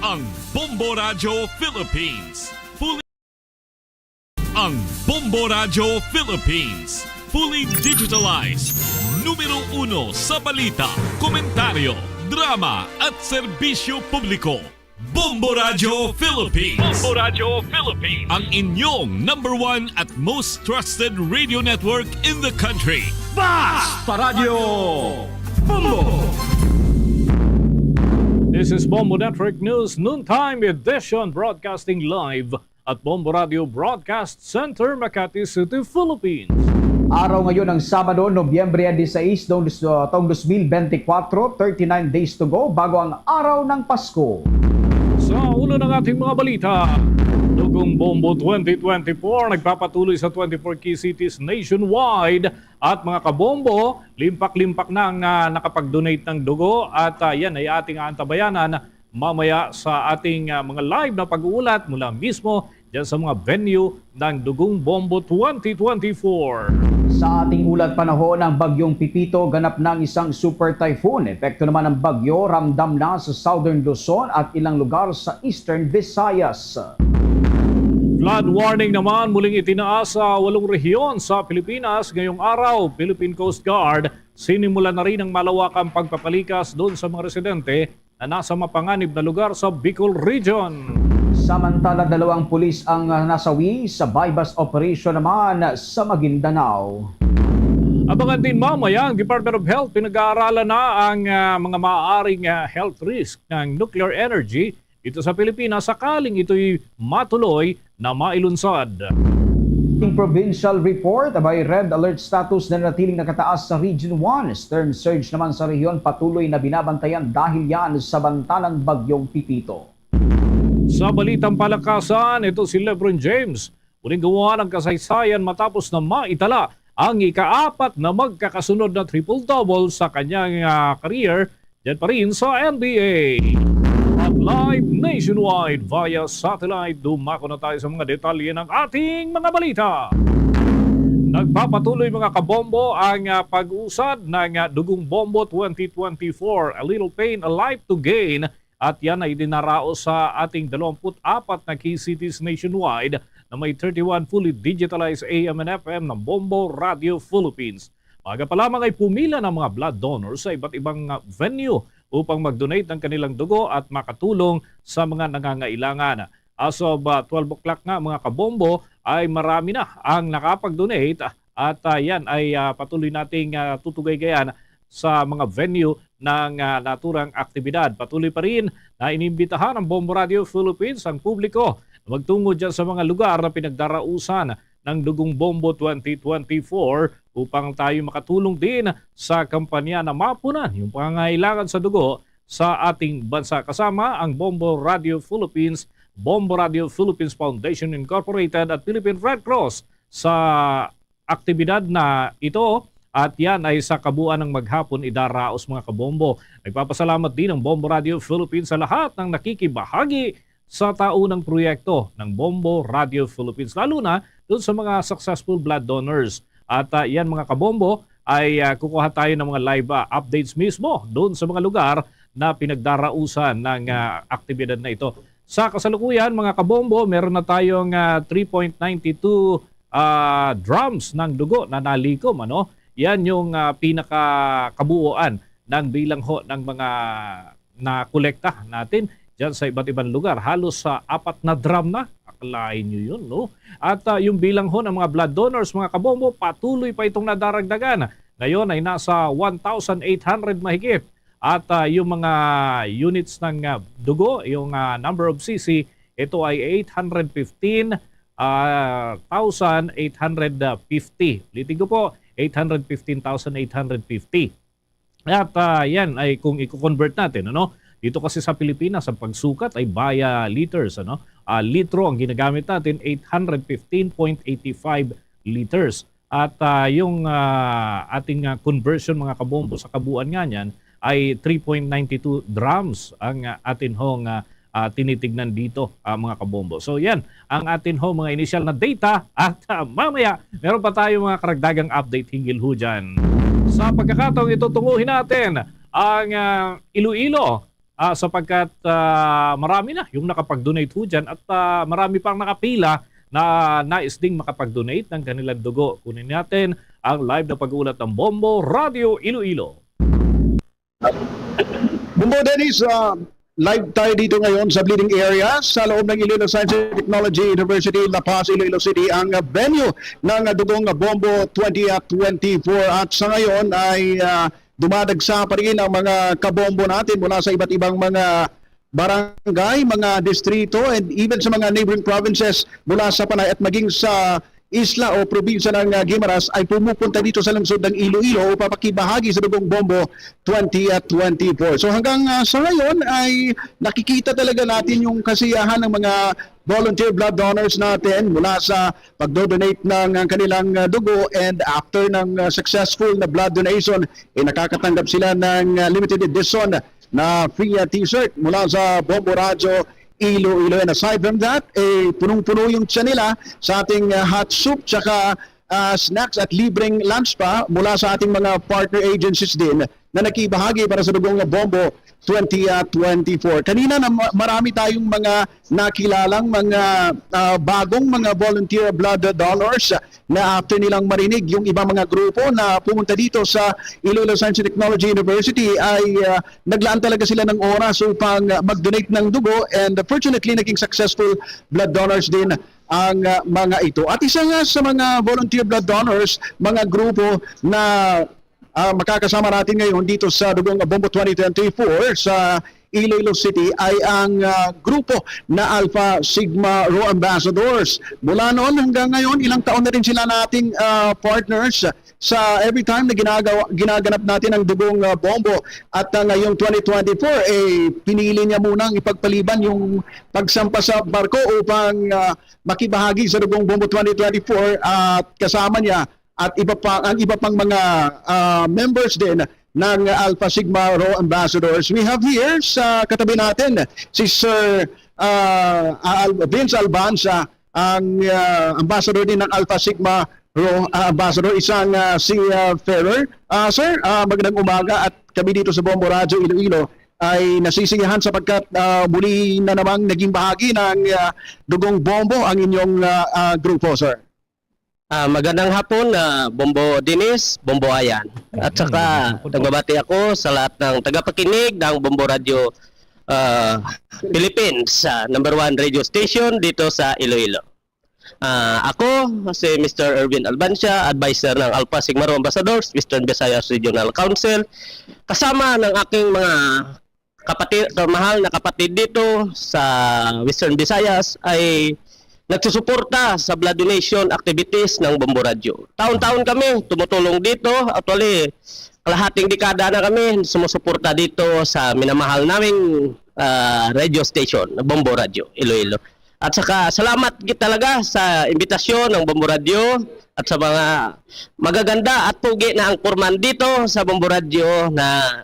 ang Bombo Radio Philippines. Ang Bombo Radio Philippines. Fully digitalized. Numero 1 sa balita, komentaryo, drama at serbisyo publiko. Bombo Radio Philippines. Bombo Radio Philippines. Ang inyong #1 at most trusted radio network in the country. Basta Radio Bombo! This is Bombo Network News Noontime Edition, broadcasting live at Bombo Radio Broadcast Center, Makati City, Philippines. Araw ngayon ng Sabado, Nobyembre 16, taong 2024, 39 days to go bago ang araw ng Pasko. Sa ulo ng ating mga balita, Dugong Bombo 2024 nagpapatuloy sa 24 key cities nationwide at mga kabombo, limpak-limpak na ang nakapag-donate ng dugo at yan ay ating antabayanan mamaya sa ating mga live na pag-uulat mula mismo dyan sa mga venue ng Dugong Bombo 2024. Sa ating ulat panahon ng bagyong Pipito, ganap ng isang super typhoon. Epekto naman ng bagyo, ramdam na sa Southern Luzon at ilang lugar sa Eastern Visayas. Flood warning naman muling itinaas sa 8 rehiyon sa Pilipinas ngayong araw. Philippine Coast Guard sinimula na rin ang malawakang pagpapalikas doon sa mga residente na nasa mapanganib na lugar sa Bicol Region. Samantala, 2 pulis ang nasawi sa bypass operation naman sa Maguindanao. Abangan din mamaya ang Department of Health, pinag-aaralan na ang mga maaaring health risk ng nuclear energy dito sa Pilipinas sakaling ito'y matuloy na mailunsad. Ang provincial report by red alert status na natiling nakataas sa Region 1. Storm surge naman sa rehiyon patuloy na binabantayan dahil yan sa banta ng bagyong Pipito. Sa balitang palakasan, ito si LeBron James. Muling gumawa ng kasaysayan matapos na maitala ang ika-4 na magkakasunod na triple-double sa kanyang career dyan pa rin sa NBA. At live nationwide via satellite, dumako na tayo sa mga detalye ng ating mga balita. Nagpapatuloy mga kabombo ang pag-usad ng Dugong Bombo 2024, A Little Pain, A Life to Gain. At yan ay dinaraos sa ating 24 na key cities nationwide na may 31 fully digitalized AM and FM ng Bombo Radio Philippines. Maga pa lamang ay pumila ng mga blood donors sa iba't ibang venue upang mag-donate ng kanilang dugo at makatulong sa mga nangangailangan. As of 12 o'clock nga mga kabombo ay marami na ang nakapag-donate at yan ay patuloy nating tutugay-gayan sa mga venue ng naturang aktibidad. Patuloy pa rin na inimbitahan ng Bombo Radio Philippines ang publiko na magtungo dyan sa mga lugar na pinagdarausan ng Dugong Bombo 2024 upang tayo makatulong din sa kampanya na mapunan yung pangangailangan sa dugo sa ating bansa. Kasama ang Bombo Radio Philippines, Bombo Radio Philippines Foundation Incorporated at Philippine Red Cross sa aktibidad na ito. At yan ay sa kabuuan ng maghapon idaraos mga kabombo. Nagpapasalamat din ang Bombo Radio Philippines sa lahat ng nakikibahagi sa taunang proyekto ng Bombo Radio Philippines. Lalo na doon sa mga successful blood donors. At yan mga kabombo ay kukuha tayo ng mga live updates mismo doon sa mga lugar na pinagdarausan ng aktibidad na ito. Sa kasalukuyan mga kabombo, meron na tayong 3.92 drums ng dugo na nalikom. Yan yung pinakakabuuan ng bilang ng mga nakolekta natin dyan sa iba't ibang lugar. Halos sa 4 na drum na. Akalain nyo yun, no? At yung bilang ng mga blood donors, mga kabombo, patuloy pa itong nadaragdagan. Ngayon ay nasa 1,800 mahigit. At yung mga units ng dugo, yung number of cc, ito ay 815,850. Ulitin ko po, 815,850. At yan ay kung i-convert natin, dito kasi sa Pilipinas ang pagsukat ay via liters, litro ang ginagamit natin, 815.85 liters. At yung ating conversion mga kabombo sa kabuuan nga niyan ay 3.92 drums ang atin hong tinitignan dito mga kabombo. So yan ang atin ho mga initial na data at mamaya meron pa tayo mga karagdagang update hinggil ho dyan. Sa pagkakataong ito tunguhin natin ang Iloilo sapagkat marami na yung nakapag-donate ho dyan at marami pang nakapila na nais ding makapag-donate ng kanilang dugo. Kunin natin ang live na pag-uulat ng Bombo Radio Iloilo. Bumbo Dennis, live tayo dito ngayon sa bleeding area sa loob ng Iloilo Science and Technology University, La Paz, Iloilo City, ang venue ng Dugong Bombo 2024. At sa ngayon ay dumadagsa pa rin ang mga kabombo natin mula sa iba't ibang mga barangay, mga distrito, and even sa mga neighboring provinces mula sa Panay at maging sa isla o probinsya ng Guimaras ay pumupunta dito sa lungsod ng Iloilo upang pakibahagi sa Dugong Bombo 2024. So hanggang sa ngayon ay nakikita talaga natin yung kasiyahan ng mga volunteer blood donors natin mula sa pagdodonate ng kanilang dugo, and after ng successful na blood donation ay nakakatanggap sila ng limited edition na free t-shirt mula sa Bombo Radio Iloilo. And aside from that, punong-puno yung tiyan nila sa ating hot soup tsaka snacks at libreng lunch pa mula sa ating mga partner agencies din na nakibahagi para sa Dugong Bombo 2024. Kanina na marami tayong mga nakilalang mga bagong mga volunteer blood donors na after nilang marinig yung ibang mga grupo na pumunta dito sa Iloilo Science and Technology University ay naglaan talaga sila ng oras upang mag-donate ng dugo, and fortunately naging successful blood donors din ang mga ito. At isa nga sa mga volunteer blood donors, mga grupo na makakasama natin ngayon dito sa Dugong Bombo 2024 sa Iloilo City ay ang grupo na Alpha Sigma Rho Ambassadors. Mula noon hanggang ngayon, ilang taon na rin sila nating partners sa every time na ginaganap natin ang Dugong Bombo. At ngayong 2024, pinili niya munang ipagpaliban yung pagsampa sa barko upang makibahagi sa Dugong Bombo 2024 at kasama niya at ang iba pang mga members din ng Alpha Sigma Rho Ambassadors. We have here sa katabi natin si Sir Vince Albanza, ang ambassador din ng Alpha Sigma Rho Ambassador, isang seafarer. Sir, magandang umaga, at kami dito sa Bombo Radio Iloilo ay nasisiyahan sapagkat muli na namang naging bahagi ng Dugong Bombo ang inyong grupo, sir. Magandang hapon, Bombo Dennis, Bombo Ayan. At saka nagbabati ako sa lahat ng tagapakinig ng Bombo Radio Philippines, number 1 radio station dito sa Iloilo. Ako si Mr. Erwin Albanza, advisor ng Alpha Sigma Rho Ambassadors, Western Visayas Regional Council, kasama ng aking mga kapatid, mahal na kapatid dito sa Western Visayas ay nagsusuporta sa blood donation activities ng Bombo Radio. Taon-taon kami tumutulong dito. Actually, kalahating dekada na kami sumusuporta dito sa minamahal naming radio station, Bombo Radio Iloilo. At saka salamat talaga sa imbitasyon ng Bombo Radio at sa mga magaganda at pugi na ang porman dito sa Bombo Radio na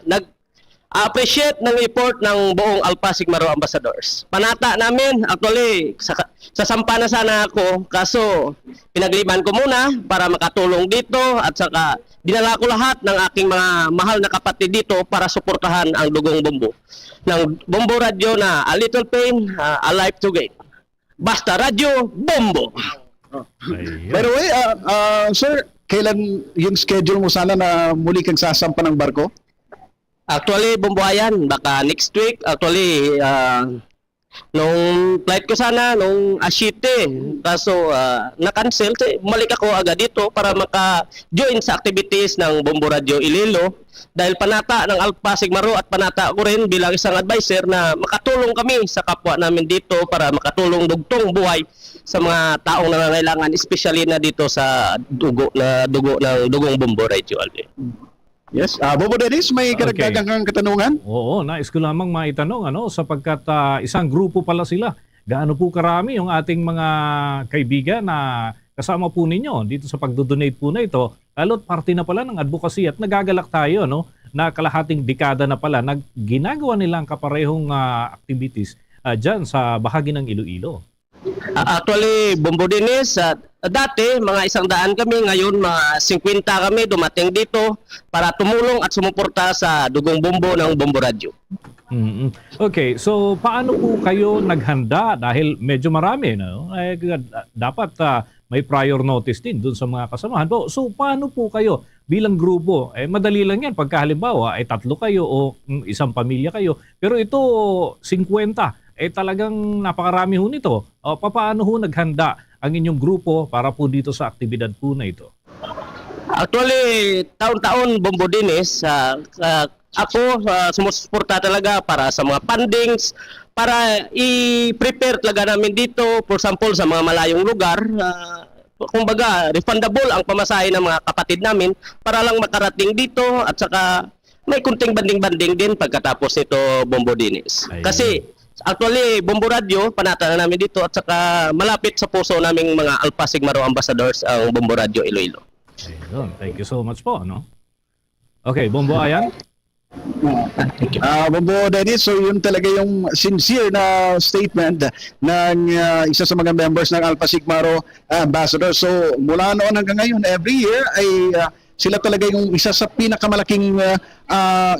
appreciate ng report ng buong Alpha Sigma Rho Ambassadors. Panata namin, actually, sasampa na sana ako, kaso pinagliban ko muna para makatulong dito at saka dinala ko lahat ng aking mga mahal na kapatid dito para suportahan ang Dugong Bombo. Ng Bombo Radio na A Little Pain, A Life to Gain. Basta Radio Bombo! By the way, sir, kailan yung schedule mo sana na muli kang sasampa ng barko? Actually, Bombo Ayan, baka next week. Actually, nung flight ko sana, nung Ashite, kaso na-cancel. Bumalik ako agad dito para maka-join sa activities ng Bombo Radio Iloilo. Dahil panata ng Alpha Sigma Rho at panata ko rin bilang isang advisor na makatulong kami sa kapwa namin dito para makatulong dugtong buhay sa mga taong nangangailangan, especially na dito sa dugo ng Dugong Bombo Radio. Yes, Bombo Dennis, may karagdagang kang katanungan? Oo, nais ko lamang maitanong sapagkat isang grupo pala sila. Gaano po karami yung ating mga kaibigan na kasama po ninyo dito sa pagdodonate po na ito? Lalo't parte na pala ng advocacy at nagagalak tayo na kalahating dekada na pala ginagawa nilang kaparehong activities dyan sa bahagi ng Iloilo. Actually, Bombo Dennis, dati mga 100 kami, ngayon mga 50 kami dumating dito para tumulong at sumuporta sa Dugong Bombo ng Bombo Radio. Mm. Okay, so paano po kayo naghanda dahil medyo marami, no? Dapat may prior notice din dun sa mga kasamahan. So paano po kayo bilang grupo? Madali lang yan pagka halimbawa ay 3 kayo o isang pamilya kayo. Pero ito 50, talagang napakarami ho nito. Paano ho naghanda ang inyong grupo para po dito sa aktibidad po na ito? Actually, taon-taon Bombo Dinis, ako sumusuporta talaga para sa mga fundings, para i-prepare talaga namin dito, for example, sa mga malayong lugar. Kumbaga, refundable ang pamasahe ng mga kapatid namin para lang makarating dito at saka may kunting banding-banding din pagkatapos ito Bombo Dinis. Ayun. Kasi actually, Bombo Radio, panata na namin dito at saka malapit sa puso naming mga Alpha Sigma Rho ambassadors ang Bombo Radio Iloilo. Ayun, thank you so much po, no? Okay, Bombo Ayan. Bombo Dennis, so yun talaga yung sincere na statement ng isa sa mga members ng Alpha Sigma Rho ambassador. So mula noon hanggang ngayon, every year ay sila talaga yung isa sa pinakamalaking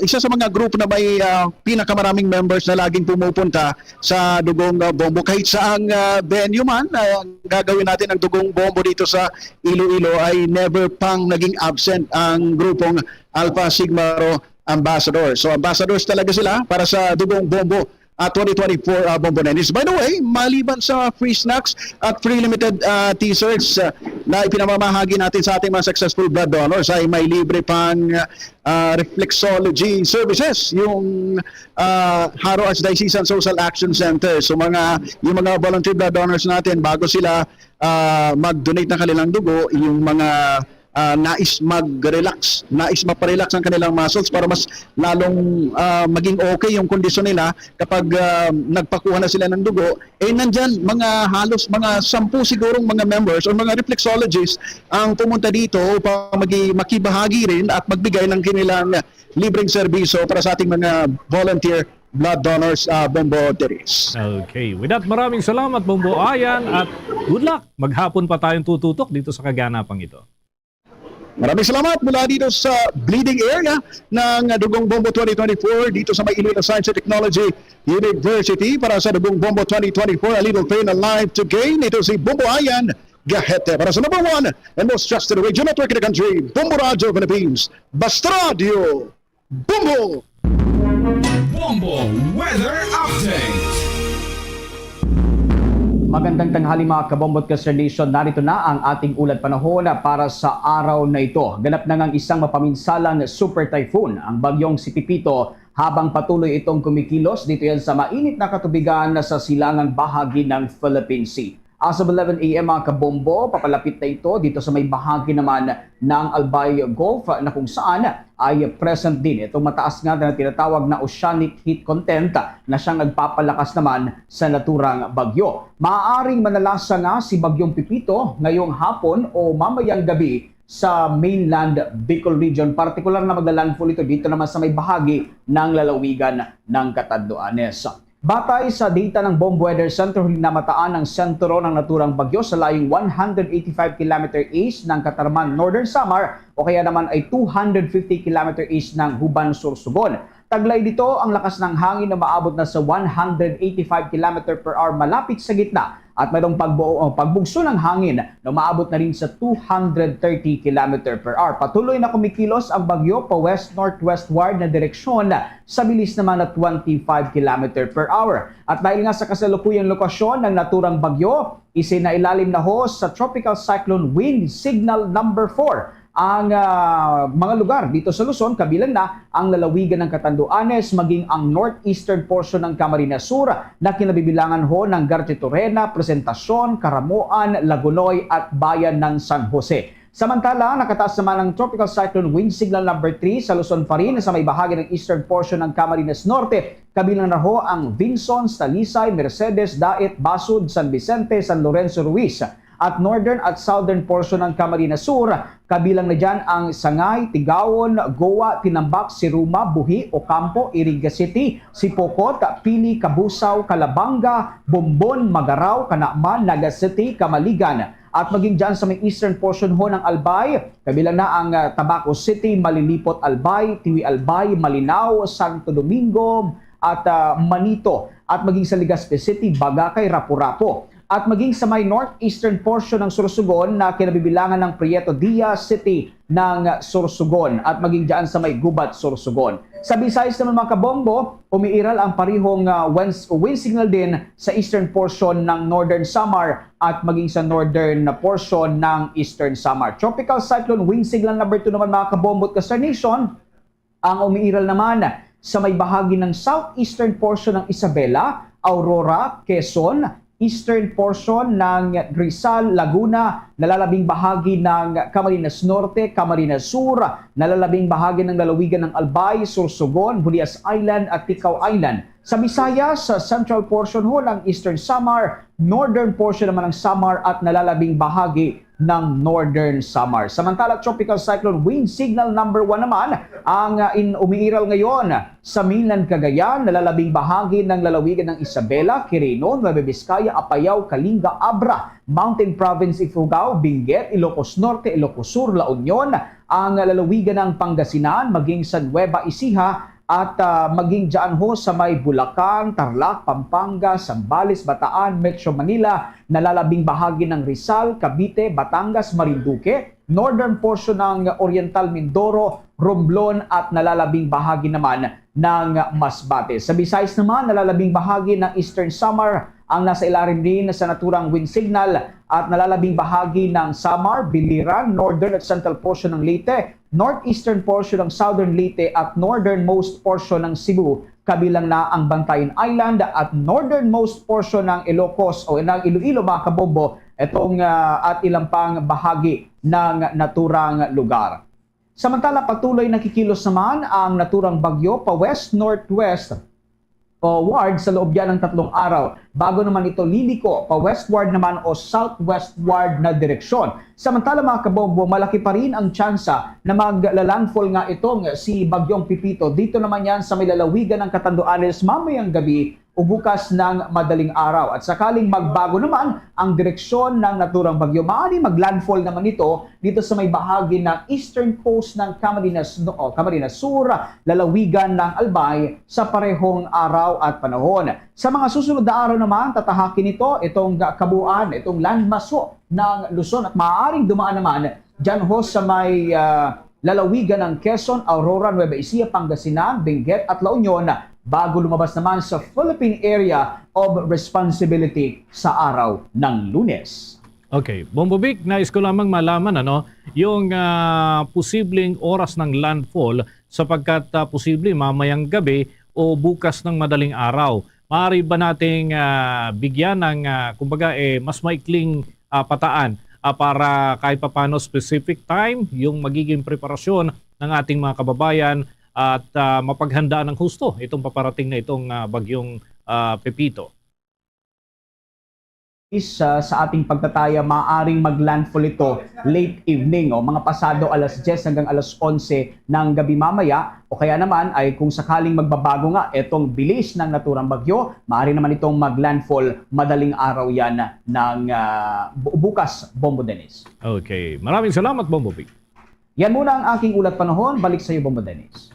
isa sa mga group na may pinakamaraming members na laging pumupunta sa Dugong Bombo. Kahit saang venue man gagawin natin ang Dugong Bombo dito sa Iloilo ay never pang naging absent ang grupong Alpha Sigma Rho ambassador. So ambassadors talaga sila para sa Dugong Bombo 2024 Bombo Dennis. By the way, maliban sa free snacks at free limited t-shirts na ipinamamahagi natin sa ating mga successful blood donors, ay may libre pang reflexology services yung Haro Archdiocesan Social Action Center. So yung mga volunteer blood donors natin, bago sila mag-donate ng kanilang dugo, yung mga nais mag-relax, nais maparelax ang kanilang muscles para mas lalong maging okay yung kondisyon nila kapag nagpakuha na sila ng dugo, nandyan halos mga 10 sigurong mga members o mga reflexologists ang pumunta dito upang makibahagi rin at magbigay ng kanilang libreng serbisyo para sa ating mga volunteer blood donors Bombo Dennis. Okay, with that, maraming salamat Bombo Ayan at good luck. Maghapon pa tayong tututok dito sa kaganapang ito. Maraming salamat mula dito sa bleeding area ng Dugong Bombo 2024 dito sa may Iloilo Science and Technology University. Para sa Dugong Bombo 2024, a little pain, a life to gain. Ito si Bombo Ayan Gahete para sa number 1 and most trusted radio network in the country, Bombo Radio Philippines. Basta Radio Bombo! Bombo Weather Update. Magandang tanghali mga kabombot Kaster Nation. Narito na ang ating ulat panahon para sa araw na ito. Ganap na ngang isang mapaminsalang super typhoon ang bagyong si Pipito habang patuloy itong kumikilos dito yan sa mainit na katubigan sa silangang bahagi ng Philippine Sea. As of 11 a.m. mga kabombo, papalapit na ito dito sa may bahagi naman ng Albay Gulf na kung saan ay present din itong mataas nga na tinatawag na oceanic heat content na siyang nagpapalakas naman sa naturang bagyo. Maaaring manalasa nga si Bagyong Pipito ngayong hapon o mamayang gabi sa mainland Bicol region. Partikular na maglalandfall ito dito naman sa may bahagi ng lalawigan ng Catanduanes. Batay sa data ng Bombo Weather Center, huli namataan ang sentro ng naturang bagyo sa layong 185 km east ng Catarman, Northern Samar o kaya naman ay 250 km east ng Huban, Sorsogon. Taglay dito ang lakas ng hangin na maabot na sa 185 km per hour malapit sa gitna at mayroong pagbugso ng hangin na maabot na rin sa 230 km per hour. Patuloy na kumikilos ang bagyo pa west-northwestward na direksyon sa bilis naman na 25 km per hour. At dahil nga sa kasalukuyang lokasyon ng naturang bagyo, isinailalim na ho sa Tropical Cyclone Wind Signal number 4 ang mga lugar dito sa Luzon, kabilang na ang lalawigan ng Catanduanes, maging ang northeastern portion ng Camarines Sur na kinabibilangan ho ng Garchitorena, Presentacion, Caramoan, Lagunoy at Bayan ng San Jose. Samantala, nakataas naman ang Tropical Cyclone Wind Signal number 3 sa Luzon pa rin sa may bahagi ng eastern portion ng Camarines Norte. Kabilang na ho ang Vinson, Talisay, Mercedes, Daet, Basud, San Vicente, San Lorenzo, Ruiz. At northern at southern portion ng Camarines Sur, kabilang na dyan ang Sangay, Tigawon, Goa, Tinambak, Siruma, Buhi, Ocampo, Iriga City, Sipocot, Pili, Kabusaw, Calabanga, Bombon, Magaraw, Kanakman, Naga City, Kamaligan. At maging dyan sa may eastern portion ho ng Albay, kabilang na ang Tabaco City, Malilipot, Albay, Tiwi Albay, Malinaw, Santo Domingo, at Manito at maging sa Legazpi City, Bagakay, Rapu-Rapu at maging sa may northeastern portion ng Sorsogon na kinabibilangan ng Prieto Diaz City ng Sorsogon at maging dyan sa may Gubat, Sorsogon. Sa Visayas naman mga kabombo, umiiral ang parihong wind signal din sa eastern portion ng Northern Samar at maging sa northern portion ng Eastern Samar. Tropical Cyclone wind signal number 2 naman mga kabombo at Kasar Nation, ang umiiral naman sa may bahagi ng southeastern portion ng Isabela, Aurora, Quezon, eastern portion ng Rizal, Laguna, nalalabing bahagi ng Camarines Norte, Camarines Sur, nalalabing bahagi ng lalawigan ng Albay, Sorsogon, Burias Island at Ticao Island. Sa Visayas, sa central portion ho ng Eastern Samar, northern portion naman ng Samar at nalalabing bahagi ng Northern Samar. Samantala, Tropical Cyclone wind signal number 1 naman ang umiiral ngayon sa mainland Cagayan, nalalabing bahagi ng lalawigan ng Isabela, Quirino, Nueva Vizcaya, Apayao, Kalinga, Abra, Mountain Province, Ifugao, Benguet, Ilocos Norte, Ilocos Sur, La Union, ang lalawigan ng Pangasinan, maging sa Nueva Ecija, at maging dyan ho sa may Bulacan, Tarlac, Pampanga, Zambales, Bataan, Metro Manila, nalalabing bahagi ng Rizal, Cavite, Batangas, Marinduque, northern portion ng Oriental Mindoro, Romblon at nalalabing bahagi naman ng Masbate. Sa Visayas naman, nalalabing bahagi ng Eastern Samar ang nasa ilalim din sa naturang wind signal at nalalabing bahagi ng Samar, Biliran, northern at central portion ng Leyte, northeastern portion ng southern Leyte at northernmost portion ng Cebu, kabilang na ang Bantayan Island at northernmost portion ng Ilocos o ng Iloilo mga kabombo, itong at ilang pang bahagi ng naturang lugar. Samantala patuloy nakikilos naman ang naturang bagyo pa west-northwest ward sa loob yan ng 3 araw. Bago naman ito liliko pa westward naman o southwestward na direksyon. Samantala mga kabombo, malaki pa rin ang tsansa na maglalandfall nga itong si Bagyong Pipito. Dito naman yan sa may lalawigan ng Catanduanes mamayang gabi o bukas ng madaling araw. At sakaling magbago naman ang direksyon ng naturang bagyo, maaari maglandfall naman ito dito sa may bahagi ng eastern coast ng Camarines Sur, lalawigan ng Albay sa parehong araw at panahon. Sa mga susunod na araw naman, tatahakin ito itong kabuuan, itong landmaso ng Luzon at maaaring dumaan naman dyan ho sa may lalawigan ng Quezon, Aurora, Nueva Ecija, Pangasinan, Benguet at La Union bago lumabas naman sa Philippine Area of Responsibility sa araw ng Lunes. Okay, Bombo Vic, nais ko lamang malaman yung posibleng oras ng landfall sapagkat posible mamayang gabi o bukas ng madaling araw. Maaari ba nating bigyan ng kumbaga mas maikling pataan para kahit papano specific time yung magiging preparasyon ng ating mga kababayan at mapaghandaan ng husto itong paparating na itong bagyong Pepito? Sa ating pagtataya, maaaring maglandfall ito late evening o mga pasado alas 10 hanggang alas 11 ng gabi mamaya o kaya naman ay kung sakaling magbabago nga itong bilis ng naturang bagyo, maaari naman itong maglandfall madaling araw yan ng bukas, Bombo Dennis. Okay, maraming salamat Bombo Vic. Yan muna ang aking ulat panahon. Balik sa iyo, Bombo Dennis.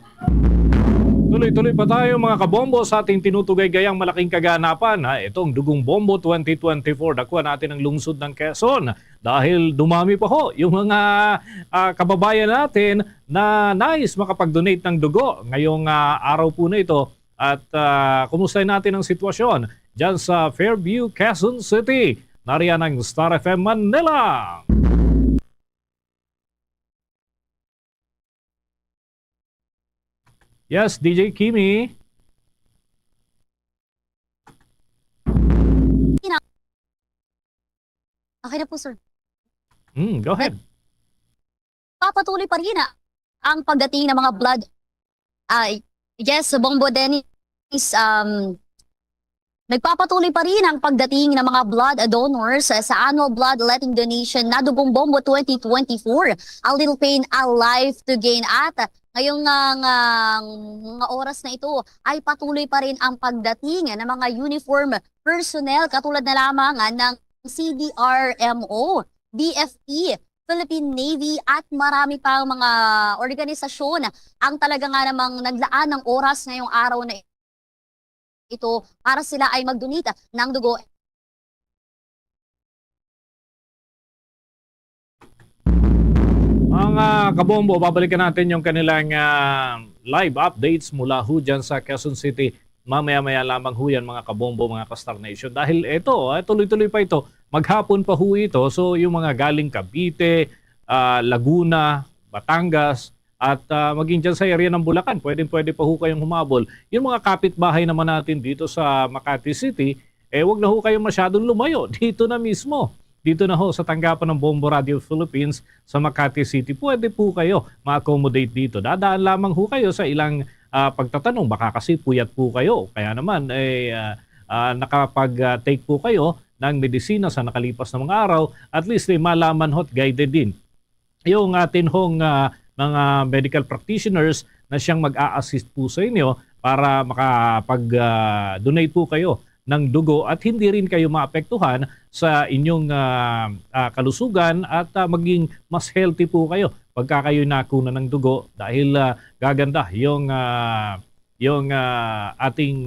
Tuloy-tuloy pa tayo mga kabombo sa ating tinutugay-gayang malaking kaganapan. Itong Dugong Bombo 2024. Nakuha natin ang lungsod ng Quezon dahil dumami pa ho yung mga kababayan natin na nais makapag-donate ng dugo ngayong araw po na ito. At kumustahin natin ang sitwasyon dyan sa Fairview, Quezon City. Nariyan ang Star FM Manila. Yes, DJ Kimi. Okay na po, sir. Go ahead. Papatuloy pa rin ang pagdating ng mga blood. Yes, Bombo Dennis, nagpapatuloy pa rin ang pagdating ng mga blood donors sa annual bloodletting donation na Dugong Bombo 2024. A little pain, a life to gain. At ngayong mga oras na ito ay patuloy pa rin ang pagdating ng mga uniform personnel katulad na lamang ng CDRMO, BFP, Philippine Navy at marami pang mga organisasyon ang talaga nga namang naglaan ng oras ngayong araw na ito para sila ay mag-donate ng dugo. Mga kabombo, babalikan natin yung kanilang live updates mula ho dyan sa Quezon City. Mamaya-maya lamang ho yan mga kabombo, mga ka-Star Nation. Dahil ito, tuloy-tuloy pa ito. Maghapon pa ho ito. So yung mga galing Cavite, Laguna, Batangas, at maging dyan sa area ng Bulacan, pwede pa ho kayong humabol. Yung mga kapitbahay naman natin dito sa Makati City, wag na ho kayong masyadong lumayo. Dito na mismo. Dito na ho sa tanggapan ng Bombo Radio Philippines sa Makati City. Pwede po kayo ma-accommodate dito. Dadaan lamang ho kayo sa ilang pagtatanong. Baka kasi puyat po kayo. Kaya naman nakapag-take po kayo ng medisina sa nakalipas na mga araw. At least malaman ho't guided din yung atin hong mga medical practitioners na siyang mag-a-assist po sa inyo para makapag-donate po kayo ng dugo at hindi rin kayo maapektuhan sa inyong kalusugan at maging mas healthy po kayo pagka kayo nakuna ng dugo dahil gaganda yung ating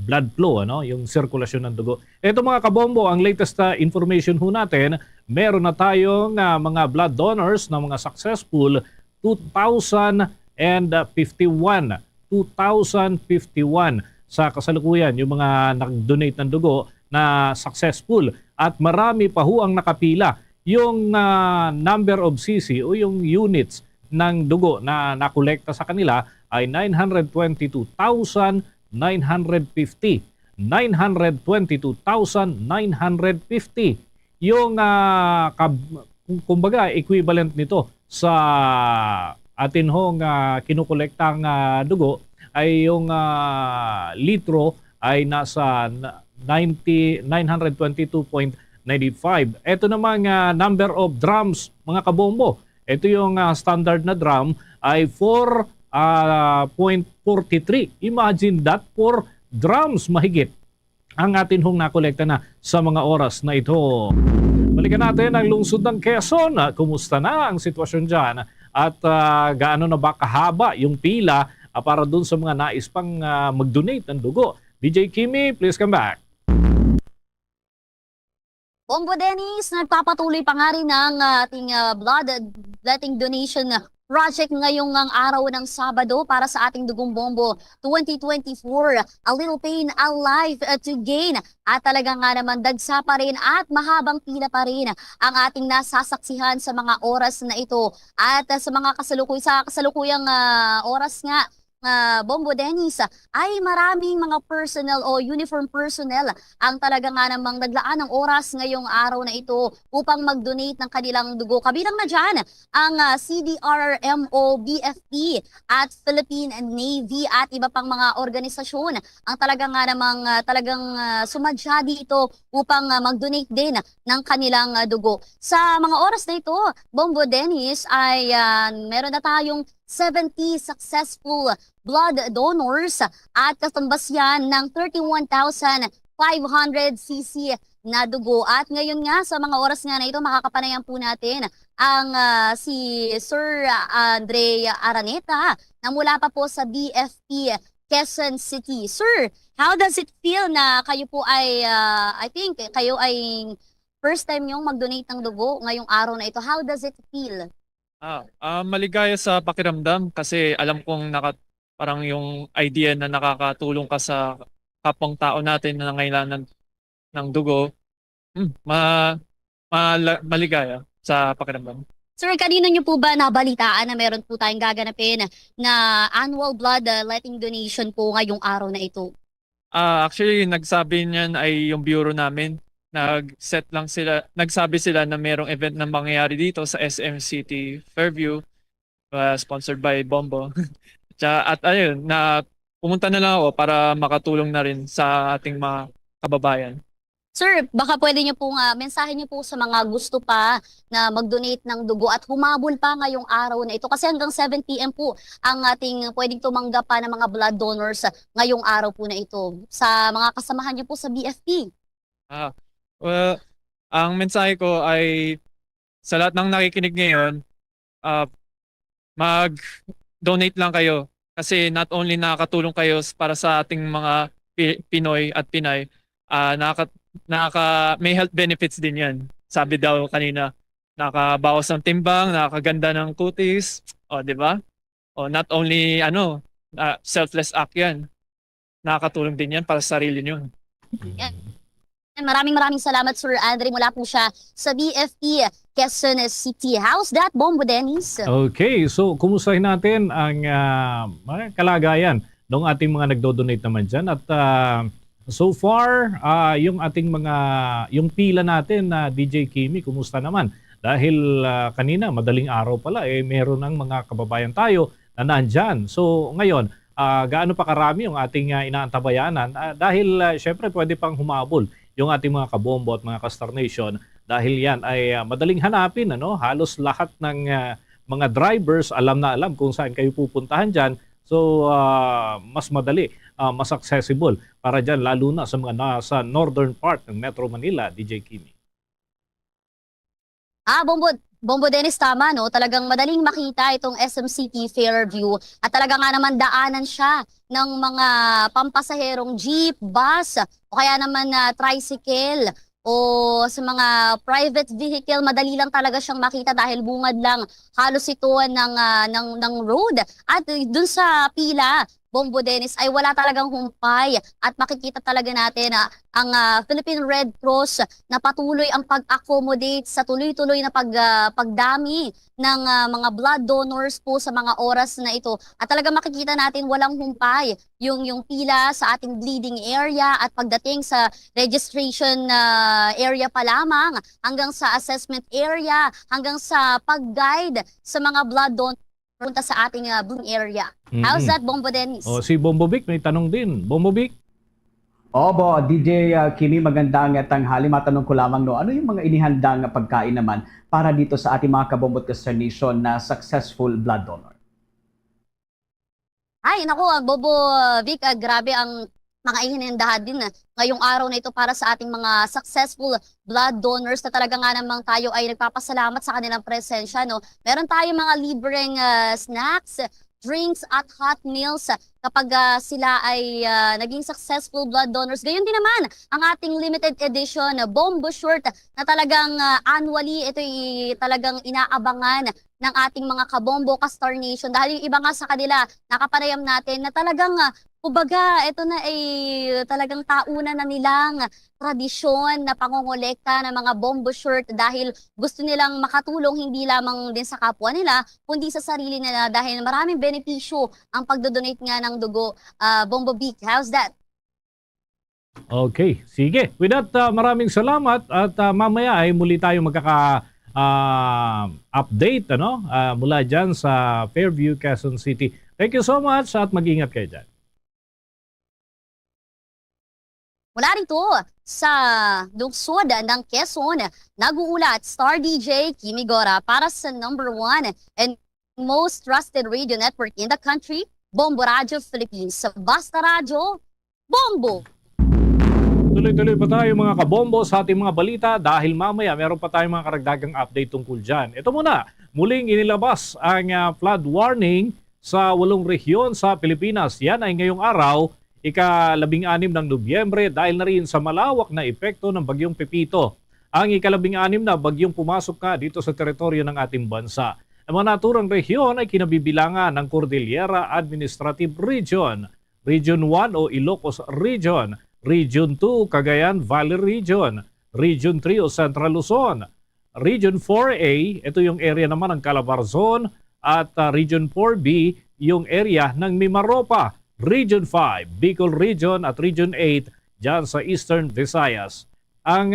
blood flow, yung sirkulasyon ng dugo. Ito mga kabombo, ang latest information ho natin, meron na tayong mga blood donors na mga successful 2,051 sa kasalukuyan yung mga nag-donate ng dugo na successful at marami pa ho ang nakapila. Yung number of CC o yung units ng dugo na nakolekta sa kanila ay 922,950. 922,950. Yung kumbaga equivalent nito sa atin hong kinukolektang dugo ay yung litro ay nasa 922.95. Ito namang number of drums, mga kabombo. Ito yung standard na drum ay 4.43. Imagine that, 4 drums mahigit ang atin hong nakolekta na sa mga oras na ito. Balikan natin ang lungsod ng Quezon. Kumusta na ang sitwasyon dyan? At gaano na ba kahaba yung pila para dun sa mga nais pang mag-donate ng dugo? DJ Kimi, please come back. Bombo Dennis, nagpapatuloy pa nga rin ang ating blood letting donation project ngayong araw ng Sabado para sa ating Dugong Bombo 2024. A little pain, a life to gain. At talaga nga naman dagsa pa rin at mahabang pila pa rin ang ating nasasaksihan sa mga oras na ito. At sa mga kasalukuyang oras nga, Bombo Dennis, ay maraming mga personnel o uniform personnel ang talaga nga namang naglaan ng oras ngayong araw na ito upang mag-donate ng kanilang dugo. Kabilang na dyan ang CDRMO, BFP at Philippine Navy at iba pang mga organisasyon ang talaga nga namang sumadya dito upang mag-donate din ng kanilang dugo. Sa mga oras na ito, Bombo Dennis, ay meron na tayong 70 successful blood donors at katumbas yan ng 31,500 cc na dugo. At ngayon nga sa mga oras nga na ito makakapanayan po natin ang si Sir Andre Araneta na mula pa po sa BFP Quezon City. Sir, how does it feel na kayo po ay I think kayo ay first time yung mag-donate ng dugo ngayong araw na ito? How does it feel? Maligaya sa pakiramdam kasi alam kong parang yung idea na nakakatulong ka sa kapwang tao natin na nangailangan ng dugo, maligaya sa pakiramdam. Sir, kanino nyo po ba nabalitaan na meron po tayong gaganapin na annual blood letting donation po ngayong araw na ito? Actually, nagsabi niyan ay yung bureau namin. Nagsabi sila na merong event na mangyayari dito sa SM City Fairview, sponsored by Bombo. At ayun, na pumunta na lang ako para makatulong na rin sa ating mga kababayan. Sir, baka pwede nyo pong mensahe nyo po sa mga gusto pa na mag-donate ng dugo at humabol pa ngayong araw na ito. Kasi hanggang 7 PM po ang ating pwedeng tumanggap pa ng mga blood donors ngayong araw po na ito. Sa mga kasamahan nyo po sa BFP. Well, ang mensahe ko ay sa lahat ng nakikinig ngayon, mag-donate lang kayo kasi not only nakakatulong kayo para sa ating mga Pinoy at Pinay, may health benefits din yan. Sabi daw kanina, nakabawas ng timbang, nakakaganda ng kutis, o di ba? O not only selfless act yan. Nakakatulong din yan para sa sarili nyo. Maraming salamat, Sir Andre. Mula po siya sa BFP Quezon City. How's that, Bombo Dennis? Okay, so kumustahin natin ang mga kalagayan ng ating mga nagdo-donate naman dyan. At so far, yung ating yung pila natin na DJ Kimi, kumusta naman? Dahil kanina, madaling araw pala, meron ng mga kababayan tayo na nandyan. So ngayon, gaano pa karami yung ating inaantabayanan? Dahil syempre pwede pang humabol yung ating mga kabombo at mga Kastar Nation dahil yan ay madaling hanapin. Halos lahat ng mga drivers alam na alam kung saan kayo pupuntahan dyan. So mas madali, mas accessible para dyan lalo na sa mga nasa northern part ng Metro Manila, DJ Kimi. Bombo Dennis, tama, no? Talagang madaling makita itong SM City Fairview at talaga nga naman daanan siya ng mga pampasaherong jeep, bus o kaya naman tricycle o sa mga private vehicle. Madali lang talaga siyang makita dahil bungad lang halos ito ng road. At dun sa pila, Bombo Dennis, ay wala talagang humpay at makikita talaga natin ang Philippine Red Cross na patuloy ang pag-accommodate sa tuloy-tuloy na pagdami ng mga blood donors po sa mga oras na ito. At talaga makikita natin walang humpay yung pila sa ating bleeding area at pagdating sa registration area pa lamang hanggang sa assessment area, hanggang sa pag-guide sa mga blood donors punta sa ating bleeding area. How's that, Bombo Dennis? Si Bombo Vic may tanong din. Bombo Vic? Obo, DJ Kimi, magandang tanghali. Matanong ko lamang, ano yung mga inihandang pagkain naman para dito sa ating mga kabombot Kastar Nation na successful blood donor? Ay, naku, Bobo Vic, grabe ang mga ihinandahan din ngayong araw na ito para sa ating mga successful blood donors na talaga nga namang tayo ay nagpapasalamat sa kanilang presensya. No? Meron tayong mga libreng snacks, drinks at hot meals kapag sila ay naging successful blood donors. Gayon din naman ang ating limited edition Bombo Shirt na talagang annually ito ay talagang inaabangan ng ating mga kabombo Kastar Nation dahil yung iba nga sa kanila nakapanayam natin na talagang kumbaga, ito na ay talagang tauna na nilang tradisyon na pangongolekta ng mga bombo shirt dahil gusto nilang makatulong hindi lamang din sa kapwa nila, kundi sa sarili nila dahil maraming benepisyo ang pagdodonate nga ng dugo. Bombo Vic, how's that? Okay, sige. With that, maraming salamat at mamaya ay muli tayo magkaka-update mula dyan sa Fairview, Quezon City. Thank you so much at mag-ingat kayo dyan. Mula rito sa lungsod ng Quezon, nag-uulat Star DJ Kimi Gora para sa #1 and most trusted radio network in the country, Bombo Radio Philippines. Sa Basta Radio, Bombo! Tuloy-tuloy pa tayo mga kabombo sa ating mga balita dahil mamaya meron pa tayong mga karagdagang update tungkol dyan. Ito muna, muling inilabas ang flood warning sa 8 rehiyon sa Pilipinas. Yan ay ngayong araw, ika-16 ng Nobyembre dahil na rin sa malawak na epekto ng bagyong Pepito. Ang ika-16 na bagyong pumasok ka dito sa teritoryo ng ating bansa. Ang mga naturang rehiyon ay kinabibilangan ng Cordillera Administrative Region, Region 1 o Ilocos Region, Region 2 Cagayan Valley Region, Region 3 o Central Luzon, Region 4A, ito yung area naman ng Calabarzon, at Region 4B, yung area ng Mimaropa, Region 5, Bicol Region at Region 8 dyan sa Eastern Visayas. Ang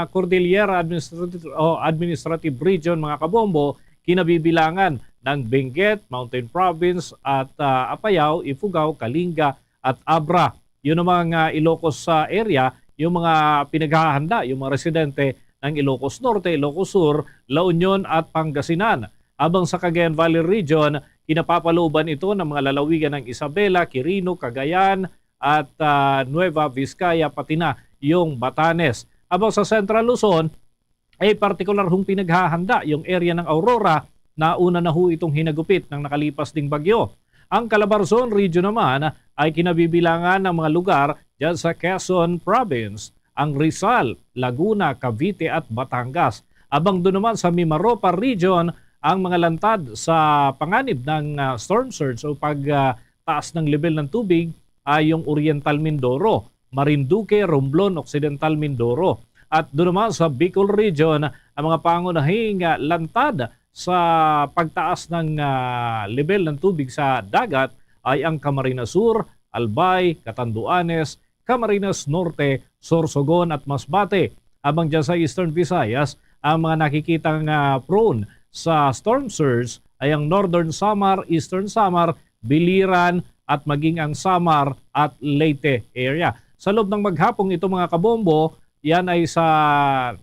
Cordillera Administrative Region, mga kabombo, kinabibilangan ng Benguet, Mountain Province at Apayao, Ifugao, Kalinga at Abra. Yun ang mga Ilocos area, yung mga pinaghahanda, yung mga residente ng Ilocos Norte, Ilocos Sur, La Union at Pangasinan. Habang sa Cagayan Valley Region, kinapapalooban ito ng mga lalawigan ng Isabela, Quirino, Cagayan at Nueva Vizcaya, pati na yung Batanes. Habang sa Central Luzon, ay partikular hong pinaghahanda yung area ng Aurora na una na ho itong hinagupit ng nakalipas ding bagyo. Ang Calabarzon region naman ay kinabibilangan ng mga lugar dyan sa Quezon Province, ang Rizal, Laguna, Cavite at Batangas. Abang doon naman sa Mimaropa Region, ang mga lantad sa panganib ng storm surge o pagtaas ng level ng tubig ay yung Oriental Mindoro, Marinduque, Romblon, Occidental Mindoro. At doon naman sa Bicol Region, ang mga pangunahing lantad sa pagtaas ng level ng tubig sa dagat ay ang Camarines Sur, Albay, Catanduanes, Camarines Norte, Sorsogon at Masbate. Habang dyan sa Eastern Visayas, ang mga nakikitang prone sa storm surge ay ang Northern Samar, Eastern Samar, Biliran at maging ang Samar at Leyte area. Sa loob ng maghapong ito mga kabombo, yan ay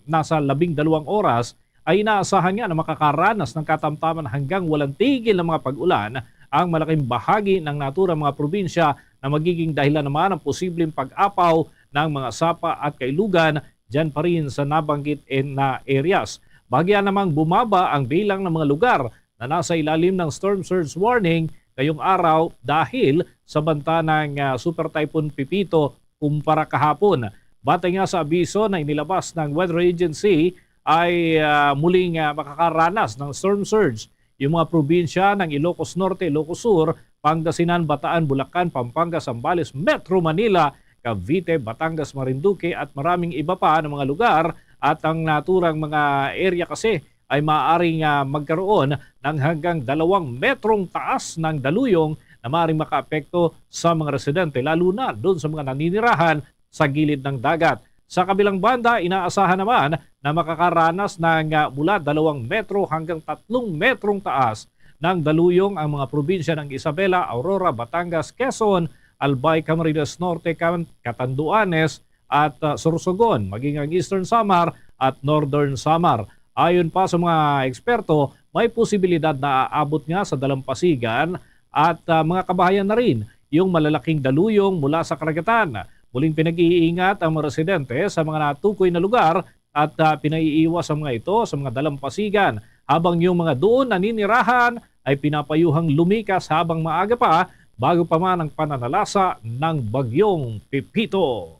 nasa 12 oras ay inaasahan nga na makakaranas ng katamtaman hanggang walang tigil ng mga pag-ulan ang malaking bahagi ng naturang mga probinsya na magiging dahilan naman ng posibleng pag-apaw ng mga sapa at kailugan dyan pa rin sa nabanggit na areas. Bahagya namang bumaba ang bilang ng mga lugar na nasa ilalim ng storm surge warning ngayong araw dahil sa banta ng Super Typhoon Pipito kumpara kahapon. Batay nga sa abiso na inilabas ng Weather Agency ay muling makakaranas ng storm surge yung mga probinsya ng Ilocos Norte, Ilocos Sur, Pangasinan, Bataan, Bulacan, Pampanga, Zambales, Metro Manila, Cavite, Batangas, Marinduque at maraming iba pa ng mga lugar at ang naturang mga area kasi ay maaaring magkaroon ng hanggang 2 metrong taas ng daluyong na maaaring makaapekto sa mga residente lalo na doon sa mga naninirahan sa gilid ng dagat. Sa kabilang banda, inaasahan naman na makakaranas ng mula 2 metro hanggang 3 metrong taas ng daluyong ang mga probinsya ng Isabela, Aurora, Batangas, Quezon, Albay, Camarines Norte, Catanduanes at Sorsogon, maging ang Eastern Samar at Northern Samar. Ayon pa sa mga eksperto, may posibilidad na aabot nga sa dalampasigan at mga kabahayan na rin yung malalaking daluyong mula sa karagatan. Muling pinag-iingat ang mga residente sa mga natukoy na lugar at pinaiiwas ang mga ito sa mga dalampasigan habang yung mga doon naninirahan ay pinapayuhang lumikas habang maaga pa bago pa man ang pananalasa ng bagyong Pipito.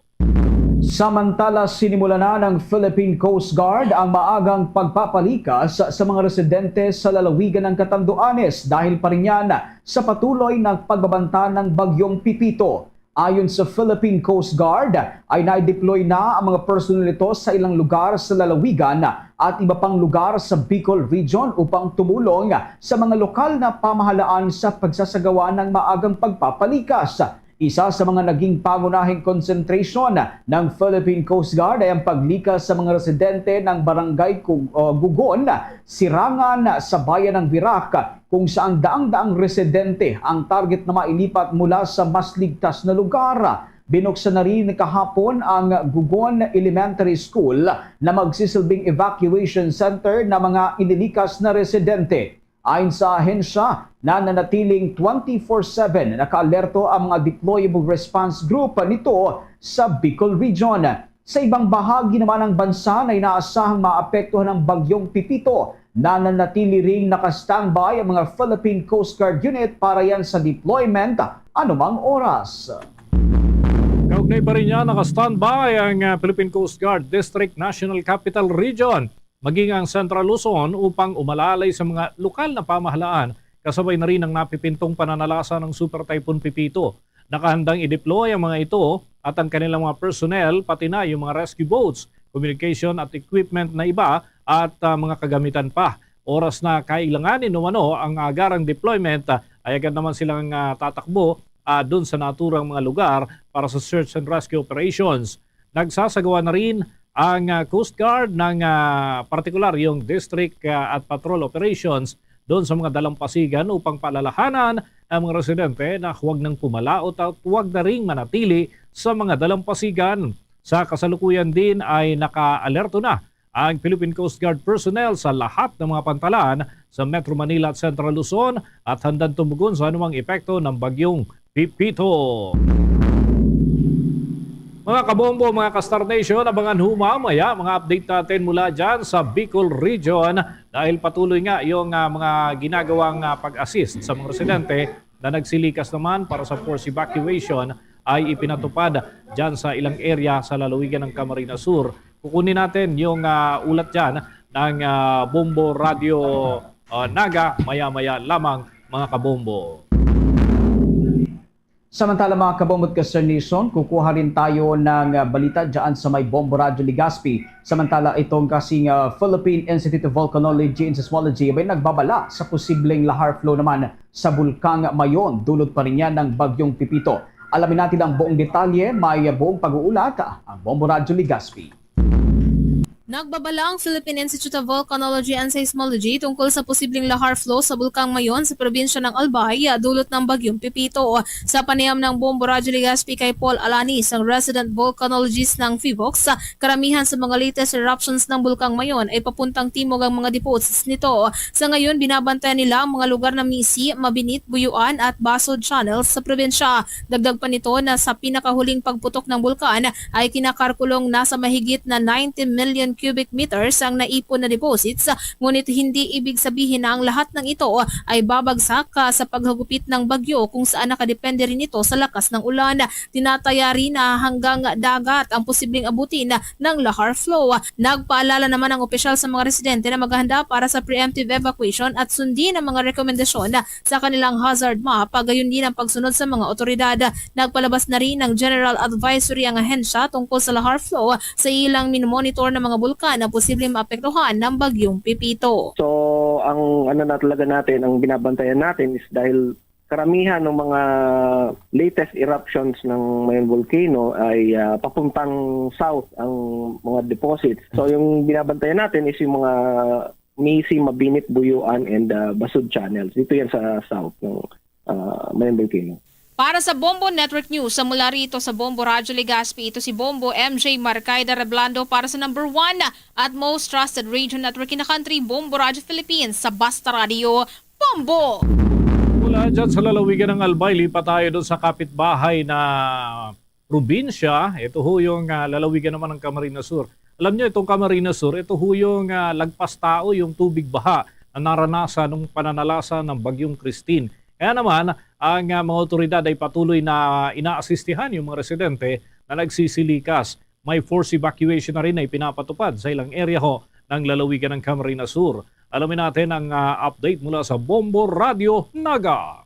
Samantala, sinimula na ng Philippine Coast Guard ang maagang pagpapalikas sa mga residente sa lalawigan ng Catanduanes dahil pa rin yan sa patuloy na pagbabanta ng bagyong Pipito. Ayon sa Philippine Coast Guard, ay na-deploy na ang mga personel nito sa ilang lugar sa lalawigan at iba pang lugar sa Bicol Region upang tumulong sa mga lokal na pamahalaan sa pagsasagawa ng maagang pagpapalikas. Isa sa mga naging pangunahing concentration ng Philippine Coast Guard ay ang paglikas sa mga residente ng Barangay Gugon, Sirangan sa bayan ng Virac, kung saan daang-daang residente ang target na mailipat mula sa mas ligtas na lugar. Binuksan na rin kahapon ang Gugon Elementary School na magsisilbing evacuation center ng mga inilikas na residente. Ayon sa ahensya, nananatiling 24/7 naka-alerto ang mga deployable response group nito sa Bicol Region. Sa ibang bahagi naman ng bansa na inaasahang maapektuhan ng bagyong Pipito, nananatili ring naka-standby ang mga Philippine Coast Guard Unit para yan sa deployment anumang oras. Kaugnay pa rin niya, naka-standby ang Philippine Coast Guard District National Capital Region maging ang Central Luzon upang umalalay sa mga lokal na pamahalaan kasabay na rin ang napipintong pananalasa ng Super Typhoon Pipito. Nakahandang i-deploy ang mga ito at ang kanilang mga personnel pati na yung mga rescue boats, communication at equipment na iba at mga kagamitan pa. Oras na kailanganin umano ang agarang deployment ay agad naman silang tatakbo doon sa naturang mga lugar para sa search and rescue operations. Nagsasagawa na rin ang Coast Guard ng partikular yung district at patrol operations doon sa mga dalampasigan upang paalalahanan ang mga residente na huwag nang pumalaot at huwag na ring manatili sa mga dalampasigan. Sa kasalukuyan din ay naka-alerto na ang Philippine Coast Guard personnel sa lahat ng mga pantalan sa Metro Manila at Central Luzon at handang tumugon sa anumang epekto ng bagyong Pipito. Mga kabombo, mga ka-Star Nation, abangan humamaya mga update natin mula dyan sa Bicol Region dahil patuloy nga yung mga ginagawang pag-assist sa mga residente na nagsilikas naman para sa force evacuation ay ipinatupad dyan sa ilang area sa lalawigan ng Camarines Sur. Kukunin natin yung ulat dyan ng Bombo Radio Naga maya-maya lamang mga kabombo. Samantala mga kabombo at Kasar Nation, kukuha rin tayo ng balita dyan sa may Bombo Radio Legazpi. Samantala itong kasing Philippine Institute of Volcanology and Seismology ay nagbabala sa posibleng lahar flow naman sa Bulkang Mayon. Dulot pa rin yan ng Bagyong Pipito. Alamin natin ang buong detalye, may buong pag-uulat ang Bombo Radio Legazpi. Nagbabala ang Philippine Institute of Volcanology and Seismology tungkol sa posibleng lahar flow sa Bulkang Mayon sa probinsya ng Albay dulot ng Bagyong Pipito. Sa panayam ng Bombo Radio Legazpi kay Paul Alanis, ang resident volcanologist ng PHIVOLCS, karamihan sa mga latest eruptions ng Bulkang Mayon ay papuntang timog ang mga deposits nito. Sa ngayon, binabantayan nila ang mga lugar na Misi, Mabinit, Buyuan at Basod Channels sa probinsya. Dagdag pa nito na sa pinakahuling pagputok ng bulkan ay kinakarkulong nasa mahigit na 90 million cubic meters ang naipon na deposits, ngunit hindi ibig sabihin na ang lahat ng ito ay babagsak sa paghagupit ng bagyo kung saan nakadepende rin ito sa lakas ng ulan. Tinataya rin na hanggang dagat ang posibleng abutin ng lahar flow. Nagpaalala naman ang opisyal sa mga residente na maghanda para sa preemptive evacuation at sundin ang mga rekomendasyon sa kanilang hazard map, gayon din ang pagsunod sa mga otoridad. Nagpalabas na rin ng general advisory ang ahensya tungkol sa lahar flow sa ilang minomonitor ng mga bulkan na posibleng maapektuhan ng Bagyong Pipito. So, ang na talaga natin, ang binabantayan natin is dahil karamihan ng mga latest eruptions ng Mayon Volcano ay papuntang south ang mga deposits. So, yung binabantayan natin is yung mga Misi, Mabinit, Buyuan, and Basud Channels. Dito yan sa south ng Mayon Volcano. Para sa Bombo Network News, sa mula rito sa Bombo Radio Legazpi, ito si Bombo MJ Marcaida Reblando para sa number 1 at most trusted radio network in the country, Bombo Radio Philippines, sa Basta Radio, Bombo! Mula dyan sa lalawigan ng Albay, lipat tayo doon sa kapitbahay na probinsya. Ito ho yung lalawigan naman ng Camarines Sur. Alam niyo, itong Camarines Sur, ito ho yung lagpas tao, yung tubig baha na naranasan ng pananalasa ng Bagyong Christine. Kaya naman, ang mga otoridad ay patuloy na inaasistihan yung mga residente na nagsisilikas. May force evacuation na rin ay pinapatupad sa ilang area ho ng lalawigan ng Camarines Sur. Alamin natin ang update mula sa Bombo Radio Naga.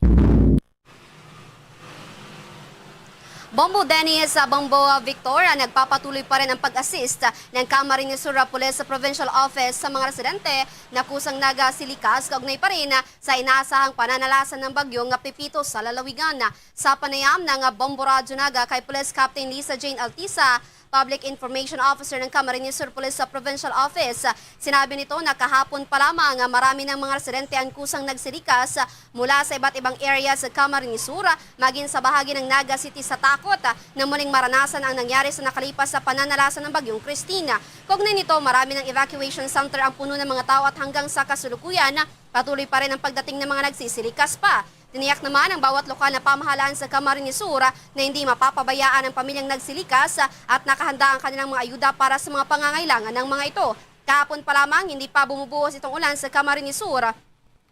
Bombo Dennis sa Bombo Victor, nagpapatuloy pa rin ang pag-assist ng Camarines Sur Police Provincial Office sa mga residente na kusang nagasilikas, kaugnay pa rin sa inaasahang pananalasan ng Bagyong Pipito sa lalawigan. Sa panayam ng Bombo Radio Naga kay Police Captain Lisa Jane Altisa, Public Information Officer ng Camarines Sur Police Provincial Office, sinabi nito na kahapon pa lamang marami ng mga residente ang kusang nagsilikas mula sa iba't ibang area sa Camarines Sur, maging sa bahagi ng Naga City sa takot na muling maranasan ang nangyari sa nakalipas sa pananalasan ng Bagyong Christina. Kaugnay nito, marami ng evacuation center ang puno ng mga tao at hanggang sa kasalukuyan, patuloy pa rin ang pagdating ng mga nagsisilikas pa. Tiniyak naman ang bawat lokal na pamahalaan sa Camarines Sur na hindi mapapabayaan ang pamilyang nagsilikas at nakahanda ang kanilang mga ayuda para sa mga pangangailangan ng mga ito. Kahapon pa lamang, hindi pa bumubuhos itong ulan sa Camarines Sur.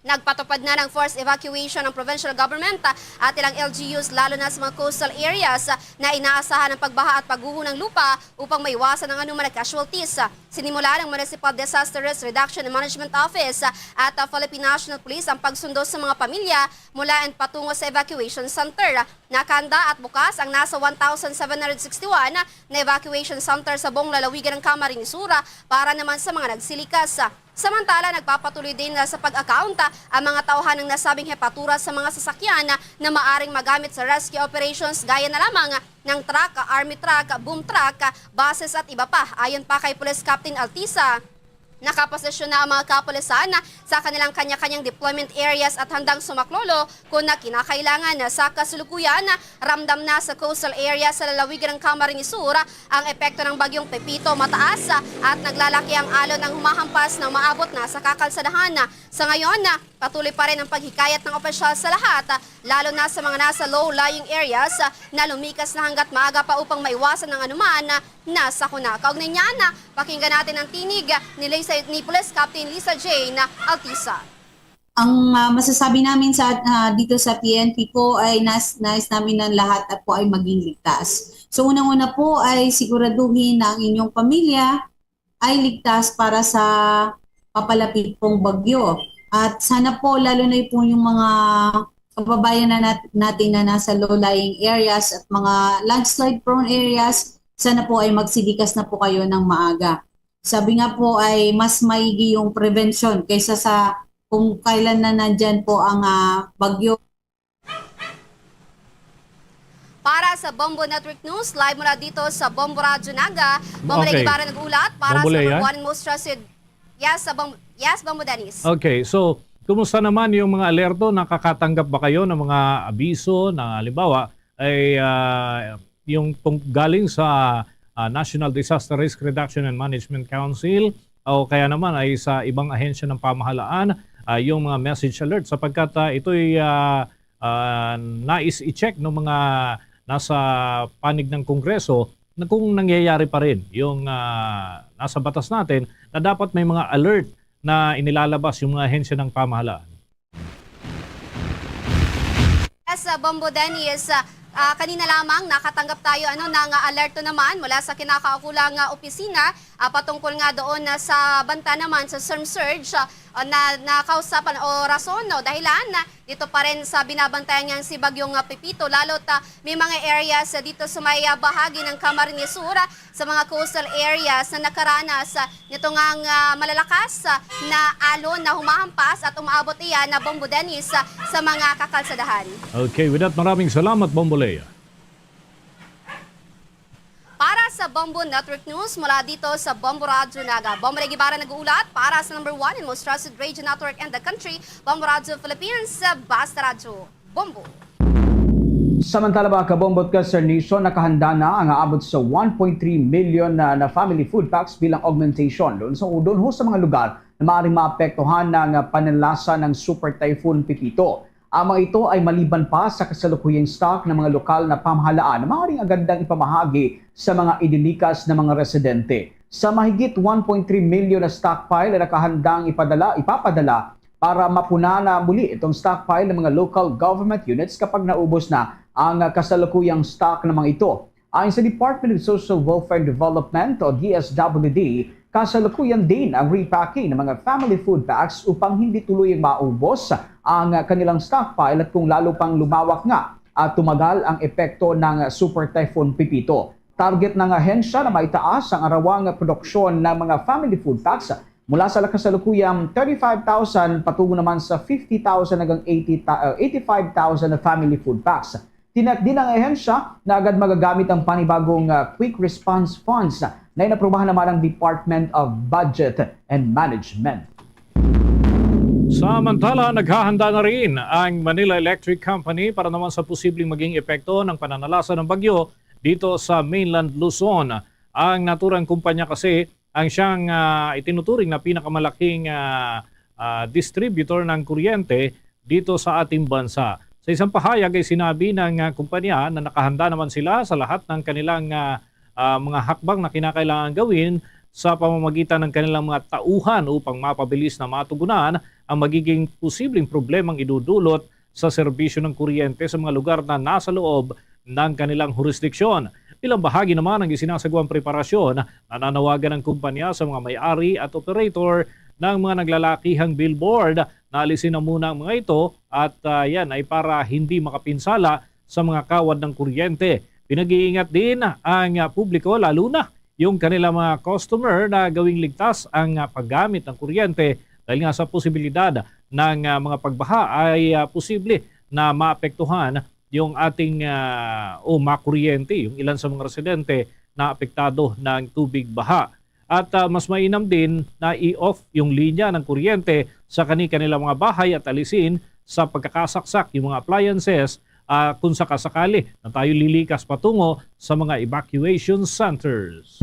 Nagpatupad na ng forced evacuation ng provincial government at ilang LGUs lalo na sa mga coastal areas na inaasahan ng pagbaha at pagguho ng lupa upang maiwasan ang anuman na casualties. Sinimula ng Municipal Disaster Risk Reduction and Management Office at Philippine National Police ang pagsundo sa mga pamilya mula and patungo sa evacuation center. Nakahanda at bukas ang nasa 1,761 na evacuation center sa buong lalawigan ng Camarines Sur para naman sa mga nagsilikas. Samantala, nagpapatuloy din sa pag-account ang mga tauhan ng nasabing hepatura sa mga sasakyan na maaring magamit sa rescue operations gaya na lamang ng truck, army truck, boom truck, buses at iba pa. Ayon pa kay Police Captain Altisa, nakaposisyon na ang mga kapulisan sa kanilang kanya-kanyang deployment areas at handang sumaklolo kung na kinakailangan. Sa kasulukuyan, ramdam na sa coastal area sa lalawigan ng Camarines Sur ang epekto ng Bagyong Pepito, mataas at naglalaki ang alon ng humahampas na maabot na sa kakalsadahan. Sa ngayon, patuloy pa rin ang paghikayat ng opisyal sa lahat, lalo na sa mga nasa low-lying areas na lumikas na hanggat maaga pa upang maiwasan ng anuman na sakuna. Kaugnay niyan, pakinggan natin ang tinig ni Police Captain Lisa Jane Altisa. Ang masasabi namin dito sa PNP po ay nais namin ng lahat at po ay maging ligtas. So unang-una po ay siguraduhin na ang inyong pamilya ay ligtas para sa papalapit pong bagyo. At sana po lalo na po yung mga kababayan natin na nasa low-lying areas at mga landslide prone areas, sana po ay magsilikas na po kayo ng maaga. Sabi nga po ay mas maigi yung prevention kaysa sa kung kailan na nandyan po ang bagyo. Para sa Bombo Network News, live mula dito sa Bombo Radyo Naga, Bombo Okay. Ibarra nag-ulat para Bombo sa Lea? number one and most trusted. Yes, Bombo Dennis. Okay, so kumusta naman yung mga alerto? Nakakatanggap ba kayo ng mga abiso na halimbawa ay yung galing sa National Disaster Risk Reduction and Management Council o kaya naman ay sa ibang ahensya ng pamahalaan yung mga message alert sapagkat ito'y nais i-check ng mga nasa panig ng Kongreso na kung nangyayari pa rin yung nasa batas natin na dapat may mga alert na inilalabas yung mga ahensya ng pamahalaan. Yes, Bombo Dennis, kanina lamang nakatanggap tayo ng alerto naman mula sa kinakaukulang opisina patungkol nga doon sa banta naman sa storm surge na nakausapan o rason o dahilan dito pa rin sa binabantayan niyang si Bagyong Pepito lalo't may mga areas dito sa may bahagi ng Camarines Sur sa mga coastal areas na nakaranas nito ngang malalakas na alon na humahampas at umaabot iyan na Bombo Dennis sa mga kakalsadahan. Okay, with that, maraming salamat, Bombo Lea. Para sa Bombo Network News, mula dito sa Bombo Radyo Naga, Bombo Ibarra nag-uulat para sa number one and most trusted radio network in the country, Bombo Radyo Philippines, Basta Radyo. Bombo! Samantala ba kabombot ka Sir Nation, nakahanda na ang aabot sa 1.3 million na family food packs bilang augmentation doon sa mga lugar na maaaring maapektuhan ng pananlasa ng Super Typhoon Pepito. Ang mga ito ay maliban pa sa kasalukuyang stock ng mga lokal na pamahalaan na maaaring agandang ipamahagi sa mga idilikas na mga residente. Sa mahigit 1.3 million na stockpile na nakahandang ipapadala para mapuna na muli itong stockpile ng mga local government units kapag naubos na ang kasalukuyang stock ng mga ito. Ayon sa Department of Social Welfare and Development o DSWD, kasalukuyan din ang repacking ng mga family food packs upang hindi tuluyang maubos ang kanilang stockpile at kung lalo pang lumawak nga at tumagal ang epekto ng Super Typhoon Pepito. Target ng ahensya na maitaas ang arawang produksyon ng mga family food packs mula sa kasalukuyang 35,000 patungo naman sa 50,000 hanggang 85,000 na family food packs. Tinak din ang ahensya na agad magagamit ang panibagong Quick Response Funds na inaprubahan naman ng Department of Budget and Management. Samantala, naghahanda na rin ang Manila Electric Company para naman sa posibleng maging epekto ng pananalasa ng bagyo dito sa mainland Luzon. Ang naturang kumpanya kasi ang siyang itinuturing na pinakamalaking distributor ng kuryente dito sa ating bansa. Sa isang pahayag ay sinabi ng kumpanya na nakahanda naman sila sa lahat ng kanilang mga hakbang na kinakailangan gawin sa pamamagitan ng kanilang mga tauhan upang mapabilis na matugunan ang magiging posibleng problemang idudulot sa serbisyo ng kuryente sa mga lugar na nasa loob ng kanilang jurisdiksyon. Bilang bahagi naman ng isinasagawang preparasyon, nananawagan ng kumpanya sa mga may-ari at operator ng mga naglalakihang billboard na alisin na muna ang mga ito at yan ay para hindi makapinsala sa mga kawad ng kuryente. Pinag-iingat din ang publiko lalo na yung kanilang mga customer na gawing ligtas ang paggamit ng kuryente dahil nga sa posibilidad ng mga pagbaha ay posible na maapektuhan yung ating makuryente, yung ilan sa mga residente na apektado ng tubig baha. At mas mainam din na i-off yung linya ng kuryente sa kanilang mga bahay at alisin sa pagkakasaksak yung mga appliances kung sakasakali na tayo lilikas patungo sa mga evacuation centers.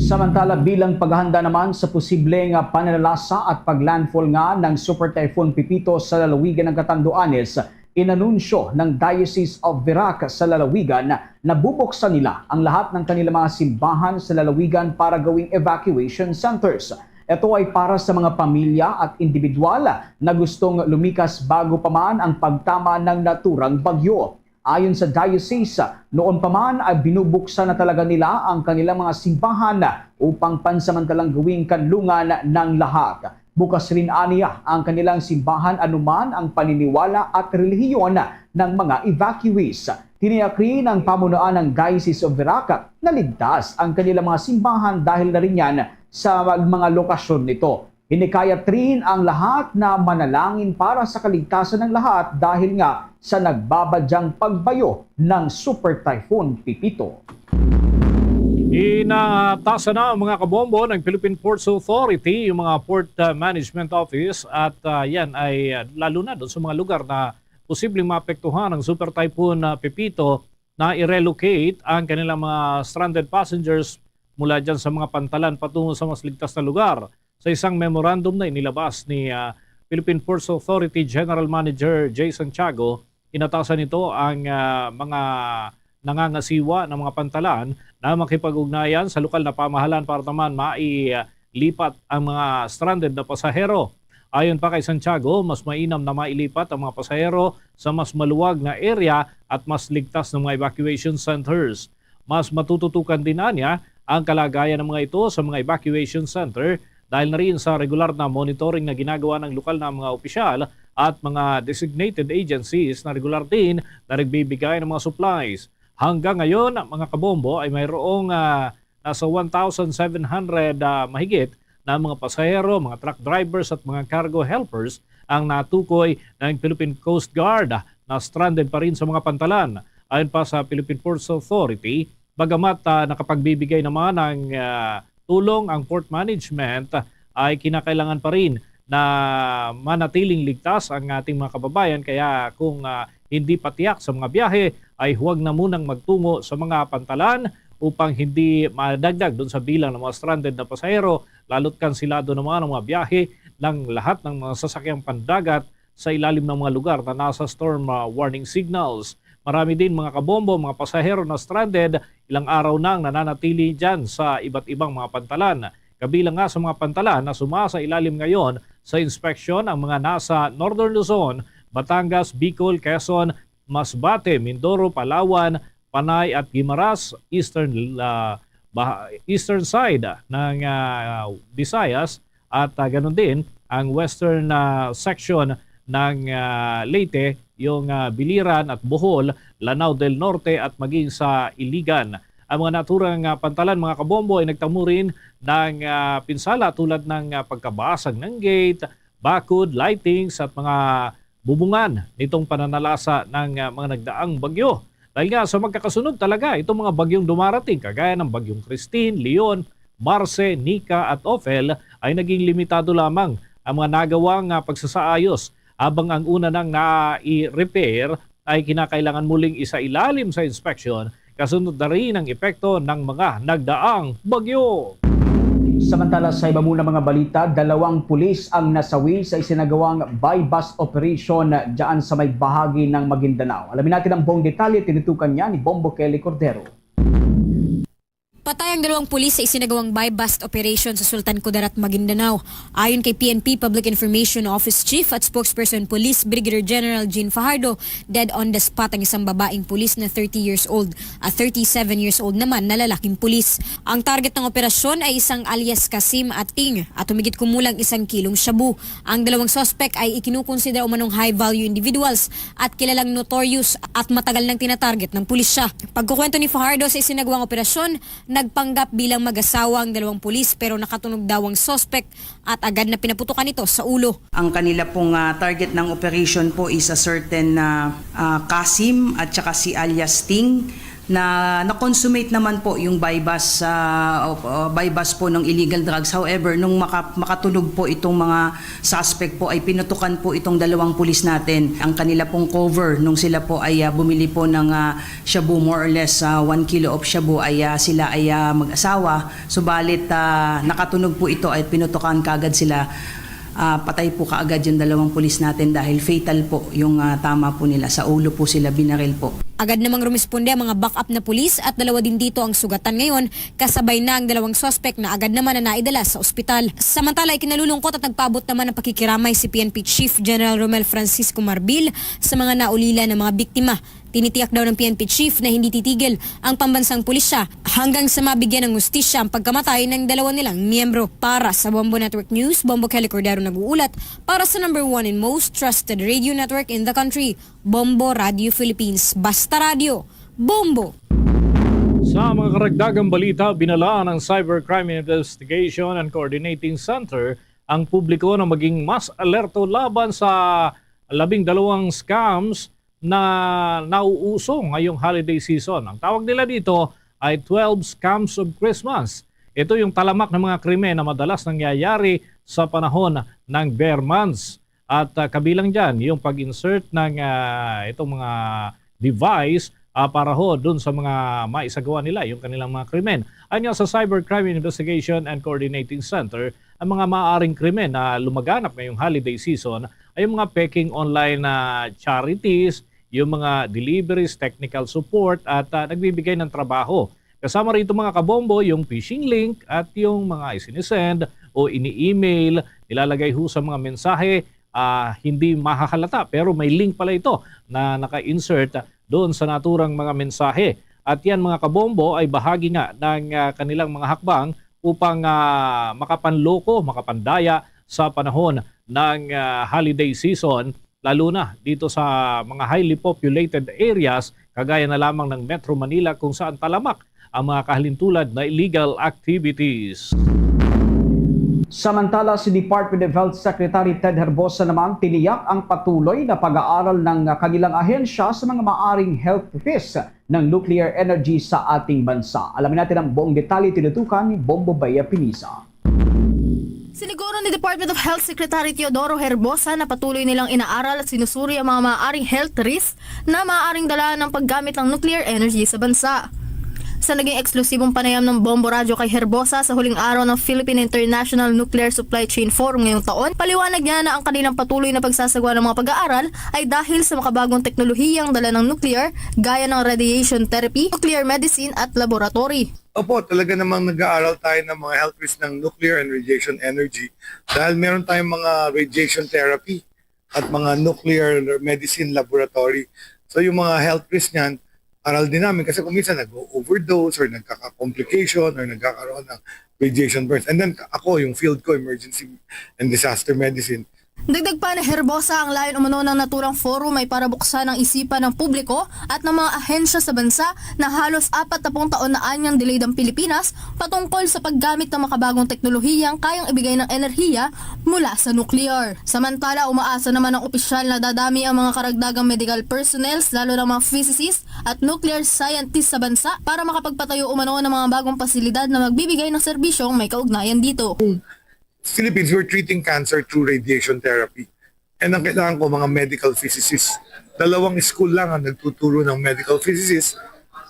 Samantala bilang paghahanda naman sa posibleng pananalasa at paglandfall nga ng Super Typhoon Pepito sa lalawigan ng Catanduanes, inanunsyo ng Diocese of Verac sa lalawigan na bubuksan nila ang lahat ng kanilang mga simbahan sa lalawigan para gawing evacuation centers. Ito ay para sa mga pamilya at individual na gustong lumikas bago pa man ang pagtama ng naturang bagyo. Ayon sa diocese, noon pa man ay binubuksan na talaga nila ang kanilang mga simbahan upang pansamantalang gawing kanlungan ng lahat. Bukas rin aniya ang kanilang simbahan anuman ang paniniwala at relihiyon ng mga evacuees. Tiniyak rin ang pamunuan ng Diocese of Veraca na ligtas ang kanilang mga simbahan dahil na rin yan sa mga lokasyon nito. Hinikayat rin ang lahat na manalangin para sa kaligtasan ng lahat dahil nga sa nagbabadyang pagbayo ng Super Typhoon Pipito. Inatasa na ang mga kabombo ng Philippine Ports Authority, yung mga Port Management Office at yan ay lalo na doon sa mga lugar na posibleng maapektuhan ng Super Typhoon Pipito na i-relocate ang kanilang mga stranded passengers mula dyan sa mga pantalan patungo sa mas ligtas na lugar. Sa isang memorandum na inilabas ni Philippine Ports Authority General Manager Jason Tiago, inatasan nito ang mga nangangasiwa ng mga pantalan na makipag-ugnayan sa lokal na pamahalaan para naman mailipat ang mga stranded na pasahero. Ayon pa kay Santiago, mas mainam na mailipat ang mga pasahero sa mas maluwag na area at mas ligtas na mga evacuation centers. Mas matututukan din niya ang kalagayan ng mga ito sa mga evacuation center dahil na rin sa regular na monitoring na ginagawa ng lokal na mga opisyal at mga designated agencies na regular din na nagbibigay ng mga supplies. Hanggang ngayon, mga kabombo ay mayroong nasa 1,700 mahigit na mga pasahero, mga truck drivers at mga cargo helpers ang natukoy ng Philippine Coast Guard na stranded pa rin sa mga pantalan. Ayon pa sa Philippine Ports Authority, bagamat nakapagbibigay naman ng tulong ang port management, ay kinakailangan pa rin na manatiling ligtas ang ating mga kababayan. Kaya kung hindi patiyak sa mga biyahe, ay huwag na munang magtungo sa mga pantalan upang hindi madagdag doon sa bilang ng mga stranded na pasahero, lalo't kansilado naman ang mga biyahe ng lahat ng mga sasakyang pandagat sa ilalim ng mga lugar na nasa storm warning signals. Marami din mga kabombo, mga pasahero na stranded, ilang araw nang nananatili dyan sa iba't ibang mga pantalan. Kabilang nga sa mga pantalan na sumasa ilalim ngayon sa inspeksyon ang mga nasa Northern Luzon, Batangas, Bicol, Quezon, Masbate, Mindoro, Palawan, Panay at Guimaras, eastern side ng Visayas at ganun din ang western section ng Leyte, yung Biliran at Bohol, Lanao del Norte at maging sa Iligan. Ang mga naturang pantalan, mga kabombo, ay nagtamo rin ng pinsala tulad ng pagkabasag ng gate, bakod, lightings at mga bubungan nitong pananalasa ng mga nagdaang bagyo. Dahil nga sa magkakasunod talaga itong mga bagyong dumarating kagaya ng bagyong Christine, Leon, Marce, Nika at Ophel ay naging limitado lamang ang mga nagawang pagsasaayos, habang ang una nang na-repair ay kinakailangan muling isailalim sa inspection kasunod na rin ang epekto ng mga nagdaang bagyo. Samantala sa iba muna mga balita, 2 pulis ang nasawi sa isinagawang buy-bust operation dyan sa may bahagi ng Maguindanao. Alamin natin ang buong detalye, tinutukan niya ni Bombo Kelly Cordero. Patay ang 2 pulis sa isinagawang buy-bust operation sa Sultan Kudarat, Maguindanao. Ayon kay PNP Public Information Office Chief at Spokesperson Police Brigadier General Jean Fajardo, dead on the spot ang isang babaeng pulis na 30 years old at 37 years old naman na lalaking pulis. Ang target ng operasyon ay isang alias Kasim Ating at humigit kumulang 1 kilong shabu. Ang 2 suspect ay ikinukonsidera umanong high-value individuals at kilalang notorious at matagal nang tinatarget ng pulisya. Pagkukwento ni Fajardo sa isinagawang operasyon, nagpanggap bilang mag-asawa ang 2 pulis pero nakatunog daw ang suspect at agad na pinaputukan ito sa ulo. Ang kanila pong target ng operation po is a certain Kasim at saka si alias Ting na na-consummate naman po yung buy-bust po ng illegal drugs. However, nung makatunog po itong mga suspect po ay pinutukan po itong 2 pulis natin. Ang kanila pong cover nung sila po ay bumili po ng shabu, more or less 1 kilo of shabu, ay sila ay mag-asawa. Subalit nakatunog po ito ay pinutukan kagad sila patay po kaagad yung dalawang pulis natin dahil fatal po yung tama po nila. Sa ulo po sila binaril po. Agad namang rumisponde ang mga backup na pulis at dalawa din dito ang sugatan ngayon, kasabay na ang dalawang suspect na agad naman na naidala sa ospital. Samantala, ikinalulungkot at nagpaabot naman ng pakikiramay si PNP Chief General Romel Francisco Marbil sa mga naulila ng mga biktima. Tinitiyak daw ng PNP Chief na hindi titigil ang pambansang pulisya hanggang sa mabigyan ng hustisya ang pagkamatay ng dalawa nilang miyembro. Para sa Bombo Network News, Bombo Kelly Cordero nag-uulat para sa #1 and most trusted radio network in the country, Bombo Radio Philippines. Basta Radio, Bombo! Sa mga karagdagang balita, binalaan ng Cybercrime Investigation and Coordinating Center ang publiko na maging mas alerto laban sa 12 scams na nauuso ngayong holiday season. Ang tawag nila dito ay 12 Scams of Christmas. Ito yung talamak ng mga krimen na madalas nangyayari sa panahon ng bear months. At kabilang dyan yung pag-insert ng itong mga device para ho dun sa mga maisagawa nila, yung kanilang mga krimen. Ayon sa Cybercrime Investigation and Coordinating Center, ang mga maaaring krimen na lumaganap ngayong holiday season ay yung mga peking online na charities, yung mga deliveries, technical support at nagbibigay ng trabaho. Kasama rito mga kabombo yung phishing link at yung mga isinisend o ini-email, nilalagay ho sa mga mensahe, hindi mahahalata pero may link pala ito na naka-insert doon sa naturang mga mensahe. At yan mga kabombo ay bahagi nga ng kanilang mga hakbang upang makapanloko, makapandaya sa panahon ng holiday season, lalo na dito sa mga highly populated areas kagaya na lamang ng Metro Manila kung saan talamak ang mga kahalintulad na illegal activities. Samantala, si Department of Health Secretary Ted Herbosa naman tiniyak ang patuloy na pag-aaral ng kanilang ahensya sa mga maaring health risks ng nuclear energy sa ating bansa. Alamin natin ang buong detalye, tinutukan ni Bombo Baya Pinisa. Siniguro ni Department of Health Secretary Teodoro Herbosa na patuloy nilang inaaral at sinusuri ang mga maaaring health risks na maaaring dala ng paggamit ng nuclear energy sa bansa. Sa naging eksklusibong panayam ng Bombo Radyo kay Herbosa sa huling araw ng Philippine International Nuclear Supply Chain Forum ngayong taon, paliwanag niya na ang kanilang patuloy na pagsasagawa ng mga pag-aaral ay dahil sa makabagong teknolohiyang dala ng nuclear gaya ng radiation therapy, nuclear medicine at laboratory. Opo, talaga namang nag-aaral tayo ng mga health risks ng nuclear and radiation energy dahil meron tayong mga radiation therapy at mga nuclear medicine laboratory. So yung mga health risks niyan, aral din namin kasi kung minsan nag-overdose or nagkaka-complication or nagkakaroon ng radiation burns. And then ako, yung field ko, emergency and disaster medicine. Dagdag pa na Herbosa, ang layon umano ng naturang forum ay para buksan ang isipan ng publiko at ng mga ahensya sa bansa na halos 40 taon na anyang delayed ang Pilipinas patungkol sa paggamit ng makabagong teknolohiyang kayang ibigay ng enerhiya mula sa nuclear. Samantala, umaasa naman ang opisyal na dadami ang mga karagdagang medical personnel, lalo ng mga physicists at nuclear scientists sa bansa para makapagpatayo umano ng mga bagong pasilidad na magbibigay ng serbisyong may kaugnayan dito. Philippines, we're treating cancer through radiation therapy. And ang kailangan ko, mga medical physicists. 2 school lang ang nagtuturo ng medical physicists.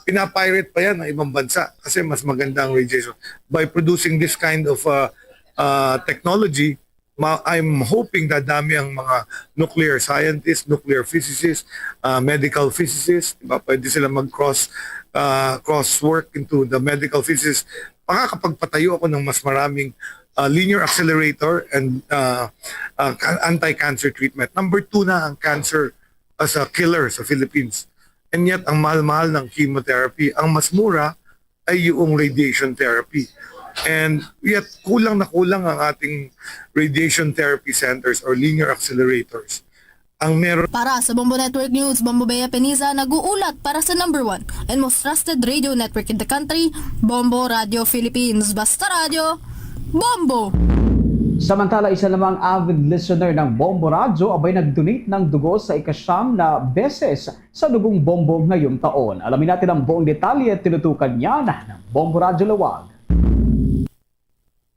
Pinapirate pa yan ng ibang bansa kasi mas maganda ang radiation. By producing this kind of technology, I'm hoping dadami ang mga nuclear scientists, nuclear physicists, medical physicists. Diba? Pwede sila cross-work into the medical physicists. Makakapagpatayo ako ng mas maraming linear accelerator and anti-cancer treatment. Number 2 na ang cancer as a killer sa Philippines. And yet, ang mahal-mahal ng chemotherapy, ang mas mura ay yung radiation therapy. And yet, kulang na kulang ang ating radiation therapy centers or linear accelerators. Ang meron... Para sa Bombo Network News, Bombo Bea Peniza nag-uulat para sa #1 and most trusted radio network in the country, Bombo Radio Philippines. Basta Radio, Bombo! Samantala, isa namang avid listener ng Bombo Radyo abay nag-donate ng dugo sa ika-9 na beses sa Dugong Bombo ngayong taon. Alamin natin ang buong detalye at tinutukan niya ng Bombo Radyo Lawag.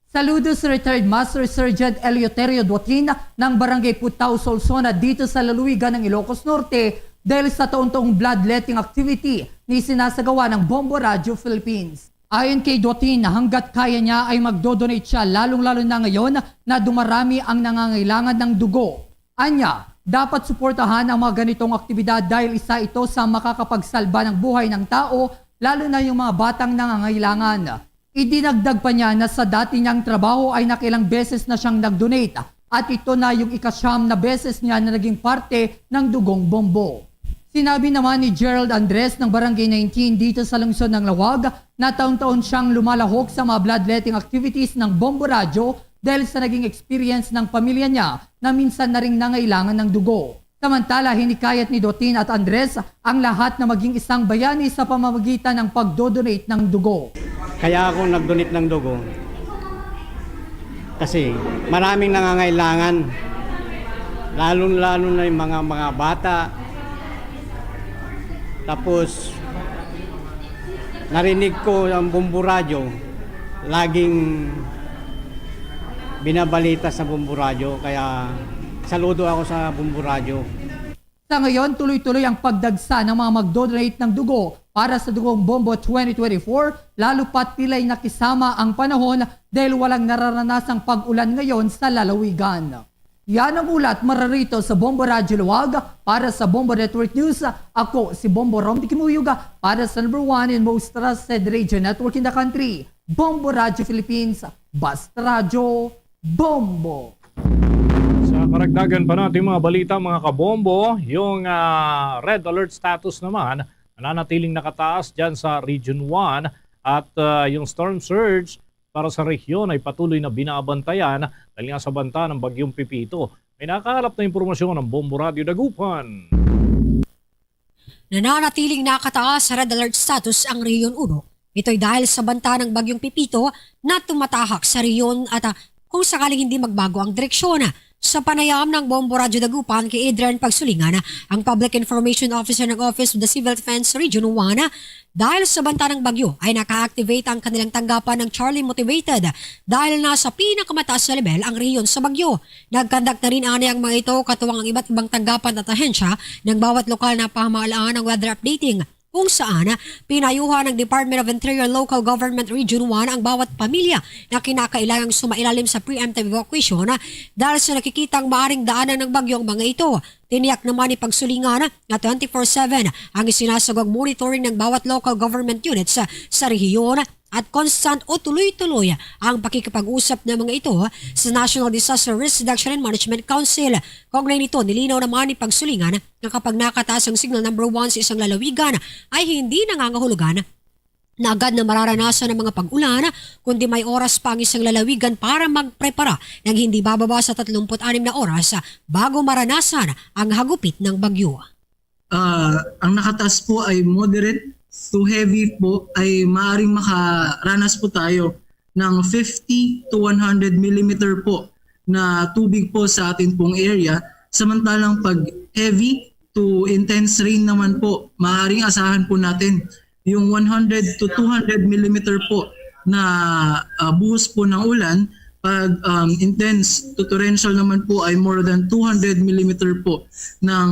Saludo sa retired Master Sergeant Eleuterio Duatin ng Barangay Putao, Solsona dito sa Laluigan ng Ilocos Norte dahil sa taon-taong bloodletting activity ni sinasagawa ng Bombo Radio Philippines. Ayon kay Duatin, hanggat kaya niya ay magdodonate siya lalong-lalo na ngayon na dumarami ang nangangailangan ng dugo. Anya, dapat suportahan ang mga ganitong aktibidad dahil isa ito sa makakapagsalba ng buhay ng tao, lalo na yung mga batang nangangailangan. Idinagdag pa niya na sa dati niyang trabaho ay nakilang beses na siyang nag-donate at ito na yung ikasyam na beses niya na naging parte ng Dugong Bombo. Sinabi naman ni Gerald Andres ng Barangay 19 dito sa lungsod ng Lawag na taon-taon siyang lumalahok sa mga bloodletting activities ng Bombo Radyo dahil sa naging experience ng pamilya niya na minsan na ring nangailangan ng dugo. Samantala, hinikayat ni Dotin at Andres ang lahat na maging isang bayani sa pamamagitan ng pagdodonate ng dugo. Kaya ako nag-donate ng dugo kasi maraming nangangailangan, lalo-lalo na yung mga bata. Tapos narinig ko ang Bombo Radyo, laging binabalita sa Bombo Radyo, kaya saludo ako sa Bombo Radyo. Sa ngayon, tuloy-tuloy ang pagdagsa ng mga magdodonate ng dugo para sa Dugong Bombo 2024, lalo pat pila'y nakisama ang panahon dahil walang nararanasang pag-ulan ngayon sa lalawigan. Yan ang ulat mararito sa Bombo Radyo Luwag para sa Bombo Network News. Ako si Bombo Romdi Kimuyuga para sa #1 and most trusted radio network in the country, Bombo Radyo Philippines, Basta Radyo, Bombo. Sa karagdagan pa natin mga balita mga kabombo, yung red alert status naman nananatiling nakataas dyan sa Region 1 at yung storm surge para sa rehiyon ay patuloy na binabantayan dahil nga sa banta ng Bagyong Pipito. May nakakalap na impormasyon ng Bombo Radio Dagupan. Nananatiling nakataas sa red alert status ang Rehiyon 1. Ito'y dahil sa banta ng Bagyong Pipito na tumatahak sa rehiyon at kung sakaling hindi magbago ang direksyon. Sa panayam ng Bombo Radio Dagupan kay Adrian Pagsulingan, ang Public Information Officer ng Office of the Civil Defense Region 1, dahil sa banta ng bagyo ay naka-activate ang kanilang tanggapan ng Charlie Motivated dahil nasa pinakamataas na level ang rehiyon sa bagyo. Nagkandak na rin ang mga ito katuwang ang iba't ibang tanggapan at ahensya ng bawat lokal na pamahalaan ng weather updating, kung saan pinayuhan ng Department of Interior Local Government Region 1 ang bawat pamilya na kinakailangang sumailalim sa preemptive evacuation dahil sa nakikitang maaring daanan ng bagyong mga ito. Tiniyak naman ni Pagsulingan na 24/7 ang isinasagawang monitoring ng bawat local government units sa rehiyon at constant o tuloy-tuloy ang pakikipag-usap ng mga ito sa National Disaster Risk Reduction and Management Council. Kaugnay nito, nilinaw naman ni Pagsulingan na kapag nakataas ang signal number 1 sa isang lalawigan ay hindi nangangahulugan na agad na mararanasan ng mga pag-ulan, kundi may oras pa ang isang lalawigan para magprepara ng hindi bababa sa 36 na oras bago maranasan ang hagupit ng bagyo. Ang nakataas po ay moderate to heavy po, ay maaaring makaranas po tayo ng 50 to 100 millimeter po na tubig po sa atin pong area. Samantalang pag heavy to intense rain naman po, maaaring asahan po natin yung 100 to 200 millimeter po na buhos po ng ulan. Pag intense to torrential naman po ay more than 200 millimeter po ng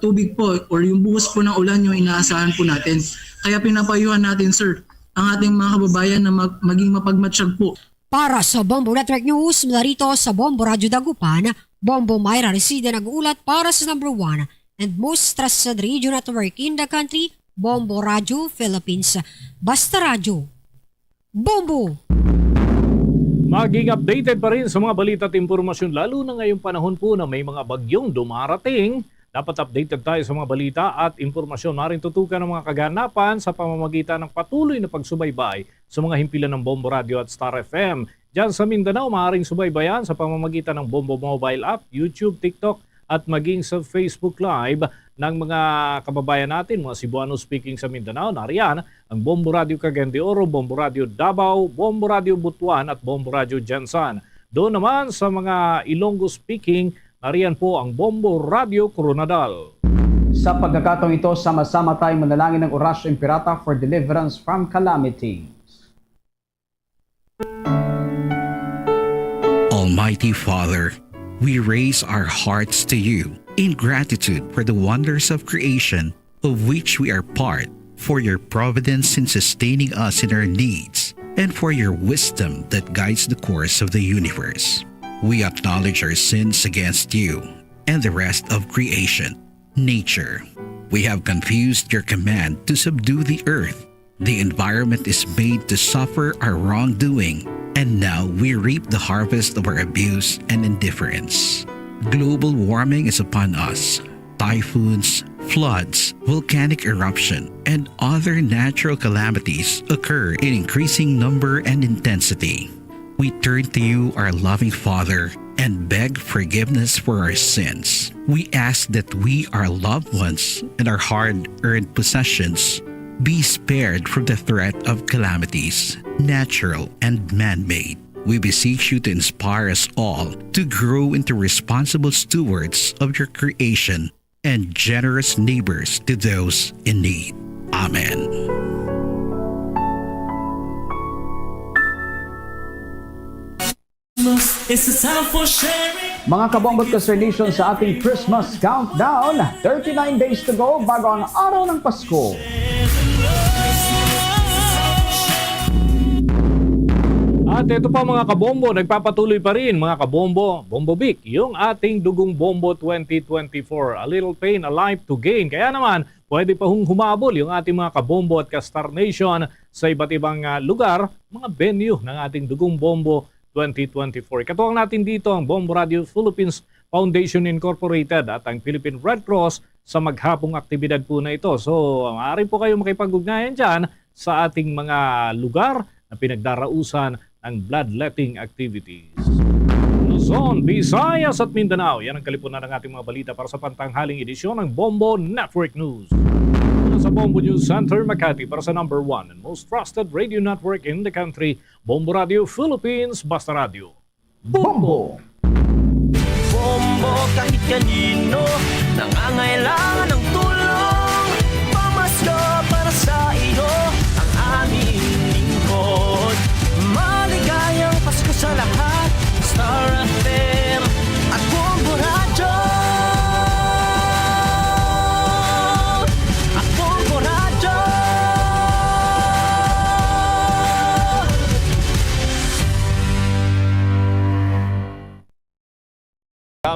tubig po or yung buhos po ng ulan yung inaasahan po natin. Kaya pinapayuhan natin, sir, ang ating mga kababayan na maging mapagmatsyag po. Para sa Bombo Network News, mula rito sa Bombo Radio Dagupan, Bombo Mayra Reside nag-uulat para sa #1 and most trusted radio network in the country, Bombo Radio Philippines. Basta Radio, Bombo! Maging updated pa rin sa mga balita at impormasyon lalo na ngayong panahon po na may mga bagyong dumarating. Dapat updated tayo sa mga balita at impormasyon. Maring tutukan ng mga kaganapan sa pamamagitan ng patuloy na pagsubaybay sa mga himpilan ng Bombo Radio at Star FM. Diyan sa Mindanao, maaaring subaybayan sa pamamagitan ng Bombo Mobile App, YouTube, TikTok at maging sa Facebook Live ng mga kababayan natin, mga Cebuano speaking sa Mindanao. Nariyan ang Bombo Radio Cagayan de Oro, Bombo Radio Davao, Bombo Radio Butuan at Bombo Radio Jansan. Doon naman sa mga Ilonggo speaking, nariyan po ang Bombo Radio Coronadal. Sa pagkakataong ito, sama-sama tayong manalangin ng Orasyo Impirata for deliverance from calamity. Almighty Father, we raise our hearts to you in gratitude for the wonders of creation of which we are part for your providence in sustaining us in our needs, and for your wisdom that guides the course of the universe. We acknowledge our sins against you and the rest of creation, nature. We have confused your command to subdue the earth. The environment is made to suffer our wrongdoing, and now we reap the harvest of our abuse and indifference. Global warming is upon us. Typhoons, floods, volcanic eruption, and other natural calamities occur in increasing number and intensity. We turn to you, our loving Father, and beg forgiveness for our sins. We ask that we, our loved ones, and our hard-earned possessions be spared from the threat of calamities, natural and man-made. We beseech you to inspire us all to grow into responsible stewards of your creation and generous neighbors to those in need. Amen. Mga kabombot ka-Nation, sa ating Christmas countdown, 39 days to go bago ang araw ng Pasko. At ito pa mga kabombo, nagpapatuloy pa rin mga kabombo, Bombo Bic, yung ating Dugong Bombo 2024. A little pain, a life to gain. Kaya naman, pwede pa humabol yung ating mga kabombo at ka-Star Nation sa iba't ibang lugar, mga venue ng ating Dugong Bombo 2024. Katuwang natin dito ang Bombo Radio Philippines Foundation Incorporated at ang Philippine Red Cross sa maghapong aktibidad po na ito. So, maaari po kayo makipag-ugnayan dyan sa ating mga lugar na pinagdarausan ng bloodletting activities. Luzon, Visayas at Mindanao. Yan ang kalipunan ng ating mga balita para sa pantanghaling edisyon ng Bombo Network News. Sa Bombo News Center, Makati para sa number 1 and most trusted radio network in the country, Bombo Radio Philippines, Basta Radio. Bombo! Bombo kahit kanino, nangangailangan ng tulong. Pamasko para sa iyo, ang aming lingkod. Maligayang Pasko sa lahat, Star FM at Bombo Radio. At Bombo Radio.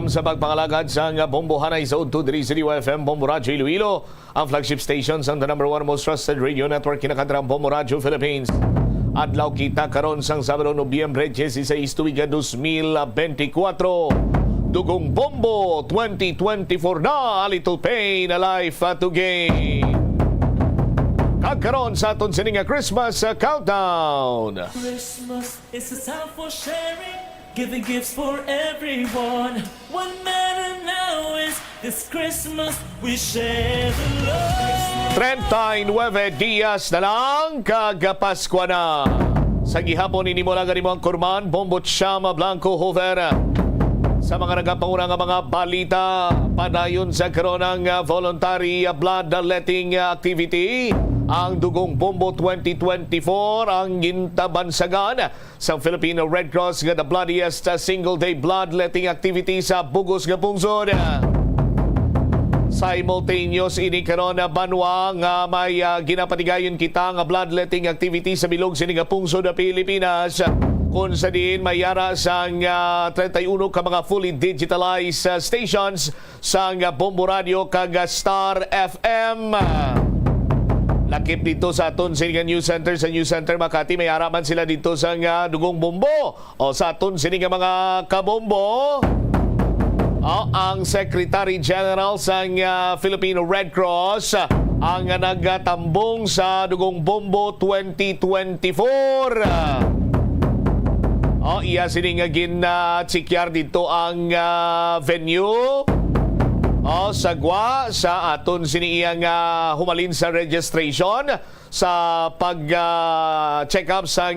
Sa pagpangalagad sa Bombo Hanay sa Udto diri sa FM Bombo Radio Iloilo, ang flagship station sa the number 1 most trusted radio network kinakadrang Bombo Radio Philippines. Adlaw kita karon sang Sabado, Nobyembre 16, tuiga 2024. Dugong Bombo 2024 na, a little pain, a life to gain. Kagkaroon sa aton sining Christmas countdown. Christmas is a time for sharing, giving gifts for everyone. What matter now is this Christmas we share the love. 39 días na lang kagapaskwa na. Sa gihapon ni Mola Garimong Kurman, Bombo Chama Blanco Hover. Sa mga nagapangunang mga balita, padayon sa karon ng voluntary bloodletting activity, ang Dugong Bombo 2024 ang gintabansagan sa Filipino Red Cross nga the bloodiest single-day bloodletting activity sa Bugos nga pungsod. Simultaneous ini karon na banwa nga may ginapatigayon kita nga bloodletting activity sa bilog sining pungsod sa Pilipinas. Kung sa diin mayara sang 31 ka mga fully digitalized stations sang Bombo Radio kag Star FM. Lakip dito sa aton sining News Center sa News Center Makati, may araman sila dito sa Dugong Bombo o sa aton sining mga kabombo. Ang Secretary General sa Filipino Red Cross ang nagtambong sa Dugong Bombo 2024. Iya sining gintsikyar dito ang venue. Sagwa sa aton siniyang humalin sa registration sa pag-check up sa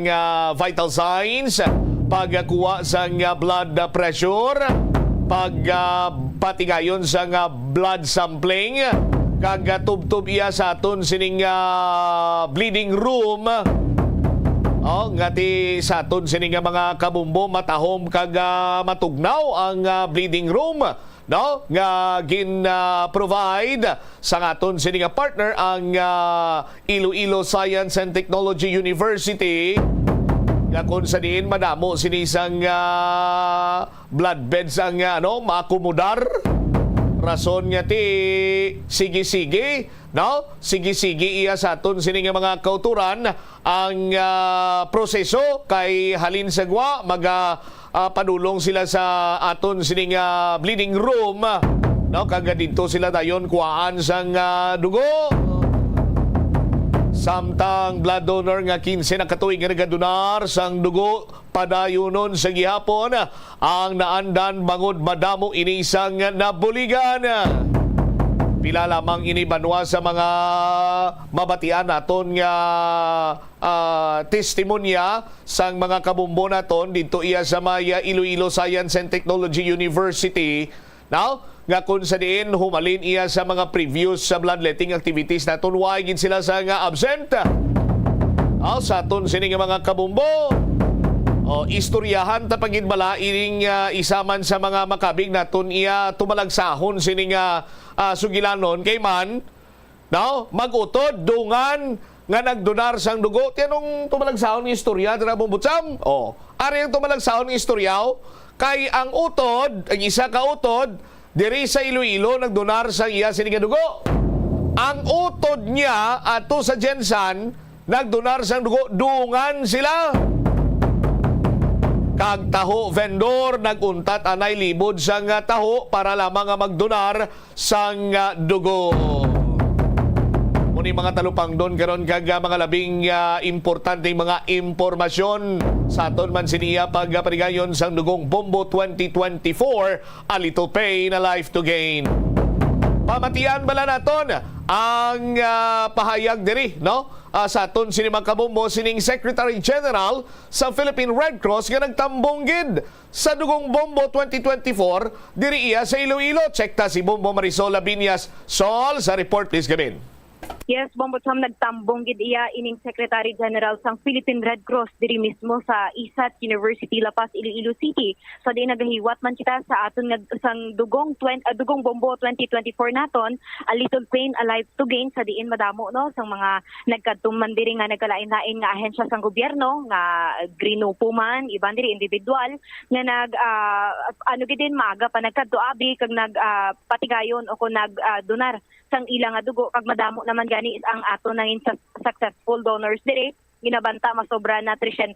vital signs, pagkuha sa blood pressure, pagpatigayon sa blood sampling, kag tubtub iya sa aton sining bleeding room. Ngati sa aton sining mga kabumbo matahom kag matugnaw ang bleeding room no nga gin-provide sa aton sini nga partner ang Iloilo Science and Technology University nga kung sa diin madamo sinisang blood beds ang maakomodar. Rason nga ti sige-sige, no? Sige-sige iya sa aton sini nga mga kauturan ang proseso kay halin sagwa padulong sila sa aton sini nga bleeding room, no? Kaga dito sila dayon kuhaan sang dugo. Samtang blood donor nga 15 na katuig nga nagadonar sang dugo padayunon sa gihapon ang naandan bangod madamo inisang nabuligan. Pila lamang ini banwa sa mga mabatian naton nga testimonya sang mga kabumbo naton dito iya sa may Iloilo Science and Technology University. Now, nga kung sa diin humalin iya sa mga previews sa bloodletting activities naton why gid sila sa nga absent. Sa aton sini nga mga kabumbo. Istoryahan ta pagid bala ining isaman sa mga makabig naton iya tumalagsahon sini nga sugilanon kay man magutod dungan nga nagdonar sang dugo. Tinong tumalagsahon ng istorya dira Bombotsam. Ari ang tumalagsahon ng istoryaw kay ang utod, ang isa ka utod diri sa Iloilo nagdonar sang iya sini nga dugo. Ang utod niya ato sa Jensan nagdonar sang dugo dungan sila. Kag taho vendor naguntat anay libod sang taho para lamang nga magdonar sang dugo. Muni mga talupang don karon kag mga labing importanteng mga impormasyon sa aton man siniya pagpanigayon sang dugong Bombo 2024, a little pain, a life to gain. Pamatian bala naton ang pahayag diri sa aton sini mga kabumbo sining Secretary General sa Philippine Red Cross nga nagtambong gid sa dugong Bombo 2024 diri iya sa Iloilo. Check ta si Bombo Marisol Labiñas. Sol sa report please gamin. Yes, Bombotsam, nagtambong gid iya ining Secretary General sang Philippine Red Cross diri mismo sa ISAT University La Paz, Iloilo City. So di nagahiwat man kita sa aton sang dugong Bombo 2024 naton, a little pain, a life to gain sa diin madamo sang mga nagkadtuman diri nga nagkalain-lain nga ahensya sang gobyerno nga Grinupo man, iban diri individual nga gidin maaga pa nagkadto-abi kag patigayon o kung donar sang ilang nga dugo kag madamo naman gani ang ato nangin successful donors diri. Ginabanta masobra na 300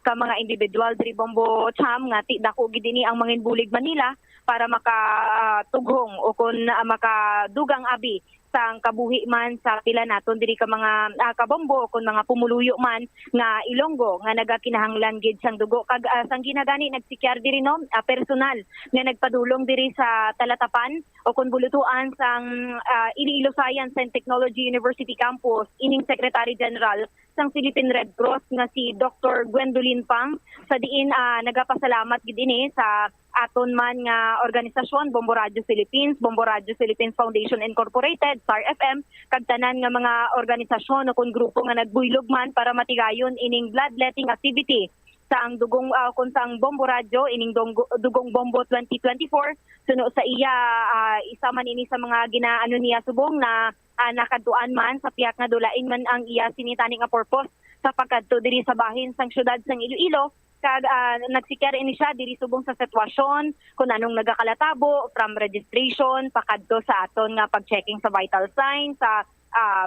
ka mga individual diri Bombotsam nga dako gid ini ang mangin bulig Manila para makatughong o kun makadugang abi sang kabuhi man sa pila naton diri ka mga kabombo o kun mga pumuluyo man nga Ilonggo nga nagakinahanglan gid sang dugo kag sang ginagani nagsikyar diri personal nga nagpadulong diri sa talatapan o kun bulutuan sang Iloilo Science and Technology University campus ining Secretary General sang Philippine Red Cross nga si Dr. Gwendolyn Pang sa diin nagapasalamat gid ini sa aton man nga organisasyon Bombo Radio Philippines, Bombo Radio Philippines Foundation Incorporated, STAR FM, kag tanan nga mga organisasyon o kung grupo nga nagbuylog man para matigayon ining bloodletting activity sa ang dugong kung sa ang Bombo Radio ining dugong Bombo 2024 suno sa iya isa man ini sa mga ginaano niya subong na nakadtuan man sa piyak nga dulain man ang iya sinitani nga purpose sa pagkadto diri sa bahin sang syudad sang Iloilo kag nagsikyar ini siya diri subong sa sitwasyon kung anong nagakalatabo from registration pakadto sa aton nga pag-checking sa vital signs sa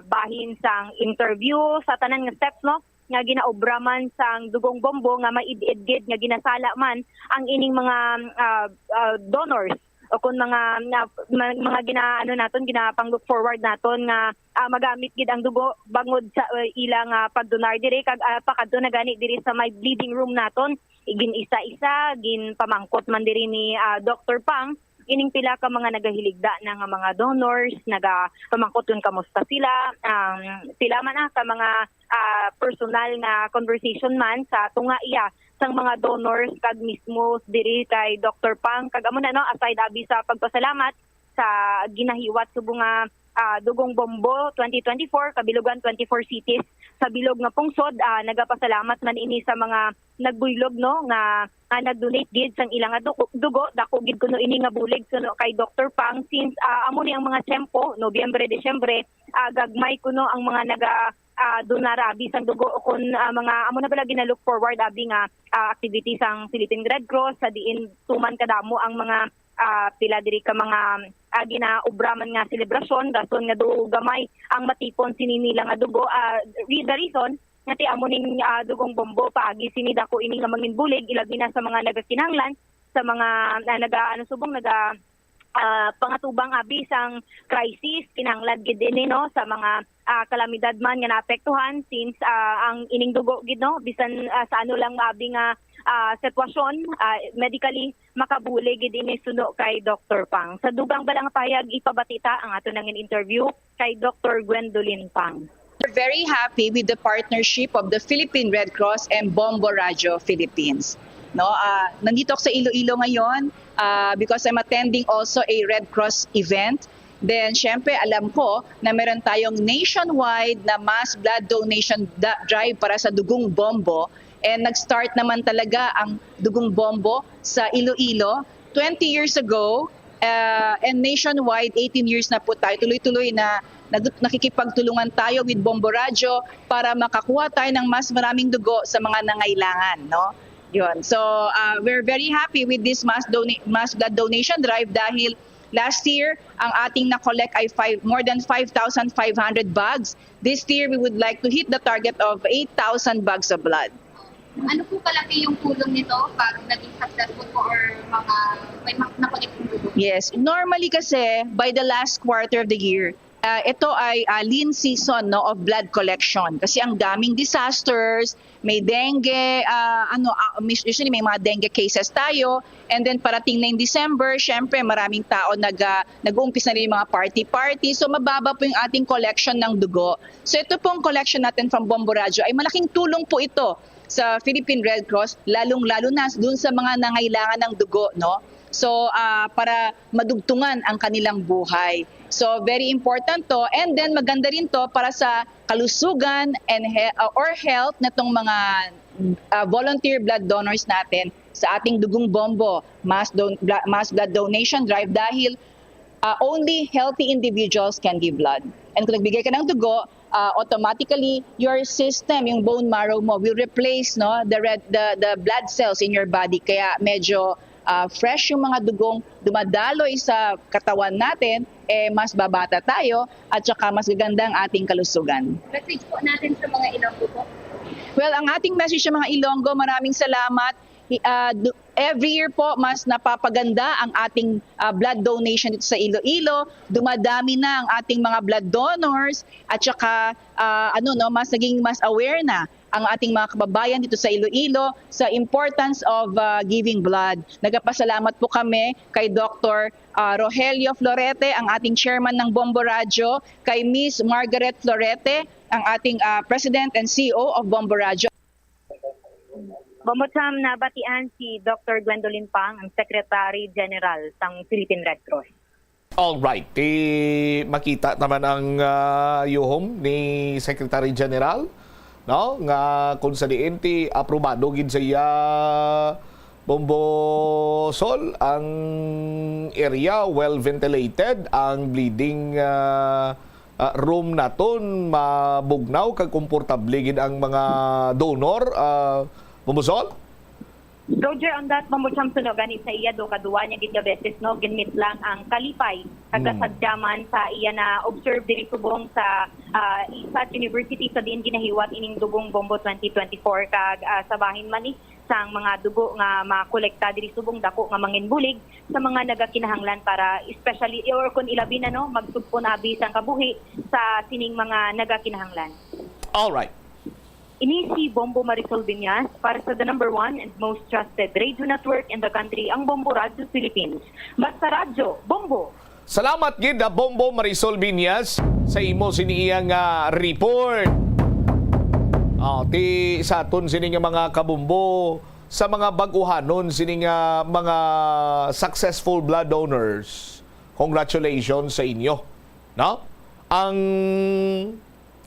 bahin sang interview sa tanan nga steps nga ginaobra man sang dugong bombo nga maididgid nga ginasala man ang ining mga donors o kung mga ginaano naton ginapang look forward naton nga magamit gid ang dugo bangod sa ilang pagdonar diri kag pakadto na gani diri sa may bleeding room naton gin isa-isa gin pamangkot man diri ni Dr. Pang ining pila ka mga nagahiligda na nga mga donors pamangkot yun kamusta sila sila man ka mga personal nga conversation man sa tunga iya sang mga donors kag mismo diri kay Dr. Pang kag amo na aside abi sa pagpasalamat sa ginahiwat subong nga dugong bombo 2024 kabilugan 24 cities sa bilog nga pungsod. Nagapasalamat man ini sa mga nagbuylog no nga nag-donate gid sang ilang dugo dako gid kuno ini nga bulig kuno kay Dr. Pang since amo ni ang mga tempo Nobyembre, Desyembre gagmay kuno ang mga donar abi sang dugo kun mga amo na pala ginalook forward abi nga activities sang Philippine Red Cross sa diin tuman kadamo ang mga pila diri ka mga ginaubraman nga selebrasyon rason nga do gamay ang matipon sinimila nga dugo the reason nga ti amo ning dugong bombo paagi sinida ko ini nga manginbulig ilabi na sa mga nagakinahanglan sa mga pangatubang abi sang crisis kinahanglan gid dinhi no sa mga kalamidad man nga naapektuhan since ang ining dugo gid no bisan sa ano lang abi nga sitwasyon medically makabuli gid ini suno kay Dr. Pang. Sa dugang balang payag ipabatita ang ato nangin interview kay Dr. Gwendolyn Pang. We're very happy with the partnership of the Philippine Red Cross and Bombo Radio Philippines. No, nandito ako sa Iloilo ngayon because I'm attending also a Red Cross event. Then syempre alam ko na meron tayong nationwide na mass blood donation drive para sa Dugong Bombo. And nag-start naman talaga ang Dugong Bombo sa Iloilo 20 years ago and nationwide 18 years na po tayo tuloy-tuloy na nakikipagtulungan tayo with Bombo Radio para makakuha tayo ng mas maraming dugo sa mga nangailangan, no? Yun. So, we're very happy with this mass blood donation drive dahil last year ang ating na-collect ay more than 5,500 bags. This year we would like to hit the target of 8,000 bags of blood. Ano po kalaki yung tulong nito pag naging successful po or may na-collect yung dugo? Yes. Normally kasi by the last quarter of the year, ito ay lean season no of blood collection kasi ang daming disasters, may dengue, usually may mga dengue cases tayo and then parating na yung December, syempre maraming tao nag-uumpis na rin yung mga party so mababa po yung ating collection ng dugo. So ito pong collection natin from Bombo Radio ay malaking tulong po ito sa Philippine Red Cross lalong-lalo na dun sa mga nangailangan ng dugo no. So para madugtungan ang kanilang buhay. So very important to and then maganda rin to para sa kalusugan and or health natong mga volunteer blood donors natin sa ating Dugong Bombo mass blood donation drive dahil only healthy individuals can give blood. And kung nagbigay ka ng dugo, automatically your system, yung bone marrow mo will replace no the blood cells in your body kaya medyo fresh yung mga dugong dumadaloy sa katawan natin, mas babata tayo at saka mas gaganda ang ating kalusugan. Message po natin sa mga Ilonggo po. Well, ang ating message sa mga Ilonggo, maraming salamat. Every year po, mas napapaganda ang ating blood donation dito sa Iloilo. Dumadami na ang ating mga blood donors at saka mas naging mas aware na ang ating mga kababayan dito sa Iloilo sa importance of giving blood. Nagpasalamat po kami kay Dr. Rogelio Florete, ang ating chairman ng Bombo Radio, kay Miss Margaret Florete, ang ating President and CEO of Bombo Radio. Bombot-sam nabatian si Dr. Gwendolyn Pang, ang Secretary General ng Philippine Red Cross. Alright, makita naman ang yuhom ni Secretary General, no? Nga kung sa dienti aprobado gid sa iya Bombo Sol ang area well ventilated, ang bleeding room naton mabugnaw kag komportable gid ang mga donor. Bumusol? Roger, on that, mamutsam sunog ganit sa iya do kaduwa niya gid beses no ginmit lang ang kalipay kagasadyaman sa iya na observe diri subong sa ISAT University sa diin ginahiwat ining Dugong Bombo 2024 kag sa bahin man ni sang mga dugo nga makolekta diri subong dako nga manginbulig sa mga nagakinahanglan para especially or kun ilabi na no magsugpon abi sang kabuhi sa sining mga nagakinahanglan. All right. Ini si Bombo Marisol Binyas para sa the number 1 and most trusted radio network in the country, ang Bombo Radio Philippines. Basta radyo, Bombo! Salamat gid Bombo Marisol Binyas sa imo siniyang report. Ti sa aton sini nga mga kabumbo sa mga baguhanon sini nga mga successful blood donors. Congratulations sa inyo. No? Ang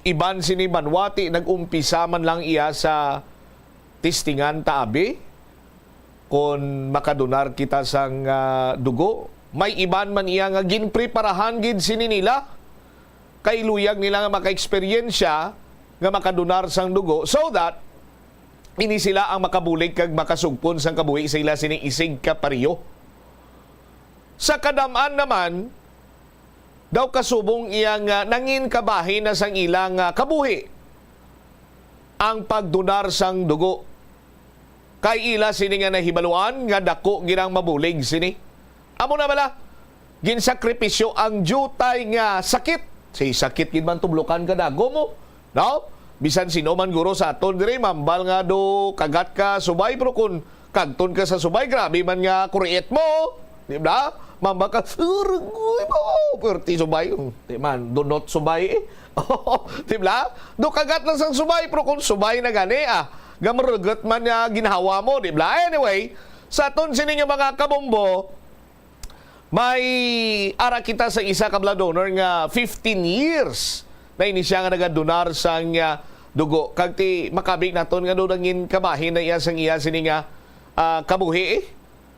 iban sini banwati nagumpisa man lang iya sa testingan taabi kung makadonar kita sang dugo. May iban man iya nga ginpreparahan gid sini nila kay luyag nila nga maka-eksperyensya nga makadonar sang dugo so that ini sila ang makabulig kag makasugpon sang kabuhi sa ila sining isig kapariyo. Sa kadamaan naman, daw kasubong iyang nangin kabahin na sang ilang kabuhi ang pagdonar sang dugo. Kay ila sini nga nahibaluan nga dako ginang mabulig sini. Amo na bala, ginsakripisyo ang jutay nga sakit. Si sakit gid man tublokan ka dago mo. No? Bisan sino man guro sa aton dire mambal nga do kagat ka subay pero kun kagton ka sa subay grabe man nga kuriet mo, di ba? Mamba ka urgoy mo perti subay, di man do not subay di ba? Do kagat lang sang subay pero kun subay na gani gamreget man nga ginhawa mo, di ba? Anyway, sa aton sini nga mga kabombo, may ara kita sa isa ka blood donor nga 15 years na ini siya nga nagadonar sang dugo. Kag ti makabik naton nga dudangin kabahin na iya sang iya sini nga kabuhi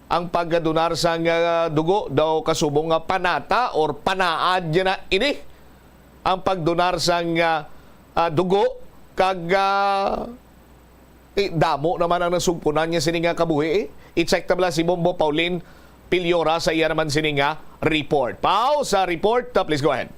ang paggadonar sang dugo daw kasubong nga panata or panaad yan na ini ang pagdonar sang dugo kag damo naman ang nasugpunan niya sini nga kabuhi. I-check tabla si Bombo Pauline Pilyora sa iya naman sini nga report. Pau sa report, please go ahead.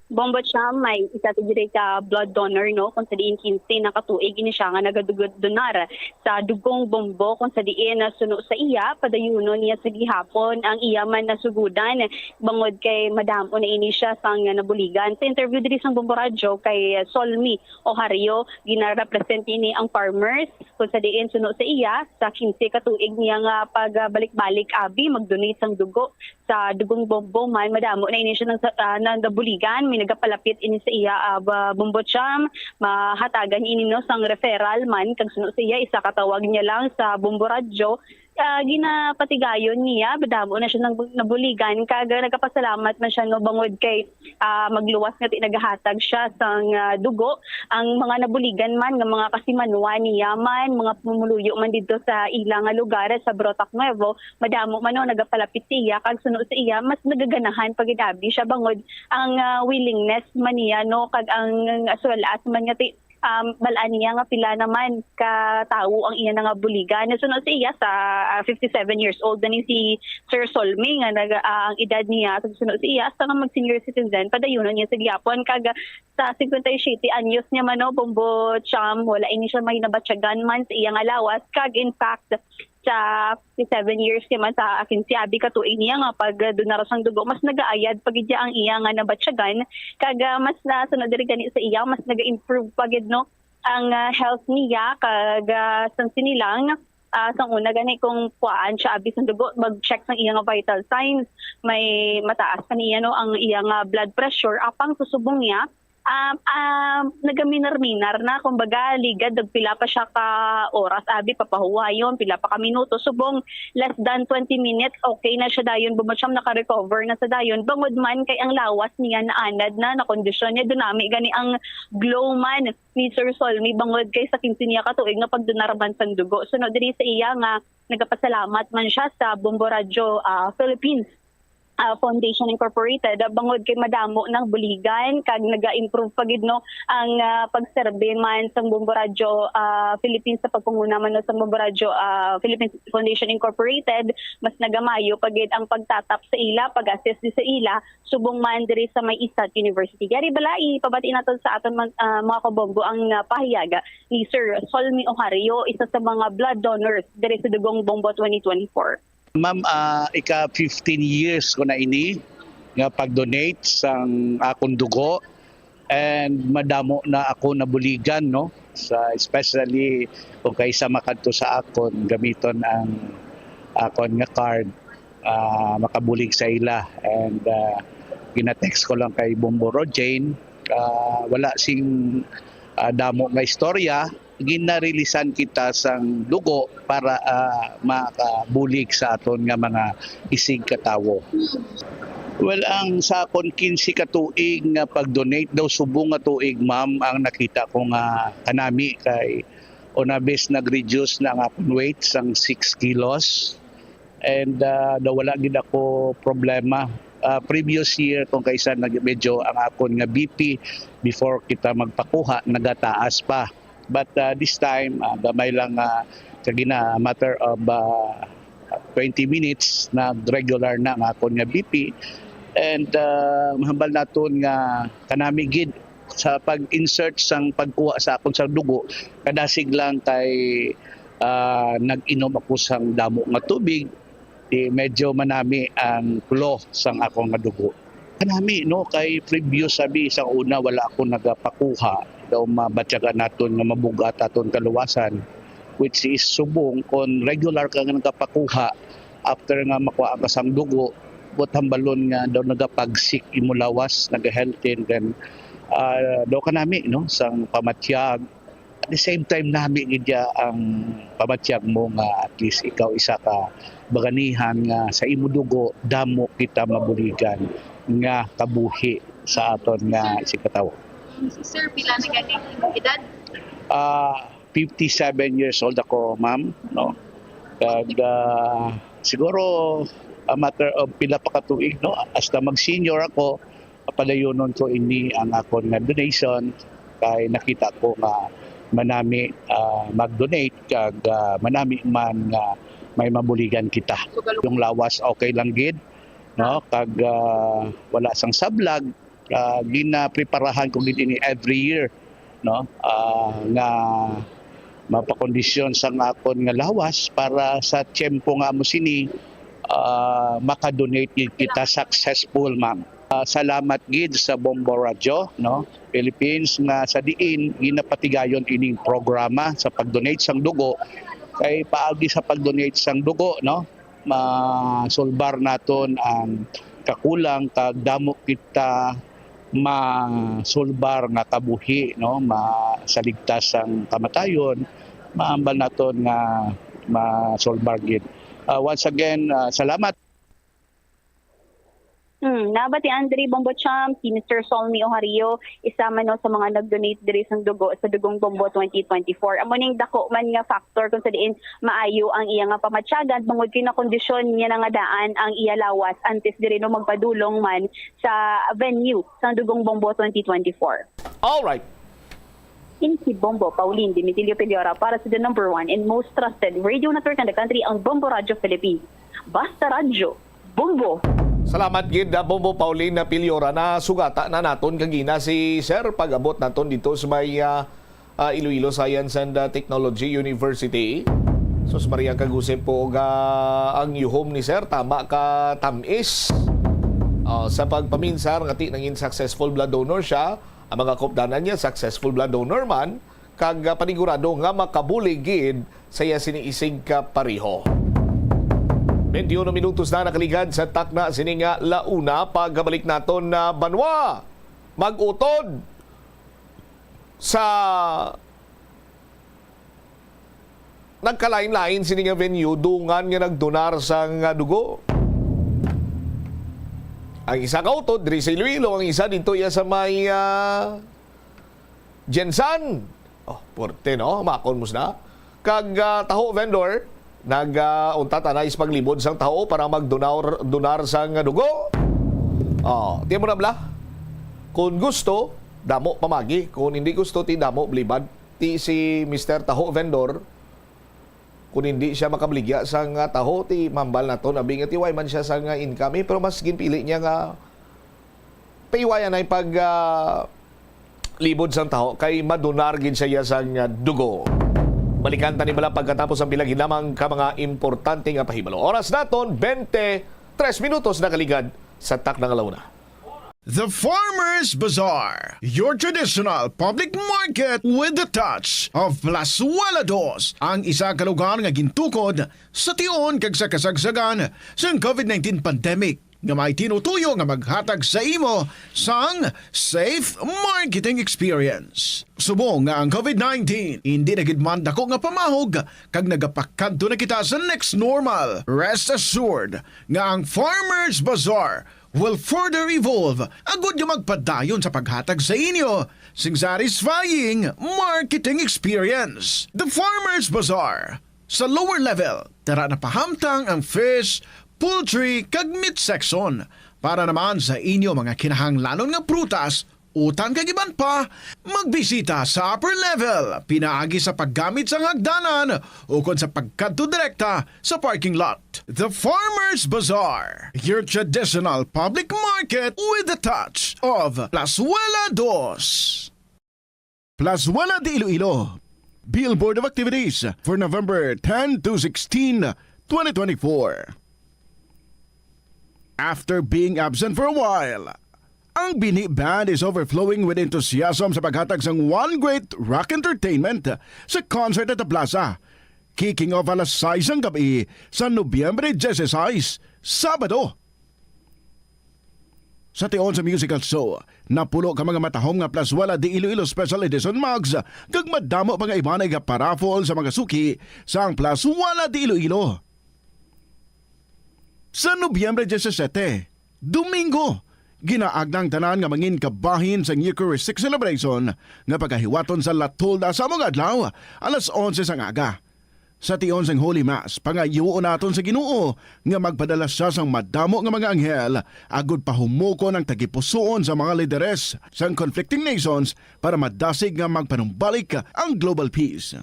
Bombo Cham, may isa tigre ka blood donor, no? Kung sa diin 15 na katuig, ini siya nga nagadugodonar sa dugong bombo kung sa diin na suno sa iya, padayuno niya sa gihapon ang iya man nasugudan bangod kay madamo na ini siya sang nabuligan. Sa interview diri sang Bombo Radyo kay Solmi Ohario, gina-represent ini ang farmers kung sa diin suno sa iya sa 15 katuig niya nga pagbalik-balik abi mag-donate sang dugo sa dugong bombo man madamo na ini siya ng nabuligan. May nagapalapit ini sa iya Bombo Cham, mahatagan ini no sang referral man kag suno sa iya isa katawag niya lang sa Bombo Radyo. Ginapatigayon niya, badamo na siya ng nabuligan kag nagapasalamat man siya no bangod kay magluwas nga nagahatag siya sang dugo ang mga nabuligan man nga mga kasimanwa niya man mga pumuluyo man dito sa ilang lugar sa Brotac Nuevo, madamo man no nagapalapit siya kag suno sa iya mas nagaganahan pagidabi siya bangod ang willingness man niya no kag ang sulas man nga balaan niya nga pila naman ka tawo ang iya nga buligan. Nasunod sa iya sa 57 years old na ni si Sir Solmi nga ang edad niya sunod sa iya sa mag senior citizen padayunon niya sa gyapon kag sa 57 anyos niya man no Bombo Cham wala ini siya may nabatyagan man sa iya nga lawas kag in fact sa 7 years naman sa akin si abi katuig niya nga pag donar sang dugo mas nagaayad pagidya ang iya nga nabatyagan kag mas nasunod diri gani sa iya mas naga-improve pagid no ang health niya kag sang sinilang sang una gani kung kuan siya abi sang dugo mag-check sang iya nga vital signs may mataas pa niya no ang iya nga blood pressure apang susubong niya nagaminar-minar na kumbaga ligad pila pa siya ka oras abi papahuwayon pila pa ka minuto subong less than 20 minutes okay na siya dayon bumasyam naka-recover na sa dayon bangod man kay ang lawas niya naanad na kondisyon niya dunami gani ang glow man ni Sir Solmi bangod kay sa 15 niya katuig nga pagdonarban sang dugo sunod diri sa iya nga nagapasalamat man siya sa Bombo Radyo Philippines Foundation Incorporated bangod kay madamo ng buligan kag naga-improve pagid no ang pagserbe man sa Bombo Radyo Philippines sa pagpunguna man no sa Bombo Radyo Philippines Foundation Incorporated mas nagamayo pagid ang pagtatap sa ila pag-assist sa ila subong man diri sa May Isat University. Gari bala ipabati naton sa aton mga kabombo ang pahiyaga ni Sir Solmi Ohario isa sa mga blood donors diri sa Dugong Bombo 2024. Ma'am, ika 15 years ko na ini nga pag-donate sang akong dugo and madamo na ako nabuligan no sa especially kung kaysa makadto sa akon gamiton ang akon nga card makabulig sa ila and gina-text ko lang kay Bombo Jane wala sing damo nga istorya ginarilisan kita sang dugo para makabulig sa aton nga mga isig katawo. Well, ang sa akon 15 ka tuig nga pag-donate daw subong nga tuig, ma'am, ang nakita ko nga kanami kay unabis nag-reduce na ang akong weight sang 6 kilos and nawala gid ako problema. Previous year kung kaysa medyo ang akon nga BP before kita magpakuha nagataas pa. But this time gamay lang kagina matter of 20 minutes na regular na ang akon nga BP. And mahambal naton nga kanami gid sa pag-insert sang pagkuha sa akon sa dugo kadasig lang kay nag-inom ako sang damo nga tubig medyo manami ang flow sang akong nga dugo. Kanami no kay previous sabi sa una wala ako nagapakuha daw mabatyagan naton nga mabugat aton kaluwasan which is subong kon regular ka nga nagapakuha after nga makuha ka sang dugo but hambalon nga daw nagapagsik imulawas nagahealthy then daw kanami no sang pamatyag at the same time nami gidya ang pamatyag mo nga at least ikaw isa ka baganihan nga sa imo dugo damo kita mabuligan nga kabuhi sa aton nga sikatawo. Sir, pila na gani imong edad? 57 years old ako, ma'am, no. Kag siguro a matter of pila pa ka tuig no hasta mag-senior ako padayonon ko ini ang akon nga donation kay nakita ko nga manami mag-donate kag manami man nga may mabuligan kita. Yung lawas okay lang gid no kag wala sang sablag gina-preparahan ko gid ini every year no nga mapakondisyon sang akon nga lawas para sa tiyempo nga mo sini makadonate kita successful, ma'am. Salamat gid sa Bombo Radio no Philippines nga sa diin ginapatigayon ining programa sa pag-donate sang dugo kay paagi sa pag-donate sang dugo no masulbar naton ang kakulang kag damo kita masulbar nga kabuhi no masaligtas ang kamatayon maambal naton nga masulbar gid. Once again, salamat. Nabati Andre Bombo Champ, si Mr. Solmi Ohario, isa man no sa mga nag-donate diri sa dugo sa Dugong Bombo 2024. Amo ning dako man nga factor kung sa diin maayo ang iya nga pamatyagan bangod kay na kondisyon niya nga daan ang iya lawas antes diri no magpadulong man sa venue sa Dugong Bombo 2024. All right. In si Bombo Pauline Dimitilio Peliora para sa the number 1 and most trusted radio network in the country, ang Bombo Radio Philippines. Basta Radio, Bombo! Salamat gid Bombo Pauline na Piliora na sugata na naton kagina si Sir pag-abot naton dito sa may Iloilo Science and Technology University. Sus Maria kagusip po ang yuhom ni Sir tama ka tamis sa pagpaminsar ngati nangin successful blood donor siya. Ang mga kopdanan niya successful blood donor man kag panigurado nga makabuligid saya siniisig ka pareho. 21 minutos na nakaligad sa takna sininga launa pagbalik naton na banwa mag-utod sa nagkalain-lain sininga venue dungan nga nagdonar sang dugo. Ang isa ka utod diri sa Iloilo, ang isa dito iya sa may Jensan. Oh, porte no, makon mo na. Kag taho vendor nag-unta tanay paglibod sang tao para magdonar sang dugo. Oh, tiyan mo na bla. Kung gusto, damo pamagi. Kung hindi gusto, ti damo blibad. Ti si Mr. Taho Vendor, kung hindi siya makabligya sang taho, ti mambal na to. Nabi nga tiway man siya sang income. Pero mas ginpili niya nga paiwayan ay pag libod sang taho kay madonar gid siya sang dugo. Balikan tani bala pagkatapos ang pilang hinamang ka mga importante nga pahibalo. Oras naton 23 minutos na kaligad sa takna nga launa. The Farmers Bazaar, your traditional public market with the touch of Plazuela Dos, ang isa ka lugar nga gintukod sa tion kag sa kasagsagan sa COVID-19 pandemic nga may tinutuyo nga maghatag sa imo sang safe marketing experience. Subong nga ang COVID-19 hindi nagidman dako nga pamahog kag nagapakadto na kita sa next normal. Rest assured nga ang Farmers Bazaar will further evolve agud yung magpadayon sa paghatag sa inyo sing satisfying marketing experience. The Farmers Bazaar. Sa lower level, tara na pahamtang ang fish, poultry, kag meat section para naman sa inyo mga kinahanglanon nga prutas, utang kagiban pa, magbisita sa upper level, pinaagi sa paggamit sa hagdanan o kung sa pagkadto direkta sa parking lot. The Farmers Bazaar, your traditional public market with a touch of Plazuela Dos. Plazuela de Iloilo, Billboard of Activities for November 10 to 16, 2024. After being absent for a while, ang Bini Band is overflowing with enthusiasm sa paghatag ng One Great Rock Entertainment sa concert at the Plaza. Kicking off alas 6 ng gabi sa Nobyembre 16, Sabado. Sa tion sa musical show, napulo ka mga matahong nga Plazuela de Iloilo Special Edition mugs kag madamo pa nga ibanay nga paraffol sa mga suki sa ang Plazuela de Iloilo. Sa Nobyembre 17, Domingo, ginaagnang tanan nga mangin kabahin sa Eucharistic celebration nga pagahiwaton sa Latolda sa mga adlaw alas 11 sang aga. Sa tion sang Holy Mass, pangayuon naton sa Ginoo nga magpadala siya sang madamo nga mga anghel agud pahumuko ng tagipusoon sa mga lideres sang conflicting nations para madasig nga magpanumbalik ang global peace.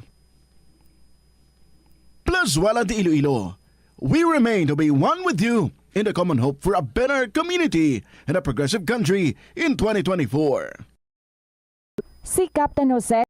Plazuela de Iloilo, we remain to be one with you in the common hope for a better community and a progressive country in 2024. Si Captain Jose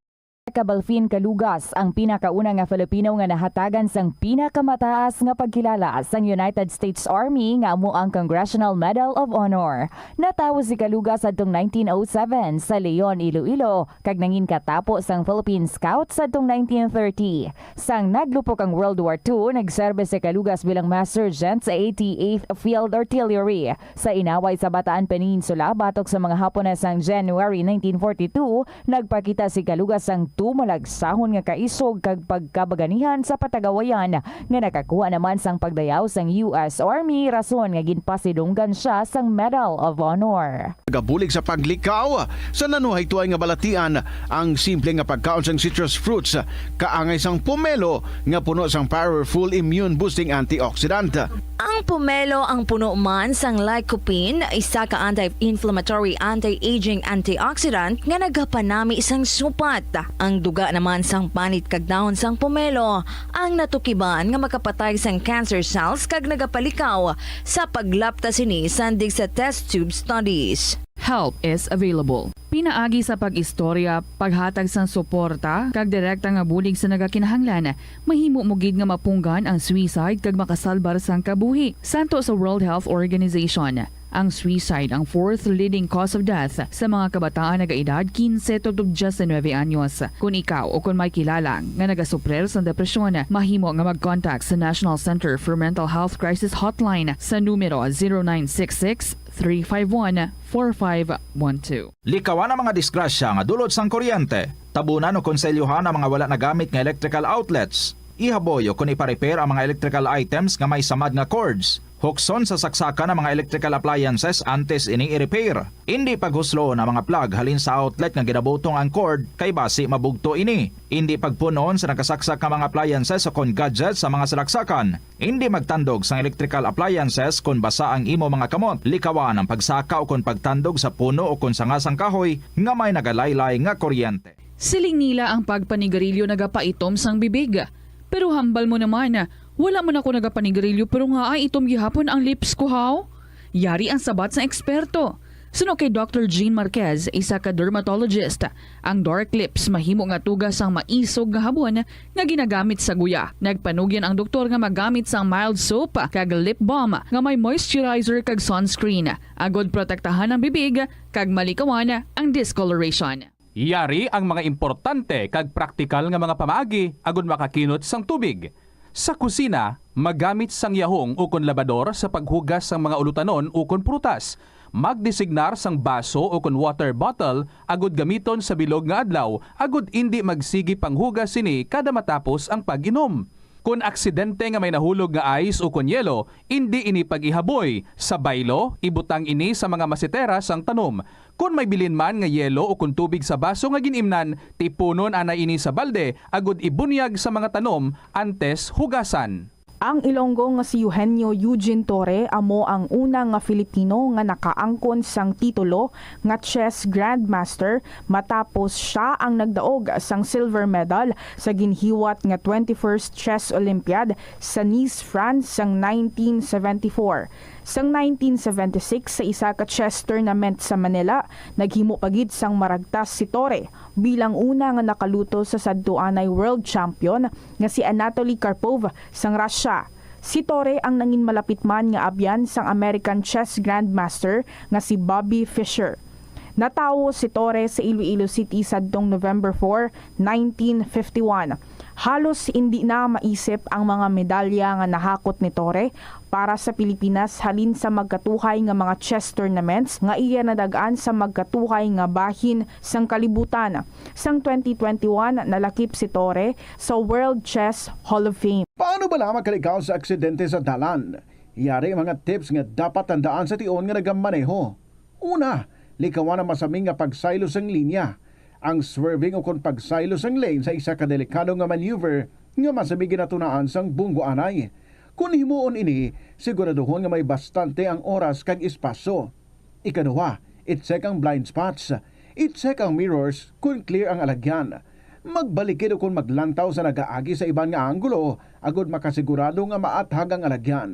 Cabalfin Calugas ang pinakauna nga Filipino nga nahatagan sang pinakamataas nga pagkilala sang United States Army nga amo ang Congressional Medal of Honor. Natawo si Calugas adtong 1907 sa Leon, Iloilo kag nangin katapo sang Philippine Scouts adtong 1930. Sang naglupok ang World War II, nagserbe si Calugas bilang Master Sergeant sa 88th Field Artillery. Sa inaway sa Bataan Peninsula batok sa mga Hapones sang January 1942, nagpakita si Calugas sang tumalagsahon nga kaisog kag pagkabaganihan sa patagawayan nga nakakuha naman sang pagdayaw sang US Army rason nga ginpasidunggan siya sang Medal of Honor. Gabulig sa paglikaw sa nanuhay tuay nga balatian ang simple nga pagkaon sang citrus fruits kaangay sang pomelo nga puno sang powerful immune boosting antioxidant. Ang pomelo ang puno man sang lycopene, isa ka anti-inflammatory, anti-aging antioxidant nga nagapanami isang supat. Ang duga naman sang panit kag dahon sang pomelo ang natukiban nga makapatay sang cancer cells kag nagapalikaw sa paglapta sini sandig sa test tube studies. Help is available. Pinaagi sa pag-istorya, paghatag sang suporta, kag direkta nga bulig sa nagakinahanglan, mahimo mo gid nga mapunggan ang suicide kag makasalbar sang kabuhi. Santo sa World Health Organization, ang suicide ang fourth leading cause of death sa mga kabataan nagaedad 15 to 19 anyos. Kung ikaw o kung may kilala nga nagasuprer sa depresyon, mahimo nga mag-contact sa National Center for Mental Health Crisis Hotline sa numero 0966-351-4512. Likawan ang mga disgrasya nga dulot sang kuryente. Tabunan o konselyuhan ang mga wala nagamit nga electrical outlets. Ihaboy o kung ipa-repair ang mga electrical items nga may samad nga cords. Hukson sa saksakan ng mga electrical appliances antes ini i-repair. Hindi paghuslo na mga plug halin sa outlet nga ginabutong ang cord kay basi mabugto ini. Hindi pagpunon sa nakasaksak ng mga appliances o kon gadgets sa mga salaksakan. Hindi magtandog sa electrical appliances kung basa ang imo mga kamot. Likawan ang pagsaka o kung pagtandog sa puno o kung sangasang kahoy nga may nagalaylay nga kuryente. Siling nila ang pagpanigarilyo nagapaitom sang bibig. Pero hambal mo naman, wala man ako nagapanigarilyo pero nga ay itom gihapon ang lips ko haw. Yari ang sabat sa eksperto. Suno kay Dr. Jean Marquez, isa ka dermatologist, ang dark lips mahimo nga tugas ang maisog nga habon nga ginagamit sa guya. Nagpanugyan ang doktor nga magamit sang mild soap kag lip balm nga may moisturizer kag sunscreen. Agod protektahan ang bibig kag malikawan ang discoloration. Yari ang mga importante kag praktikal nga mga pamaagi agud makakinot sang tubig. Sa kusina, magamit sang yahong o kon labador sa paghugas sang mga ulutanon o kon prutas. Magdesignar sang baso o kon water bottle agud gamiton sa bilog nga adlaw agud indi magsigi panghugas sini kada matapos ang pag-inom. Kung aksidente nga may nahulog nga ice o kunyelo, hindi ini pag-ihaboy. Sa baylo, ibutang ini sa mga masitera sang tanom. Kung may bilin man nga yelo o kung tubig sa baso nga ginimnan, tipunon anay ini sa balde, agud ibunyag sa mga tanom antes hugasan. Ang Ilonggo nga si Eugenio Eugene Torre amo ang unang nga Filipino nga nakaangkon sang titulo nga chess grandmaster matapos siya ang nagdaog sang silver medal sa ginhiwat nga 21st Chess Olympiad sa Nice, France sang 1974. Sang 1976 sa isa ka chess tournament sa Manila, naghimo pagid sang maragtas si Torre bilang una nga nakaluto sa sadtuanay world champion nga si Anatoly Karpov sang Russia. Si Torre ang nangin malapit man nga abyan sang American chess grandmaster nga si Bobby Fischer. Natawo si Torre sa Iloilo City sadtong November 4, 1951. Halos hindi na maisip ang mga medalya nga nahakot ni Torre para sa Pilipinas halin sa magkatuhay nga mga chess tournaments nga iya nadagaan sa magkatuhay nga bahin sang kalibutan. Sang 2021 nalakip si Torre sa World Chess Hall of Fame. Paano ba lang makalikaw sa aksidente sa dalan? Iyari mga tips nga dapat tandaan sa tion nga nagamaneho. Una, likawan ang masaming nga pagsaylo sang linya. Ang swerving o kung pagsaylo sang lane sa isa ka delikado nga maneuver nga masabi ginatunaan sang bunggo anay. Kung himuon ini, siguraduhon nga may bastante ang oras kag espasyo. Ikaduha, i-check ang blind spots. I-check ang mirrors kung clear ang alagyan. Magbalikid o kung maglantaw sa nagaagi sa ibang nga anggulo agud makasigurado nga maathag ang alagyan.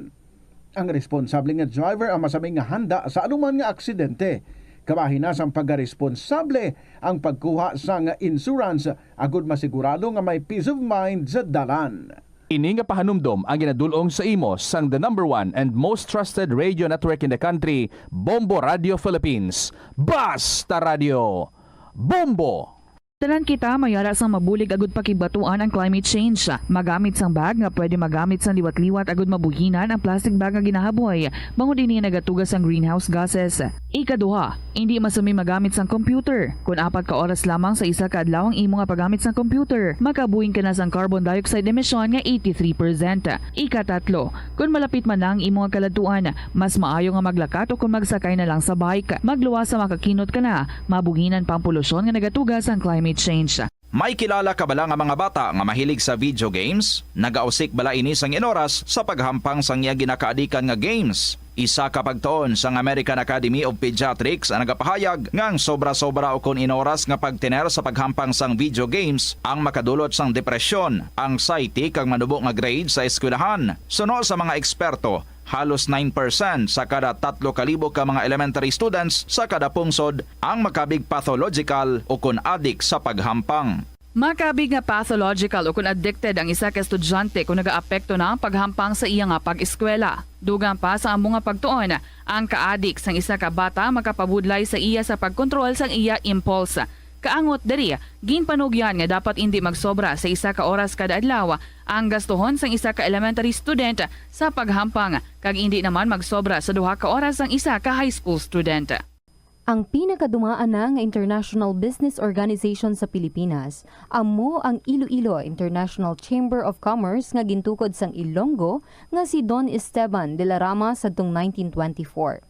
Ang responsable nga driver ang masaming nga handa sa anuman nga aksidente. Kabahinas ang pagkaresponsable ang pagkuha sa nga insurance agud masigurado nga may peace of mind sa dalan. Ini nga pahanumdom ang ginadulong sa imo sang the #1 and most trusted radio network in the country, Bombo Radio Philippines. Basta Radio! Bombo! Tanan kita mayara sang mabulig agud pakibatuan ang climate change. Magamit sang bag nga pwede magamit sang liwat-liwat agud mabuhinan ang plastic bag nga ginahaboy. Bangod dinhi nagatugas ang greenhouse gases. Ikaduha, hindi masumi magamit sang computer. Kung 4 ka oras lamang sa isa ka adlaw ang imo nga paggamit sang computer, makabuhing ka na sang carbon dioxide emission nga 83%. Ikatatlo, kung malapit man lang imo nga kaladtuan, mas maayo nga maglakat o kung magsakay na lang sa bike. Magluwas sa makakinot ka na, mabuhinan pang polusyon nga nagatugas ang climate change. May kilala ka bala nga mga bata nga mahilig sa video games? Nagausik bala ini sang inoras sa paghampang sang iya ginakaadikan nga games. Isa ka pagtuon sang American Academy of Pediatrics ang nagapahayag ngang sobra-sobra o kon inoras nga pagtiner sa paghampang sang video games ang makadulot sang depresyon, anxiety kag manubo nga grade sa eskwelahan. Suno sa mga eksperto, halos 9% sa kada 3,000 ka mga elementary students sa kada pungsod ang makabig pathological o kun addict sa paghampang. Makabig nga pathological o kung addicted ang isa ka estudyante kung nagaapekto na ang paghampang sa iya nga pag-eskwela. Dugang pa sa among nga pagtuon, ang ka-addict sang isa ka bata makapabudlay sa iya sa pagkontrol sang iya impulse. Kaangot diri, ginpanugyan nga dapat hindi magsobra sa isa ka oras kada adlaw ang gastuhon sang isa ka elementary student sa paghampang kag hindi naman magsobra sa 2 ka oras ang isa ka high school student. Ang pinakadumaan na nga international business organization sa Pilipinas, amo ang Iloilo International Chamber of Commerce nga gintukod sang Ilonggo nga si Don Esteban de la Rama sadtong 1924.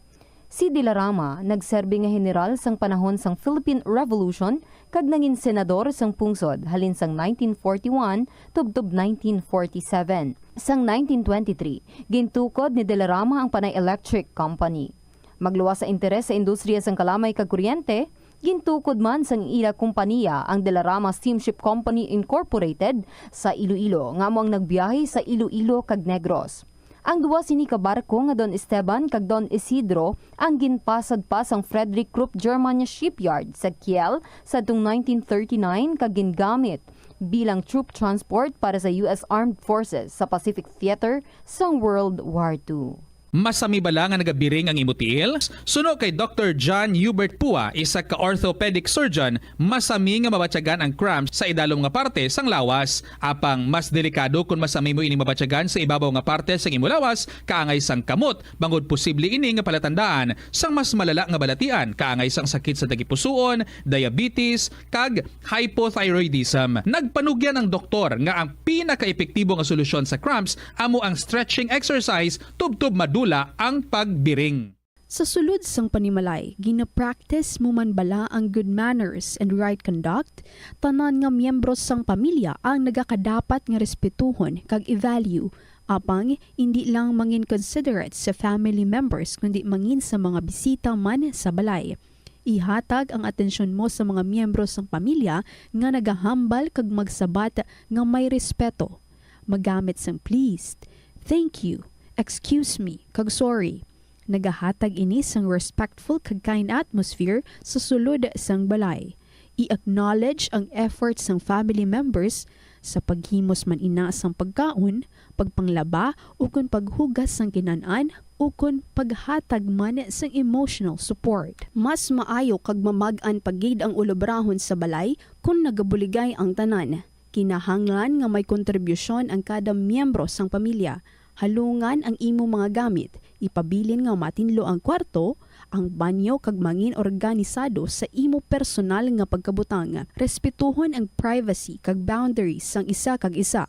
Si De la Rama nagserbi nga general sang panahon sang Philippine Revolution kag nangin senador sang pungsod halin sang 1941 tubtob 1947. Sang 1923, gintukod ni De la Rama ang Panay Electric Company. Magluwas sa interes sa industriya sang kalamay kag kuryente, gintukod man sang ila kompanya ang De la Rama Steamship Company Incorporated sa Iloilo nga mo ang nagbiyahe sa Iloilo kag Negros. Ang duwa sini ka barko nga Don Esteban kag Don Isidro ang ginpasad pa sang Frederick Krupp Germania Shipyard sa Kiel sa 1939 kag gingamit bilang troop transport para sa US Armed Forces sa Pacific Theater sang World War II. Masami bala nga nagabiring ang imutiil? Suno kay Dr. John Hubert Pua, isa ka orthopedic surgeon, masami nga mabatyagan ang cramps sa idalom nga parte sang lawas. Apang mas delikado kung masami mo ining mabatyagan sa ibabaw nga parte sang imo lawas, kaangay sang kamot, bangod posible ini nga palatandaan sang mas malala nga balatian, kaangay sang sakit sa tagipusoon, diabetes, kag hypothyroidism. Nagpanugyan ang doktor nga ang pinaka-epektibo nga solusyon sa cramps amo ang stretching exercise tubtub madula ang pagbiring. Sa sulod sang panimalay, gina-practice mo man bala ang good manners and right conduct? Tanan nga miyembro sang pamilya ang nagakadapat nga respetuhon kag i-value, apang hindi lang mangin considerate sa family members kundi mangin sa mga bisita man sa balay. Ihatag ang atensyon mo sa mga miyembro sang pamilya nga nagahambal kag magsabat nga may respeto. Magamit sang pleased, thank you, excuse me, kag sorry. Nagahatag ini sang respectful kag kind atmosphere sa sulod sang balay. I-acknowledge ang efforts sang family members sa paghimos man ina sang pagkaon, pagpanglaba, ukon paghugas sang kinanan, ukon paghatag man sang emotional support. Mas maayo kag mamag-an pagid ang ulobrahon sa balay kung nagabuligay ang tanan. Kinahanglan nga may kontribusyon ang kada miyembro sang pamilya. Halungan ang imo mga gamit, ipabilin nga matinlo ang kwarto, ang banyo kag mangin organisado sa imo personal nga pagkabutang. Respetuhon ang privacy kag boundaries sang isa kag isa.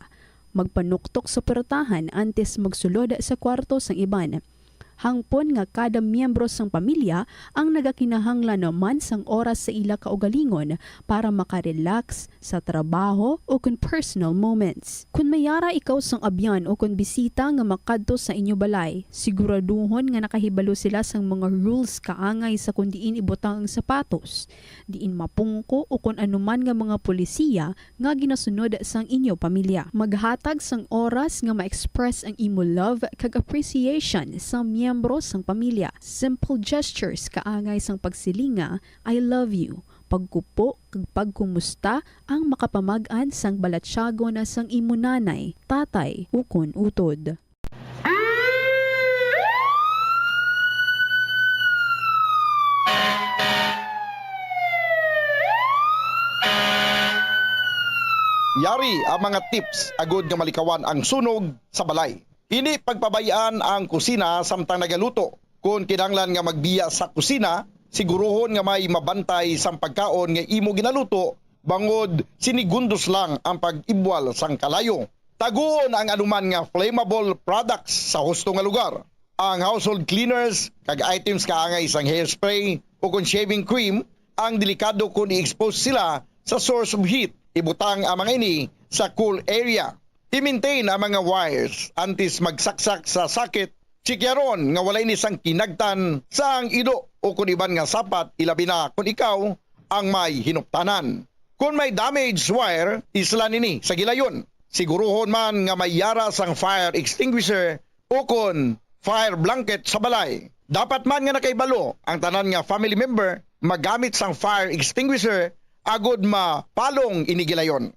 Magpanuktok sa portahan antes magsulod sa kwarto sang iban. Hangpon nga kada miyembro sang pamilya ang nagakinahanglan naman sang oras sa ila kaugalingon para makarelax sa trabaho o kun personal moments. Kung mayara ikaw sang abyan o kun bisita nga makadto sa inyo balay, siguraduhon nga nakahibalo sila sang mga rules kaangay sa kung diin ibutang ang sapatos, diin mapungko o kun anuman nga mga polisiya nga ginasunod sang inyo pamilya. Maghatag sang oras nga ma-express ang imo love kag appreciation sa miyembro sang pamilya. Simple gestures kaangay sang pagsilinga, I love you, pagkupo kag pagkumusta ang makapamag-an sang balatsyago na sang imo nanay, tatay, ukon utod. Yari ang mga tips agud nga malikawan ang sunog sa balay. Ini pagpabayaan ang kusina samtang nagaluto. Kung kinahanglan nga magbiya sa kusina, siguruhon nga may mabantay sang pagkaon nga imo ginaluto, bangod sinigundos lang ang pag-ibwal sang kalayo. Taguon ang anuman nga flammable products sa husto nga lugar. Ang household cleaners kag items kaangay sang hairspray o kung shaving cream, ang delikado kung i-expose sila sa source of heat. Ibutang ang mga ini sa cool area. I-maintain ang mga wires antes magsaksak sa sakit. Sikyaron nga walay ni sang kinagtan sa ang ido o kung iban nga sapat, ilabi na kung ikaw ang may hinuptanan. Kung may damaged wire, isla nini sa gilayon. Siguruhon man nga may yara sang fire extinguisher o kung fire blanket sa balay. Dapat man nga nakaibalo ang tanan nga family member magamit sang fire extinguisher agod mapalong inigilayon.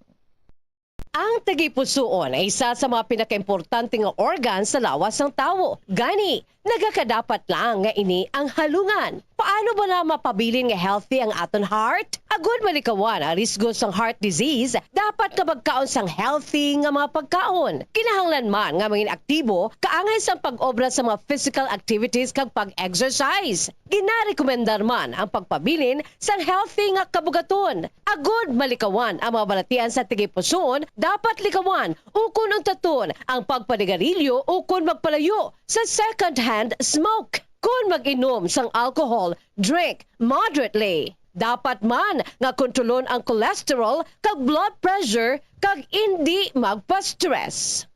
Ang tagipusoon ay isa sa mga pinakaimportante nga organ sa lawas ng tao. Gani, nagakadapat lang nga ini ang halungan. Paano ba na mapabilin nga healthy ang aton heart? Agud malikawan ang risgo sang heart disease, dapat nga magkaon sang healthy nga mga pagkaon. Kinahanglan man nga maging aktibo, kaangay sang pag-obra sa mga physical activities kag pag-exercise. Ginarekomendar man ang pagpabilin sang healthy nga kabugaton. Agud malikawan ang mga balatian sa tagipusoon, dapat likawan ukon untaton ang pagpanigarilyo ukon magpalayo sa second-hand smoke. Kung mag-inom sang alcohol, drink moderately. Dapat man nga kontrolon ang cholesterol kag blood pressure kag hindi magpa-stress.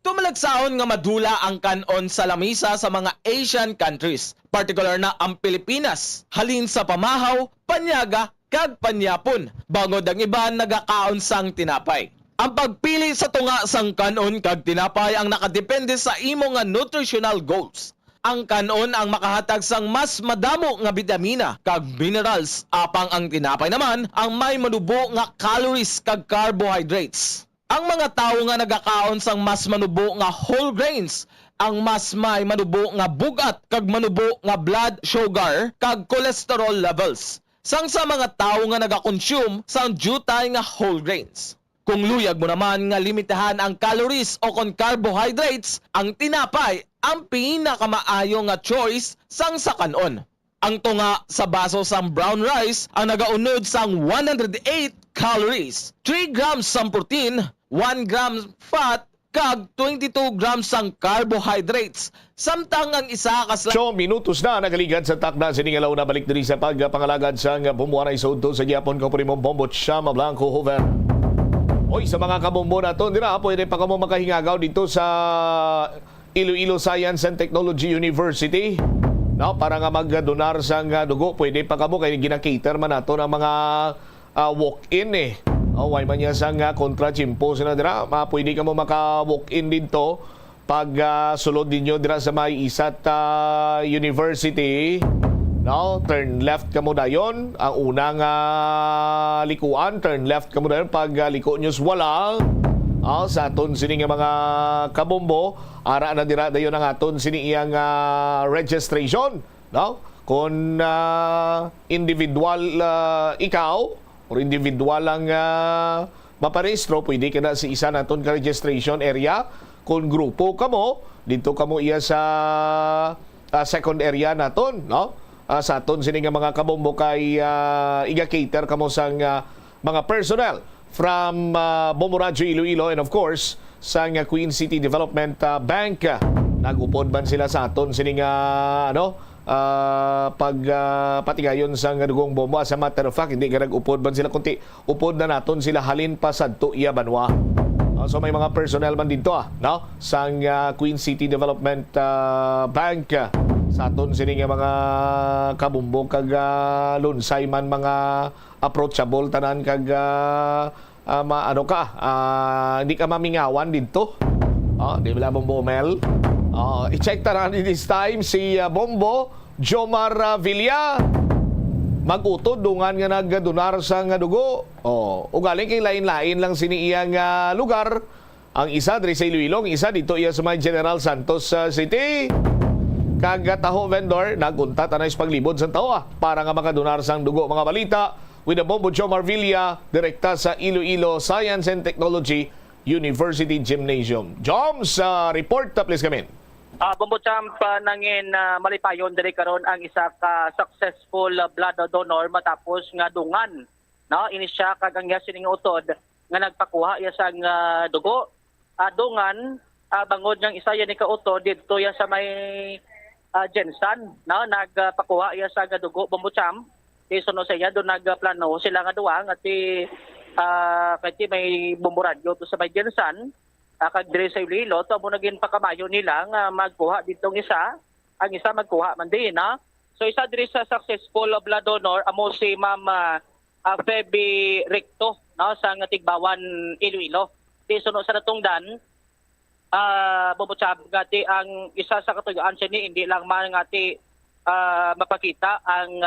Tumalagsaon nga madula ang kanon sa lamisa sa mga Asian countries, particular na ang Pilipinas. Halin sa pamahaw, panyaga kag panyapon, bangod ang iban nagakaon sang tinapay. Ang pagpili sa tunga sang kanon kag tinapay ang nakadepende sa imo nga nutritional goals. Ang kanon ang makahatag sang mas madamo nga bitamina kag minerals, apang ang tinapay naman ang may manubo nga calories kag carbohydrates. Ang mga tawo nga nagakaon sang mas manubo nga whole grains, ang mas may manubo nga bugat kag manubo nga blood sugar kag cholesterol levels. Sang sa mga tawo nga nagakonsume sang jutay nga whole grains. Kung luyag mo naman nga limitahan ang calories o kon carbohydrates, ang tinapay ang pinakamaayo nga choice sang sakanon. Ang tunga sa baso sang brown rice ang nagaunod sang 108 calories, 3 grams sang protein, 1 gram fat, kag 22 grams sang carbohydrates. Samtang ang isa So, minutos na nagaligad sa takda sa ningalaw na balik diri sa pagpangalagad sa bumuanay sa udto sa Gyapon kang primong bombot Shama Blanco Hover. Oy, sa mga kabombo na to, dira, pwede pa kamo makahingagaw dito sa Iloilo Science and Technology University. No, para nga mag-donar sa dugo, pwede pa kamo kay gina-cater man nato ng mga walk-in eh. Way man niya sang kontra-chimpo sila dira. Pwede kamo maka-walk-in dito pag sulod ninyo dira sa may Isat University. No, turn left kamo dayon. Ang unang likuan, turn left kamo dayon pag liko nyo wala. Sa aton sini nga mga kabombo, ara na dira dayon ang aton sini iyang registration, no? Kung individual ikaw or individual ang maparehistro, pwede ka na sa isa naton ka registration area. Kung grupo kamo, dito kamo iya sa second area naton, no? Sa aton sini nga mga kabombo kay iga-cater kamo sang mga personnel from Bombo Radyo Iloilo and of course sa Queen City Development Bank. Nagupod man sila sa aton sining patigayon sa dugong bombo. As a matter of fact, hindi ka nag-upod man sila kundi upod na naton sila halin pa sadto iya banwa. So may mga personnel man dito no? Sa Queen City Development Bank. Sa aton sining mga kabumbo kag lunsay man mga approachable tanan kag hindi ka mamingawan dito. Di ba Bombo Mel? I-check tanan this time si Bombo Jomar Villa. Mag-utod dungan nga nagdonar sa dugo. Ugaling kay lain-lain lang sini iyang lugar. Ang isa diri sa Iloilo, ang isa dito iya sa may General Santos City. Kagataho vendor nagunta tanay sa paglibod sa tawa para nga makadonar sang dugo. Mga balita with the Bombo Jomar Villa, direkta sa Iloilo Science and Technology University Gymnasium. Joms, report please come in. Bombo Champ, nangin malipayon diri karon ang isa ka successful blood donor matapos nga dungan. No, ini siya kag ang sining utod nga nagpakuha iya sang dugo. Dungan bangod ng isa yan ka utod didto ya sa may Jensan, no, nagpakuha iya sa dugo. Bombo Champ, sunod sa iya doon nagplano sila nga duwa nga kati may Bombo Radyo to sa may Jensan. Kag dire sa Iloilo, to mo naging pakamayo nila nga magkuha ditong isa, ang isa magkuha man din, na. So isa dire sa successful blood donor amo si Ma'am Feby Recto, no, sa Tigbawan, Iloilo. Di sunod sa natungdan, Bobochab ngati ang isa sa katuyoan siya ni hindi lang man ngati mapakita ang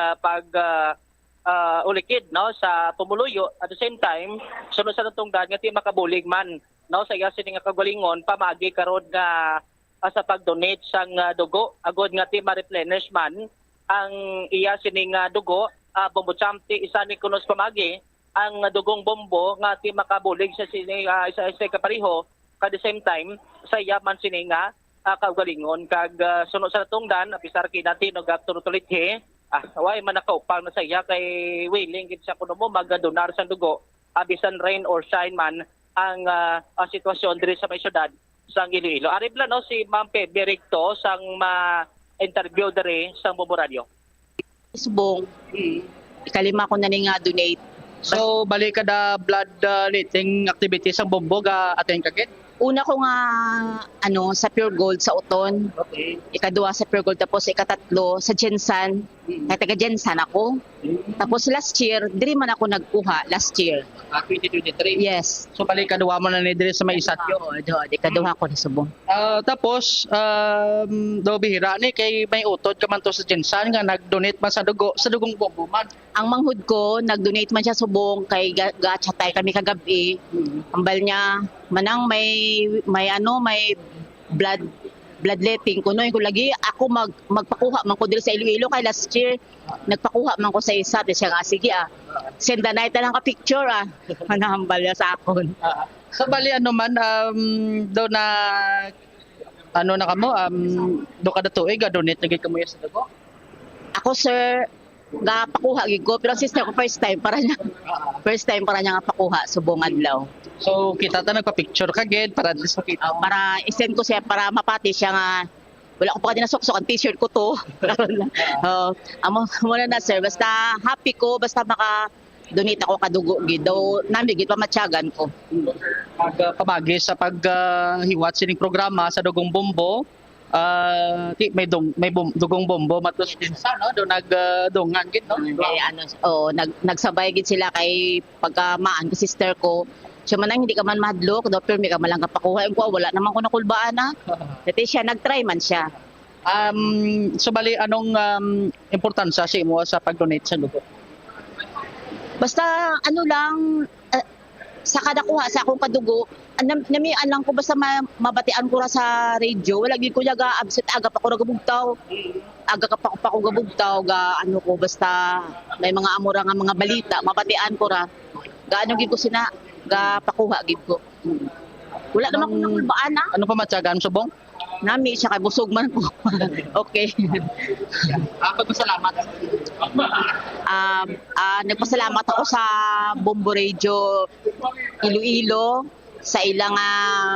ulikid, no, sa pumuluyo. At the same time, sunod sa natungdan ngati makabulig man, no, sa iya sining kagalingon pamagi karon nga sa pag-donate sang dugo agod nga ti ma-replenish man ang iya sining dugo. Bombo Champ, ti isa ni kunos pamagi ang dugong bombo nga ti makabulig sa sining isa kapareho. At the same time sa iya man sining kagalingon kag sunod sa natungdan apisar kinati no gatutulit way man nakaupang na sa iya kay willing gid siya kuno mo mag-donar sang dugo abisan rain or shine man ang sitwasyon diri sa may syudad sang Iloilo. Aribla no si Ma'am Feby Recto sang ma-interview diri sang Bombo Radio. Subong, ikalima ko na ni nga donate. So balik kada blood donating activities sang Bombo ga attend kagit? Una ko nga sa Pure Gold sa Uton. Okay. Ikaduwa sa Pure Gold tapos ikatatlo sa Jensan. Kaya taga Jensan ako. Tapos last year, diri man ako nagkuha last year. 2023. Yes. So balik kaduha mo na ni dire sa may isatyo. Di kaduha ko na subong. Tapos do bihira ni kay may utod ka man to sa Jinsan nga nag-donate man sa dugong bombo man. Ang manghud ko, nag-donate man siya subong kay gatchatay kami kagabi. Ambal niya, manang may bloodletting kuno ko lagi ako magpakuha man ko diri sa Iloilo kay last year nagpakuha man ko sa isa siya nga sige send the night lang ka picture manahambal niya sa akon. Sa bali ano man do na ano na kamo do kada tuig donate lagi kamo sa dugo. Ako sir pakuha gid ko pero sister ko first time para niya nga pakuha subong adlaw. So kita ta nagpa-picture ka gid para at least makita. Para i-send ko siya para mapati siya nga wala ko pa din nasuksok ang t-shirt ko to. Amo na sir basta happy ko basta maka-donate ako kadugo gid daw nami gid pamatyagan ko. Pamagi sa paghiwat sining programa sa Dugong Bombo. May dugong bombo matos sa no do nagdungan gid no. Nagsabay gid sila kay pagkamaan ko sister ko. Siya man hindi ka man mahadlok, doctor may ka malang kapakuha ko wala naman ko nakulbaan na. Dati siya nagtry man siya. So bali anong importansya sa imo sa pag-donate sa dugo? Basta ano lang sa kada kuha sa akong kadugo, namian lang ko basta mabatian ko ra sa radio. Wala gid ko yaga absent aga pa ko gabugtaw. Aga ka pa ko gabugtaw ga ano ko basta may mga amura nga mga balita, mabatian ko ra. Gaano gid ko sina ga pakuha gid ko. Wala naman ko nakulbaan na. Ano pa matyagan subong? Nami siya kay busog man ko. Okay. Pagpasalamat. Nagpasalamat ako sa Bombo Radio Iloilo sa ilang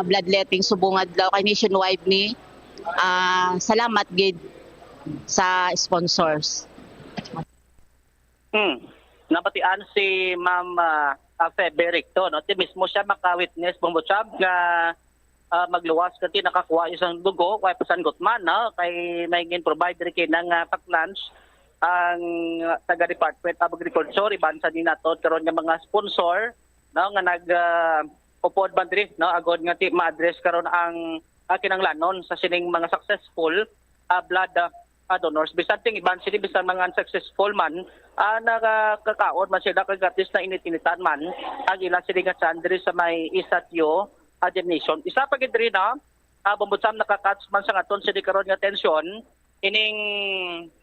bloodletting subong adlaw kay nationwide ni. Salamat gid sa sponsors. Napatian si Ma'am Feberic to no. Ti mismo siya maka-witness Bombo Chab nga magluwas kasi nakakuha isang dugo kay pasanggot man no kay may provide rin ng pack-lunch ang taga Department of Agriculture iban sa dinato karon nga mga sponsor no nga nag upod bandri no agod nga ti ma-address karon ang kinanglanon sa sining mga successful blood donors bisan ting iban sila bisan mga unsuccessful man nakakaon man sila kag at least na initinitan man ang ila sila nga sandri sa may isatyo Nation. Isa pa gid rin na bumbutsam nakakats man sa aton sa karon nga tensyon ining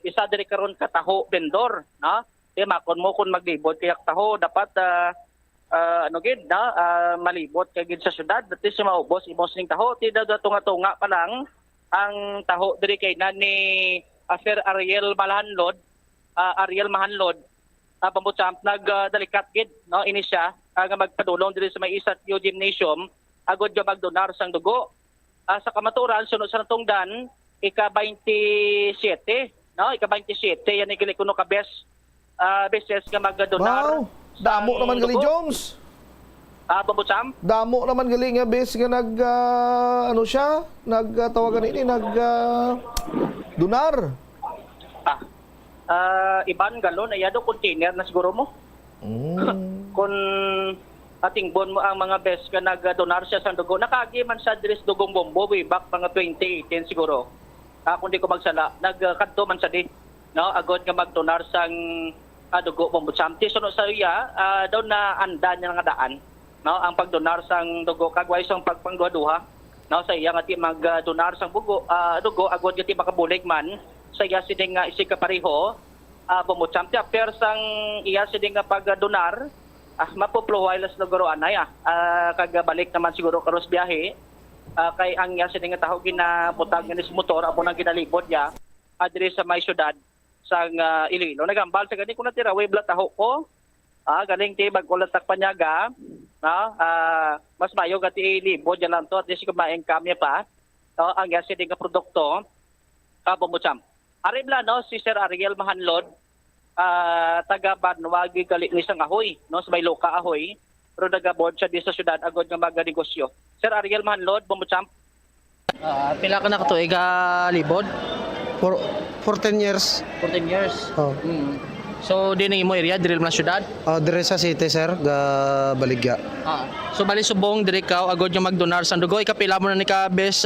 isa diri karon kataho vendor na di makon mo kun maglibot kayak taho dapat ano gid na malibot kay gid sa syudad at least maubos imos ning taho ti tunga-tunga pa lang ang taho diri kay na ni Sir Ariel Mahanlod bumbutsam nagdalikat gid no ini siya nga magpadulong diri sa may Isatyo Gymnasium agod nga magdonar sang dugo. Sa kamaturan sunod sa natungdan ika-27 no ika-27 yan igili kuno ka beses nga magdonar. Wow, damo naman gali Jones. Bumbutsam? Damo naman gali nga bes nga ano siya nagtawagan ini donar. Iban galon ayado container na siguro mo. Kun ating bon mo ang mga best nga nag-donar siya sa dugo. Nakagi man sa Dres Dugong Bombo way back mga 2018 siguro. Kung di ko magsala, nagkanto man sa di. No, agod nga mag-donar sang dugo Bombo Chamti. Sunod sa iya, daw na anda niya nga daan. No, ang pagdonar sang dugo kagway sang pagpangduha. No, sa iya nga ti mag-donar sang dugo agod nga ti makabulig man sa iya siding nga isika pareho. Bombo Chamti after sang iya siding nga pagdonar mapopluwailas na garo anay kagabalik naman siguro karos biyahe kay ang yan sining taho ginabutag nga nis motor apo nang ginalibot niya adre sa may syudad sang Iloilo nagambal sa gani ko natira way bla taho ko galing ti bagulatak panyaga mas mayo gati libot yan lang to at least kumain kami pa ang yan sining produkto bumutsam aribla no si Sir Ariel Mahanlod taga Banwagi gali ni sang Ahoy no sa may Loka Ahoy pero nagabod siya di sa syudad agod nga magnegosyo. Sir Ariel Mahanlod bumutsamp. Pila ka na katuig libod? For 14 years. 14 years. Oh. So din imo area diri man syudad. Dire sa city sir, ga Baligya. So bali subong diri ka agod yung magdonar sa dugo. Ikapila mo na ni ka bes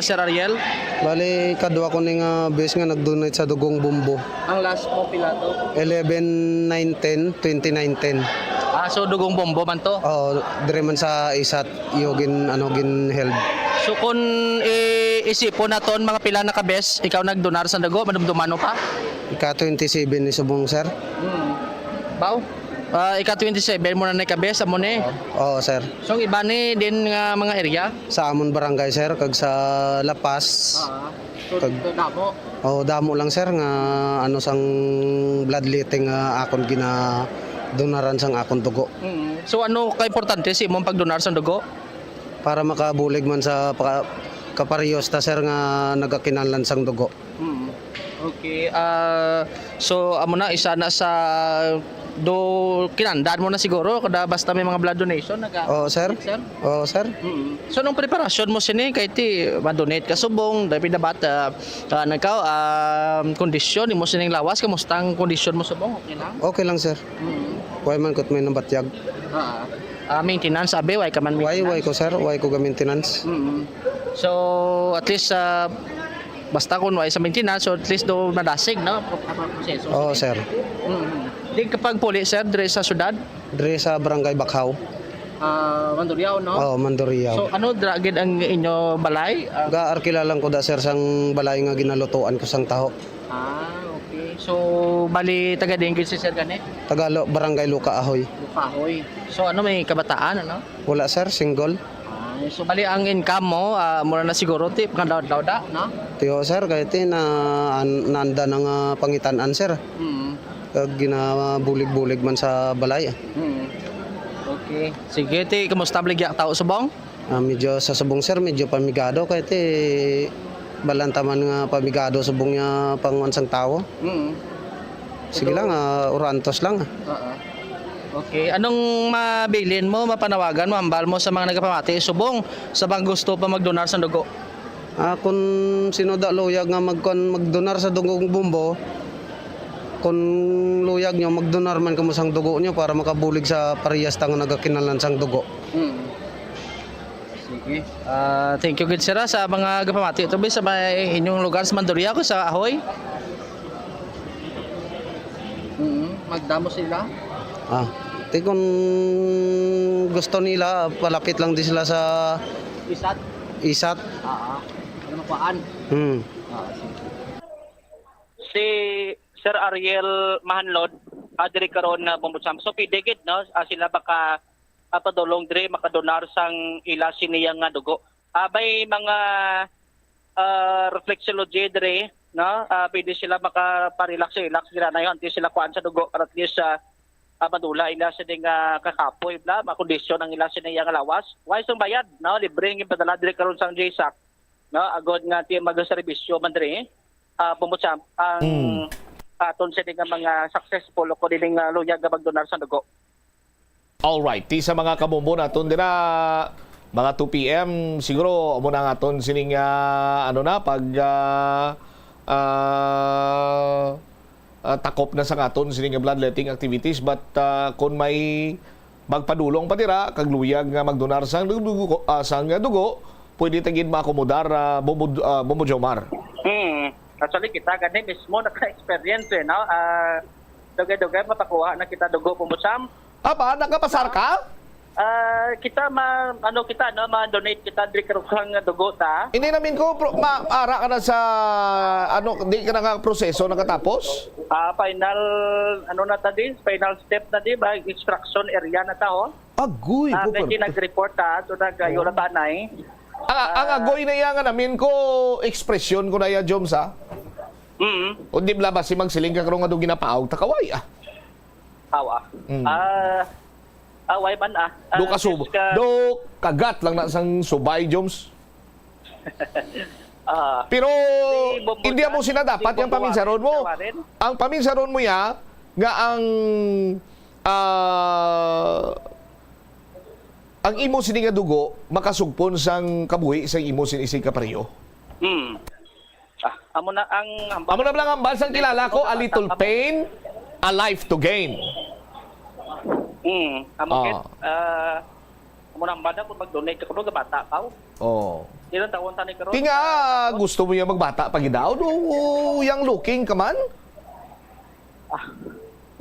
Sir Ariel? Bali kadua ko ning base nga nag-donate sa dugong bumbo. Ang last mo pila to? 11/9/10, 2019. So dugong bombo man to. Dire man sa isat gin held. So kung isipon naton mga pila na ka bes, ikaw nagdonar sa dugo, madumdumano pa? Ika 27 ni subong sir. Baw? Ika 27 mo na ni ka bes amo ni. Oo sir. So ang iba ni din nga mga area? Sa amon barangay sir kag sa Lapas. So damo. Damo lang sir nga sang bloodletting akon gina donaran sang akon dugo. So ano ka importante si imong pagdonar sa dugo? Para makabulig man sa kaparehos ta sir nga nagakinahanglan sang dugo. Okay. So amo na isa na sa kinandaan mo na siguro kada basta may mga blood donation sir. Oo sir. So nung preparasyon mo sini kay ti ma-donate ka subong dapat nagkaw kondisyon mo sining lawas kamusta ang kondisyon mo subong okay lang? Okay lang sir. Way man kot may nambatyag. Maintenance abe way ka man maintenance. Way ko sir, way ko ga maintenance. So at least basta kung way sa maintenance, so at least do madasig no proseso. Sir. Di kapag puli sir dire sa syudad? Dire sa barangay Bakhaw. Mandurriao no? Mandurriao. So ano dragid ang inyo balay? Ga-arkila lang ko da sir sang balay nga ginalutuan ko sang taho. Okay. So bali taga dinggid si sir gani? Tagalo barangay Luka Ahoy. Luka Ahoy. So ano may kabataan ano? Wala sir, single. So bali ang income mo mura na siguro tip nga daw-da no? Tiyo sir kay ti na nanda ng pangitan-an sir. Kag ginabulig-bulig man sa balay. Okay. Sige ti kamusta bligya tao subong? Medyo sa subong sir medyo pamigado kay ti balantaman nga pamigado subong nya panguan sang tawo. Sige lang urantos lang. Okay, anong mabilin mo, mapanawagan mo, ambal mo sa mga nagapamati subong sa bang gusto pa magdonar sa dugo? Kung sino da luyag nga magdonar sa dugong bumbo, kung luyag nyo magdonar man kamo sang dugo nyo para makabulig sa parehas tang nagakinahanglan sang dugo. Sige. Thank you good sir sa mga gapamati. Ito ba sa inyong lugar sa Mandurriao sa Ahoy? Magdamo sila? Kung gusto nila, palapit lang din sila sa Isat. Ano makuhaan? Si Sir Ariel Mahanlod, diri karon na bumbutsam. So pidigid no, sila baka padulong diri makadonar sang ila siniya nga dugo. Bay mga reflexology diri no, pwede sila makaparelax sila na yon, sila kuan sa dugo para at least madula ila sa ding kakapoy bla makondisyon ang ila sa nga lawas way sang bayad no libre ng ipadala diri karon sang JSAC no agod nga ti magserbisyo man diri pumutsam ang aton sa ding mga successful ko dining luyag nga magdonar sa dugo. All right, ti sa mga kamumbo naton dira mga 2 PM siguro amo na aton sining pag takop na sa aton sining bloodletting activities but kung may magpadulong pa dira kag luyag nga magdonar sang dugo pwede tagid maakomodar Bombo Jomar. Actually kita gani mismo naka-experience no. Dugay-dugay mapakuha na kita dugo pumutsam. Nakapasar ka? Kita ma-donate kita diri karong dugo ta. Hindi namin ko maara ka na sa di ka na nga proseso nakatapos? Final final step na di ba extraction area na ta Agoy po. Kasi nag-report ta so nagayo na tanay. Ang agoy na iya nga namin ko ekspresyon ko na iya Joms O di blabas si magsiling ka karong nga do ginapaawg ta kaway Away man do kagat lang na sang subay Joms. Pero hindi mo sinadapat yung paminsaron mo. Ang paminsaron mo ya nga ang imo sini nga dugo makasugpon sang kabuhi sang imo sini kapareho. Amo na lang ang balsang kilala ko a little pain, a life to gain. Amokit, amo nang bada kung mag-donate ka kuno ga bata ka. Oh. Ilang taon tani karon? Tinga, gusto mo yung magbata pag daw? No, young looking ka man?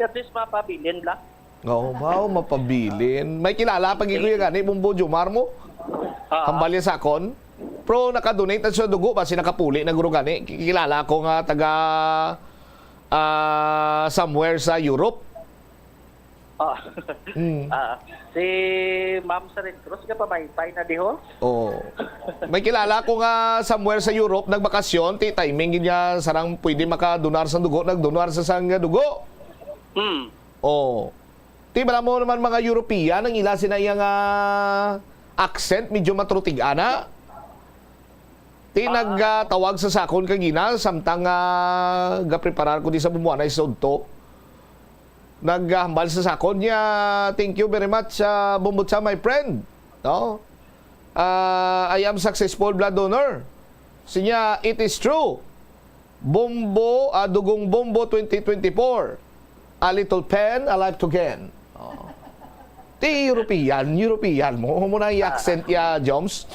At least mapabilin la. Oo, wow, mapabilin. May kilala pag ikuya gani, Bumbo Jomar mo? Hambalya sa akon? Pro, nakadonate na sa dugo, basi nakapuli na guro gani. Kilala ko nga taga somewhere sa Europe. Si Ma'am sa Red Cross ka pabaypay na diho? Oh. May kilala ko nga somewhere sa Europe nagbakasyon, ti timing niya sarang pwede makadonar sa dugo, nagdonar sa sang dugo. Oh. Ti bala mo naman mga European ang ila sina iyang accent medyo matrutig ana. Ti nagtawag sa sakon kagina samtang ga-preparar ko di sa bumuanay sa udto. Naghambal sa sakon niya, thank you very much Bumbutsa my friend. No? I am successful blood donor. Sinya, it is true. Bombo, Dugong Bombo 2024. A little pen, a life to gain. Oh. Ti European mo. Mo na i-accent ya, Joms.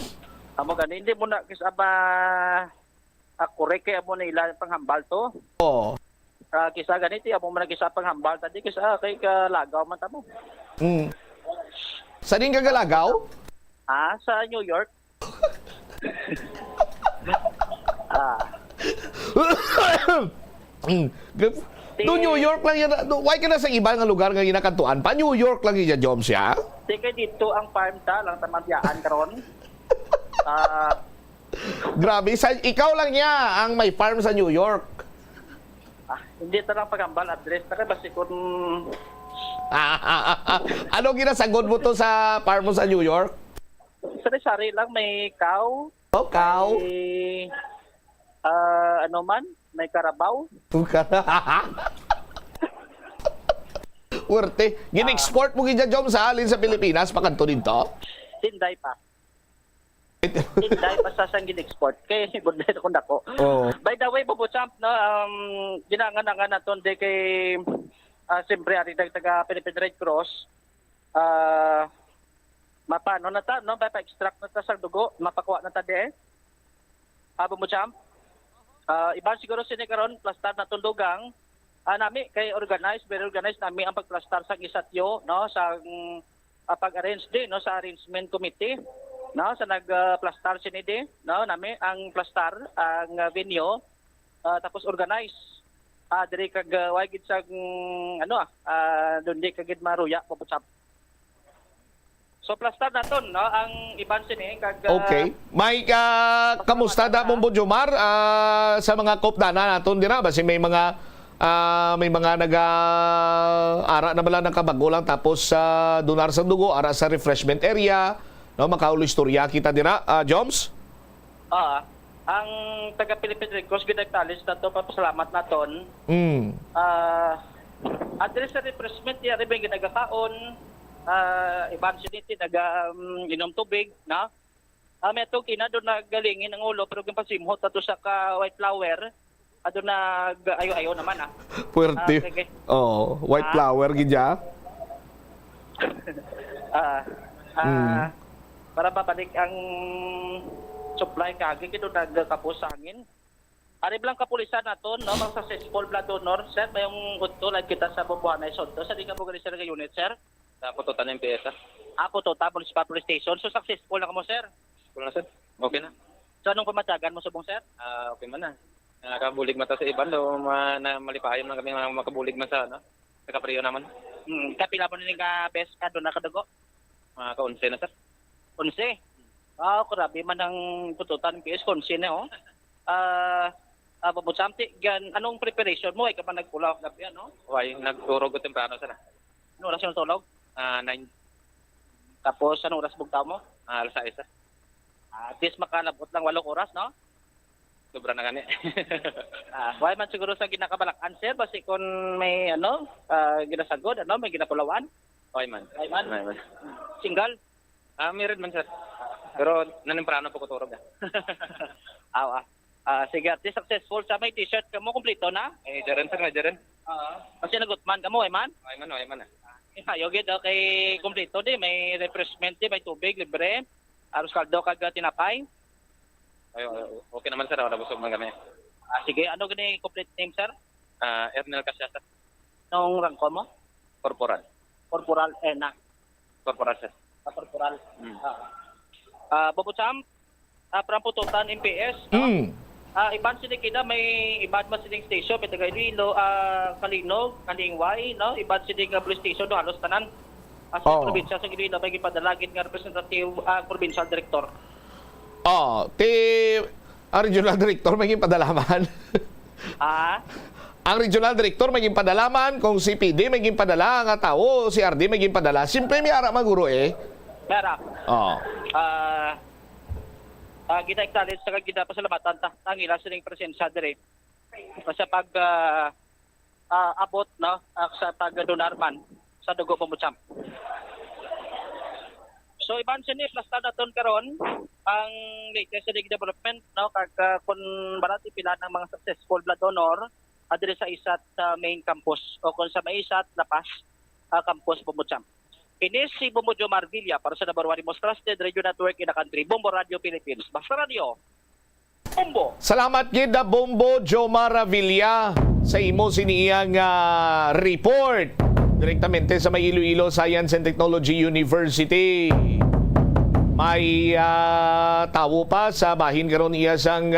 Amo gani, hindi mo na kisaba correct kaya mo na ilan panghambal to. Oh. Kisa ganito, amo man nagisa panghambal tadi kisa kay kalagaw man tamo. Sa din ka galagaw? Sa New York. Do New York lang yan. Why ka na sa ibang lugar nga ginakantuan? Pa New York lang yan, Joms, ya? Sige dito ang farm ta lang tamabyaan karon. Grabe, ikaw lang niya ang may farm sa New York. Hindi ta lang paghambal address ta kay basi kun ano ginasagod mo to sa farm mo sa New York? Sari-sari lang may cow. Oh, cow. May, ano man, may karabaw. Werte. Gin-export mo gidya Jom sa alin sa Pilipinas pakanto dito? Tinday pa. Tinday pa sa sang gin-export kay budlet ko dako. Oh. By the way, Bobo Champ, no, ginangan naton de kay siyempre ari taga Philippine Red Cross. Mapano na ta, no? Mapa-extract na ta sa dugo, mapakuha na ta de. Bobo Champ. Iban siguro sini karon plastar na tundugang nami kay very organized nami ang pagplastar sa isatyo, no, sa pag-arrange din, no, sa arrangement committee. No, sa nag-plastar sinidi, no, nami ang plastar ang venue tapos organize diri kag wagid sa doon di kagid maruya paputsap. So plastar naton, no, ang iban sini kag Okay. May kamusta da Bumbo Jomar sa mga kopdana naton dira basi may mga naga-ara na bala ng kabagulang tapos donar sa dugo, ara sa refreshment area. No, makaulo istorya kita dira, Joms? Ang taga Philippine Red Cross ginagtalis na to, papasalamat naton. Address sa refreshment niya, rin ginagakaon, iban siniti, inom tubig, na? May itong kina, doon nagalingin ang ulo, pero yung pasimhot, ato sa white flower, doon nag-ayo-ayo naman, Puwerte. Okay. White flower, gidya? Para babalik ang supply kagi kito nagkapos sa hangin. Ari blang kapulisan naton, no, mga successful blood donor, sir, mayong utto like kita sa Bubuanay Sonto, sa di ka bugali sir nga unit, sir. Pututan ng PSA. Pututan Municipal Police Station. So successful na ka mo, sir. Successful na, sir. Okay na. So anong pamatyagan mo subong, sir? Okay man na. Nakabulig mata sa iban do malipayon man kami makabulig man sa nakapriyo naman. Kapila mo ni ka best ka do nakadugo? Ka-11 na, sir. 11. Grabe man ang pututan PS konsi na Babusamti, anong preparation mo? Ay ka pa nagpulaw gabi, ano? Okay, nagturog ko temprano, sir. Anong oras yung tulog? 9. Tapos anong oras bugtaw mo? Alas 6, sir. At least makalabot lang 8 oras, no? Sobra na gani. Why man siguro sa ginakabalak-an, sir? Basi kung may ginasagod, may ginapulawan? Okay man. Single? Meron man, sir. Pero nanimprano po ko turog. Sige, at least successful sa may t-shirt ka mo, kompleto na? Jaren, sir, nga Jaren. Kasi nagutman ka mo, man? Ay man. Ayaw gid kay kompleto di, may refreshment di, may tubig libre. Aros kaldo kag tinapay. Ay, okay naman sir, wala busog man kami. Sige, ano gani complete name sir? Ernel Casya sir. Nung rangko mo? Corporal. Corporal na. Corporal sir. Corporal. Babutsam, prampututan MPS. Iban sila kita, may iban man siling station, may Tagaililo, Kalinog, Kalingway, no? Iban sila nga police station, no? Halos tanan. Sa probinsya sa Iloilo, may ipadalagin nga representative provincial director. Ang regional director may padalaman. Ang regional director may padalaman, kung si PD may padala, nga tao, si RD may padala. Simple may ara maguro Mera. Kita acknowledge sa kita pasalamatan ang ila sining presensya dire. Sa pag abot no sa pag-donar man sa dugo pamutsam. So iban sini plus daton karon ang latest development no kag kun barati pila ng mga successful blood donor adire sa isat main campus o kung sa may isat lapas campus pamutsam. Ini si Bombo Jomar Villa para sa number 1 most trusted radio network in the country, Bombo Radio Philippines. Basta Radio, Bombo. Salamat gid na Bombo Jomar Villa sa imo siniyang report direktamente sa may Iloilo Science and Technology University. May tawo pa sa bahin karon iya sang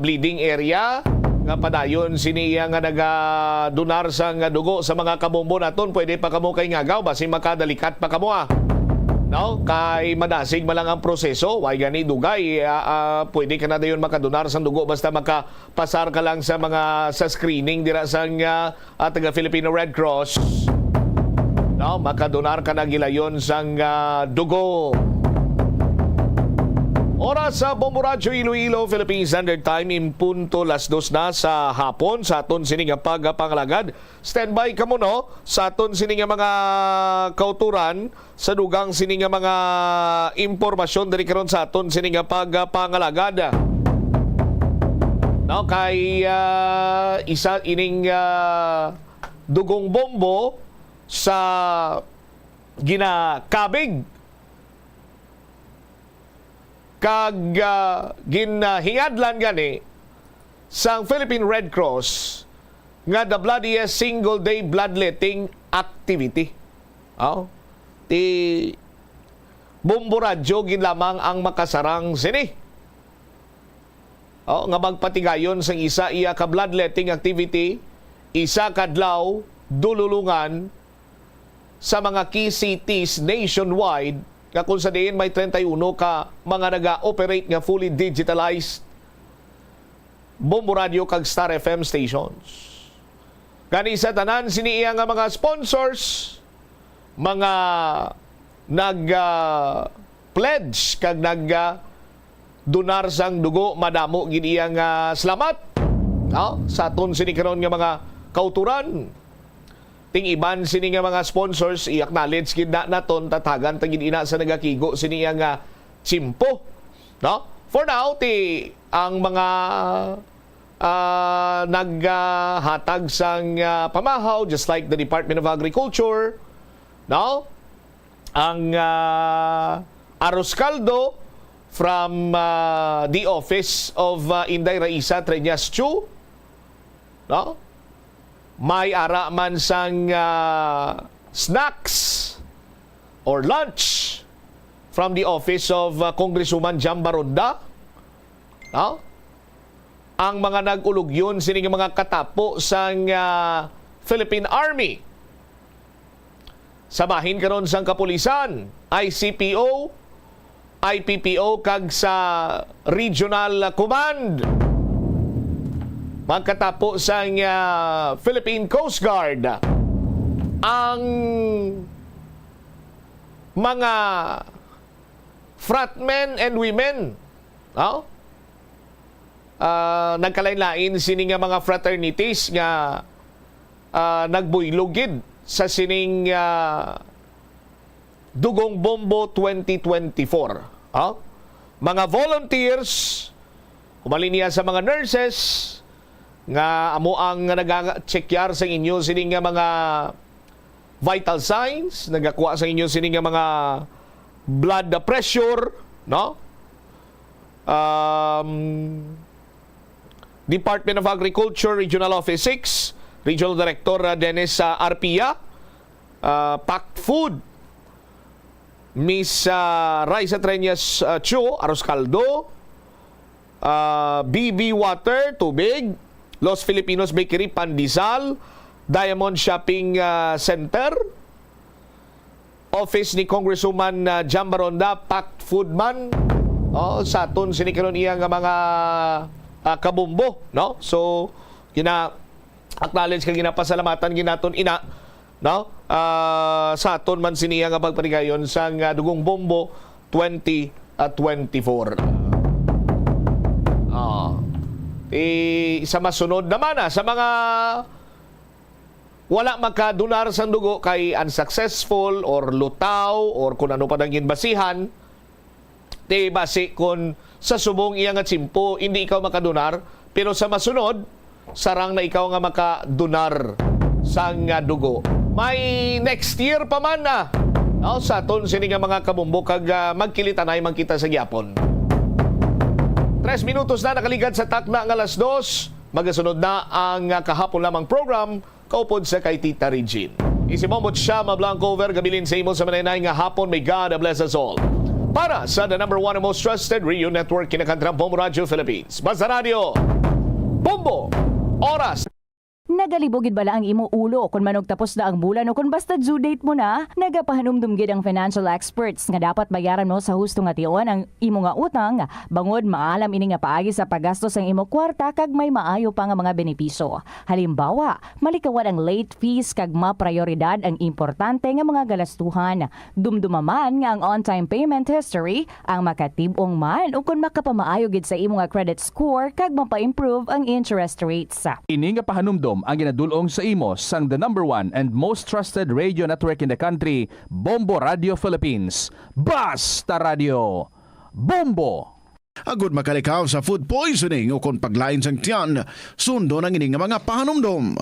bleeding area nga padayon siniya nga nagadonar sang dugo sa mga kabombo naton. Pwede pa kamo kay ngagaw basi makadalikat pa kamo no kay madasig man lang ang proseso way gani dugay pwede ka na dayon makadonar sang dugo basta makapasar ka lang sa mga sa screening dira sang taga Filipino Red Cross no makadonar ka na gilayon sang dugo. Oras sa Bombo Radio Iloilo, Philippine Standard Time, impunto 2:00 na sa hapon sa aton sining pagpangalagad. Standby ka mo no sa aton sining mga kauturan sa dugang sining mga impormasyon diri karon sa aton sining pagpangalagad. No kay isa ining dugong bombo sa ginakabig kag ginhingadlan gani sang Philippine Red Cross nga the bloodiest single day bloodletting activity. Ti Bombo Radio ginlamang ang makasarang sini. Nga magpatigayon sang isa iya ka bloodletting activity, isa kadlaw dululungan sa mga key cities nationwide nga kung sa diin may 31 ka mga naga-operate nga fully digitalized Bombo Radio kag Star FM stations. Kani sa tanan siniya nga mga sponsors, mga nag-pledge kag nag-donar sang dugo, madamo gid iyang salamat. Sa aton sini karon nga mga kauturan. Ting iban sini nga mga sponsors i-acknowledge gid naton tatagan tagid ina sa nagakigo sini nga chimpo no for now ang mga naghatag sang pamahaw just like the Department of Agriculture no ang arroz caldo from the office of Inday Raisa Treñas Chu no may ara man sang snacks or lunch from the office of Congresswoman Jam Baronda. No? Ang mga nag-ulugyon sining mga katapo sang Philippine Army. Sa bahin karon sang kapulisan, ICPO, IPPO kag sa Regional Command. Magkatapo sang Philippine Coast Guard ang mga fratmen and women nagkalain-lain sini nga mga fraternities nga nagbuylogid sa sining Dugong Bombo 2024 mga volunteers umalin niya sa mga nurses nga amo ang nag-checkar sa inyo sining nga mga vital signs, nagakuha sa inyo sining nga mga blood pressure, no? Department of Agriculture Regional Office 6, Regional Director Dennis Arpia, packed food, Miss Raisa Treñas Cho, Aros Caldo, BB Water, tubig, Los Filipinos Bakery, Pandesal, Diamond Shopping Center, Office ni Congresswoman Jam Baronda, packed food man, sa aton sinikaron iya nga mga kabumbo, no? So, acknowledge kag ginapasalamatan ginaton ina, no? Sa aton man siniya nga pagpanigayon sa Dugong Bombo 2024. Isa masunod naman sa mga wala makadunar sa dugo kay unsuccessful or lutaw or kung ano pa nang ginbasihan, base kung sa subong iya nga tsimpo hindi ikaw makadunar, pero sa masunod sarang na ikaw nga makadunar sa nga dugo. May next year pa man na sa aton sini nga mga kabumbo kag magkilitanay magkita sa gyapon. 3 minutos na nakaligad sa takna nga alas 2. Magasunod na ang kahapon lamang program kaupod sa kay Tita Regine. Isimomot siya Blanco over gabilin sa imo sa manay nga hapon. May God bless us all. Para sa the number 1 and most trusted radio network kinakantrang Bombo Radio Philippines. Basta Radio, Bombo, Oras. Nagalibogid bala ang imo ulo kung manog tapos na ang bulan o kung basta due date mo na, nagapahanumdumgid ang financial experts nga dapat bayaran mo sa husto nga tion ang imo nga utang bangod maalam ini nga paagi sa paggastos ang imo kwarta kag may maayo pa nga mga benepisyo. Halimbawa, malikawan ang late fees kag maprioridad ang importante nga mga galastuhan. Dumdumaman nga ang on-time payment history ang makatibong man o kung makapamaayo gid sa imo nga credit score kag mapa-improve ang interest rates. Ini nga pahanumdom ang ginadulong sa imo sang the number 1 and most trusted radio network in the country, Bombo Radio Philippines. Basta Radio, Bombo! Agud makalikaw sa food poisoning o kung paglain sang tiyan, sundo ng ining mga pahanumdom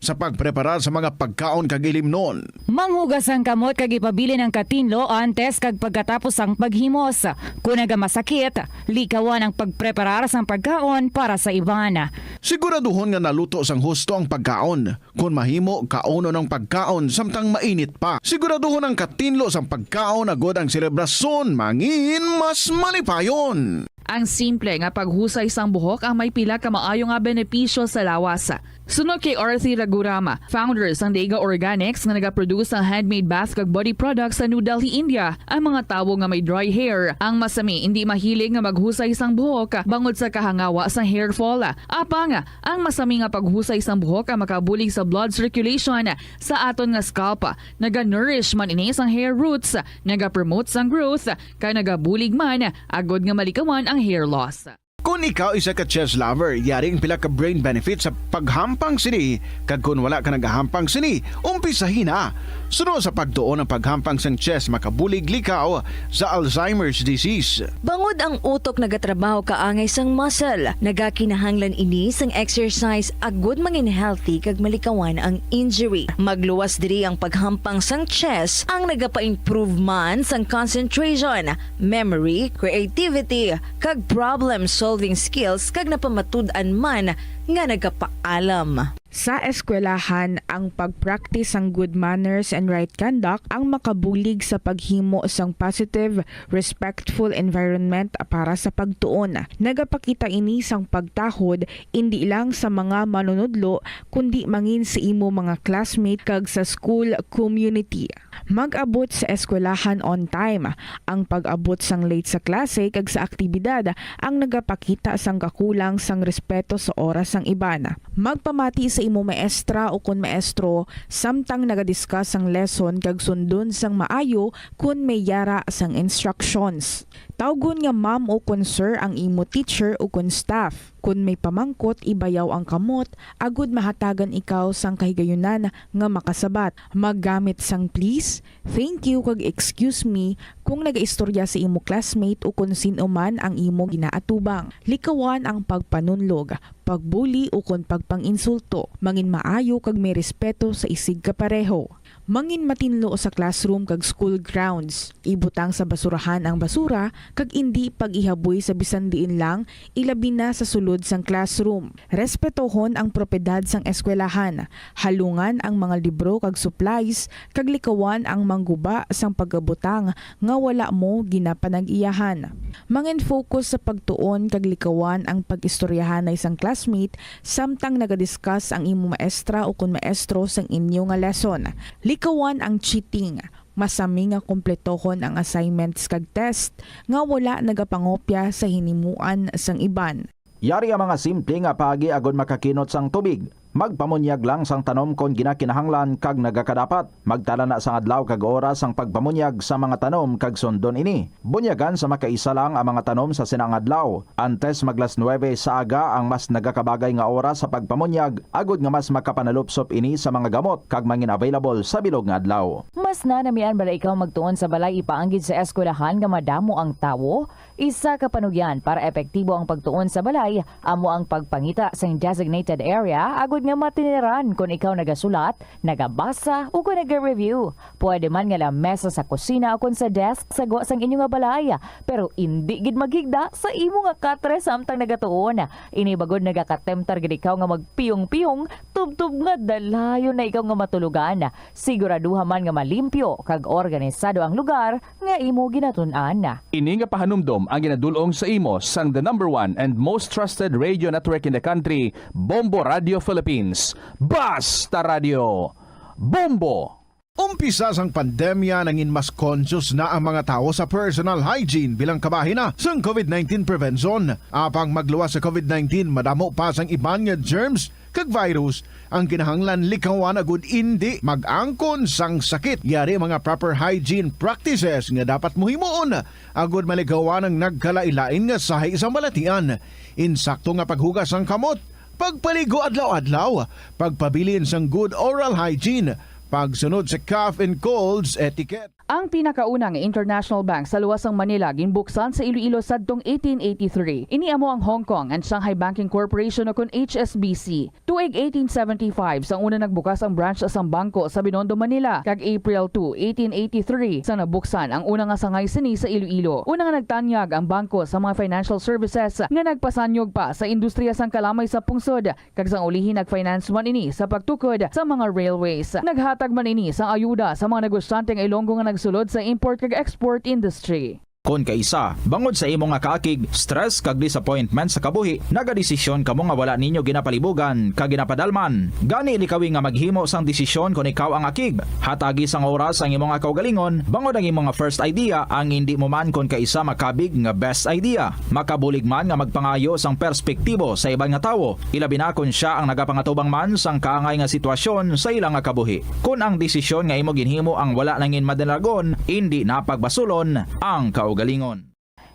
sa pagpreparar sa mga pagkaon kag ilimnon. Manghugas ang kamot kag ipabili ng katinlo antes kag pagkatapos ang paghimos. Kung masakit, likawan ang pagpreparar sang pagkaon para sa iban. Siguraduhon nga naluto sang husto ang pagkaon. Kung mahimo, kauno ng pagkaon samtang mainit pa. Siguraduhon ang katinlo sang pagkaon agud ang selebrasyon mangin mas malipayon. Ang simple nga paghusay sang buhok ang may pila ka maayo nga benepisyo sa lawas. Sunod kay Arthur Ragurama, founder sang Daiga Organics nga nagaproduce ng handmade bath kag body products sa New Delhi, India. Ang mga tawo nga may dry hair, ang masami hindi mahilig nga maghusay sang buhok bangod sa kahangawa sang hair fall. Apang ang masami nga paghusay sang buhok ang makabulig sa blood circulation sa aton nga scalp. Naga-nourish man ini sang hair roots, naga-promote sang growth, kay nagabulig man agod nga malikawan ang hair loss. Kung ikaw isa ka chess lover, yaring pila ka brain benefit sa paghampang sini. Kag kung wala ka nagahampang sini, umpisahin na. Sunod sa pagtuon ng paghampang sang chess makabulig likaw sa Alzheimer's disease. Bangod ang utok nagatrabaho kaangay sang muscle, nagakinahanglan ini sang exercise agud mangin healthy kag malikawan ang injury. Magluwas diri ang paghampang sang chess ang nagapa-improve man sang concentration, memory, creativity, kag problem solving skills kag napamatud-an man nga nagapaalam. Sa eskwelahan, ang pag-practice ang good manners and right conduct ang makabulig sa paghimo sang positive, respectful environment para sa pagtuon. Nagapakita ini sang pagtahod hindi lang sa mga manunudlo kundi mangin sa imo mga classmate kag sa school community. Mag-abot sa eskwelahan on time. Ang pag-abot sang late sa klase kag sa aktibidad ang nagapakita sang kakulang sang respeto sa oras sang iban. Magpamati sa imo maestra o kun maestro samtang nagadiscuss ang lesson kag sundon sang maayo kun may yara sang instructions. Tawgon nga ma'am o kun sir ang imo teacher o kun staff. Kun may pamangkot, ibayaw ang kamot, agud mahatagan ikaw sang kahigayunan nga makasabat. Maggamit sang please, thank you kag excuse me kung nagaistorya sa imo classmate o kung sino man ang imo ginaatubang. Likawan ang pagpanunlog, pagbuli ukon pagpanginsulto. Mangin maayo kag may respeto sa isig kapareho. Mangin matinlo sa classroom kag school grounds. Ibutang sa basurahan ang basura kag indi pag-ihaboy sa bisan diin lang, ilabi na sa sulod sang classroom. Respetohon ang propiedad sang eskwelahan. Halungan ang mga libro kag supplies kag likawan ang mangguba sang pagabutang nga wala mo ginapanag-iyahan. Mangin focus sa pagtuon kag likawan ang pag-istoryahan na isang classmate samtang nagadiscuss ang imo maestra o kun maestro sang inyo nga lesson. Likawan ang cheating. Masami nga kompletohon ang assignments kag test nga wala nagapangopya sa hinimuan sang iban. Yari ang mga simple nga pagi agon makakinot sang tubig. Magpamunyag lang sang tanom kon ginakinahanglan kag nagakadapat. Magtala na sang adlaw kag oras sang pagpamunyag sa mga tanom kag sundon ini. Bunyagan sa makaisa lang ang mga tanom sa sinang adlaw. Antes maglas 9 sa aga ang mas nagakabagay nga oras sa pagpamunyag agod nga mas makapanalupsop ini sa mga gamot kag mangin available sa bilog nga adlaw. Mas nanamian bala ikaw magtuon sa balay ipaanggid sa eskwelahan nga madamo ang tawo? Isa ka panugyan para epektibo ang pagtuon sa balay, amo ang pagpangita sa designated area agod nga matiniran kung ikaw nagasulat, nagabasa o kung nag-review. Pwede man nga lamesa sa kusina o kung sa desk sa gawa sang inyo nga balay, pero hindi gid maghigda sa imo nga katre samtang nagatuon. Ini bagod nagakatemptar gid ikaw nga magpiyong-piyong, tubtub nga dalayon na ikaw nga matulugan. Siguraduha man nga malimpyo kag organisado ang lugar nga imo ginatun-an. Ini nga pahanumdom ang ginadulong sa imo sang the #1 and most trusted radio network in the country, Bombo Radio Philippines. Basta Radio Bombo! Umpisa sang pandemya nangin mas conscious na ang mga tao sa personal hygiene bilang kabahina sang COVID-19 prevention. Apang magluwas sa COVID-19, madamo pa sang iban nga germs kag virus ang kinahanglan likawan agud indi mag-angkon sang sakit. Yari mga proper hygiene practices nga dapat muhimuon agud malikawan ang nagkalailain nga sahi sa balatian. Insakto nga paghugas sang kamot, pagpaligo adlaw-adlaw, pagpabilin sang good oral hygiene, pagsunod sa cough and colds etiquette. Ang pinakaunang international bank sa luwasang Manila ginbuksan sa Iloilo sadtong 1883. Ini amo ang Hong Kong and Shanghai Banking Corporation o kun HSBC. Tuig 1875 sang una nagbukas ang branch sa bangko sa Binondo, Manila. Kag April 2, 1883 sang nabuksan ang una nga sangay sini sa Iloilo. Una nga nagtanyag ang bangko sa mga financial services nga nagpasanyog pa sa industriya sang kalamay sa pungsod. Kag sang ulihin nag-finance man ini sa pagtukod sa mga railways. Naghatag man ini sang ayuda sa mga negosyante nga Ilonggo nga sulod sa import kag export industry. Kon kaisa, bangod sa imo nga kaakig, stress kag disappointment sa kabuhi, nagadesisyon kamo nga wala ninyo ginapalibugan kag ginapadalman. Gani likawi nga maghimo sang desisyon kon ikaw ang akig. Hatagi sang oras ang imo nga kaugalingon, bangod ang imo nga first idea ang hindi mo man kon kaisa makabig nga best idea. Makabulig man nga magpangayo sang perspektibo sa ibang nga tawo, ilabi na kon siya ang nagapangatubang man sang kaangay nga sitwasyon sa ilang nga kabuhi. Kun ang desisyon nga imo ginhimo ang wala nangin madalagon, hindi napagbasulon ang kaugalingon.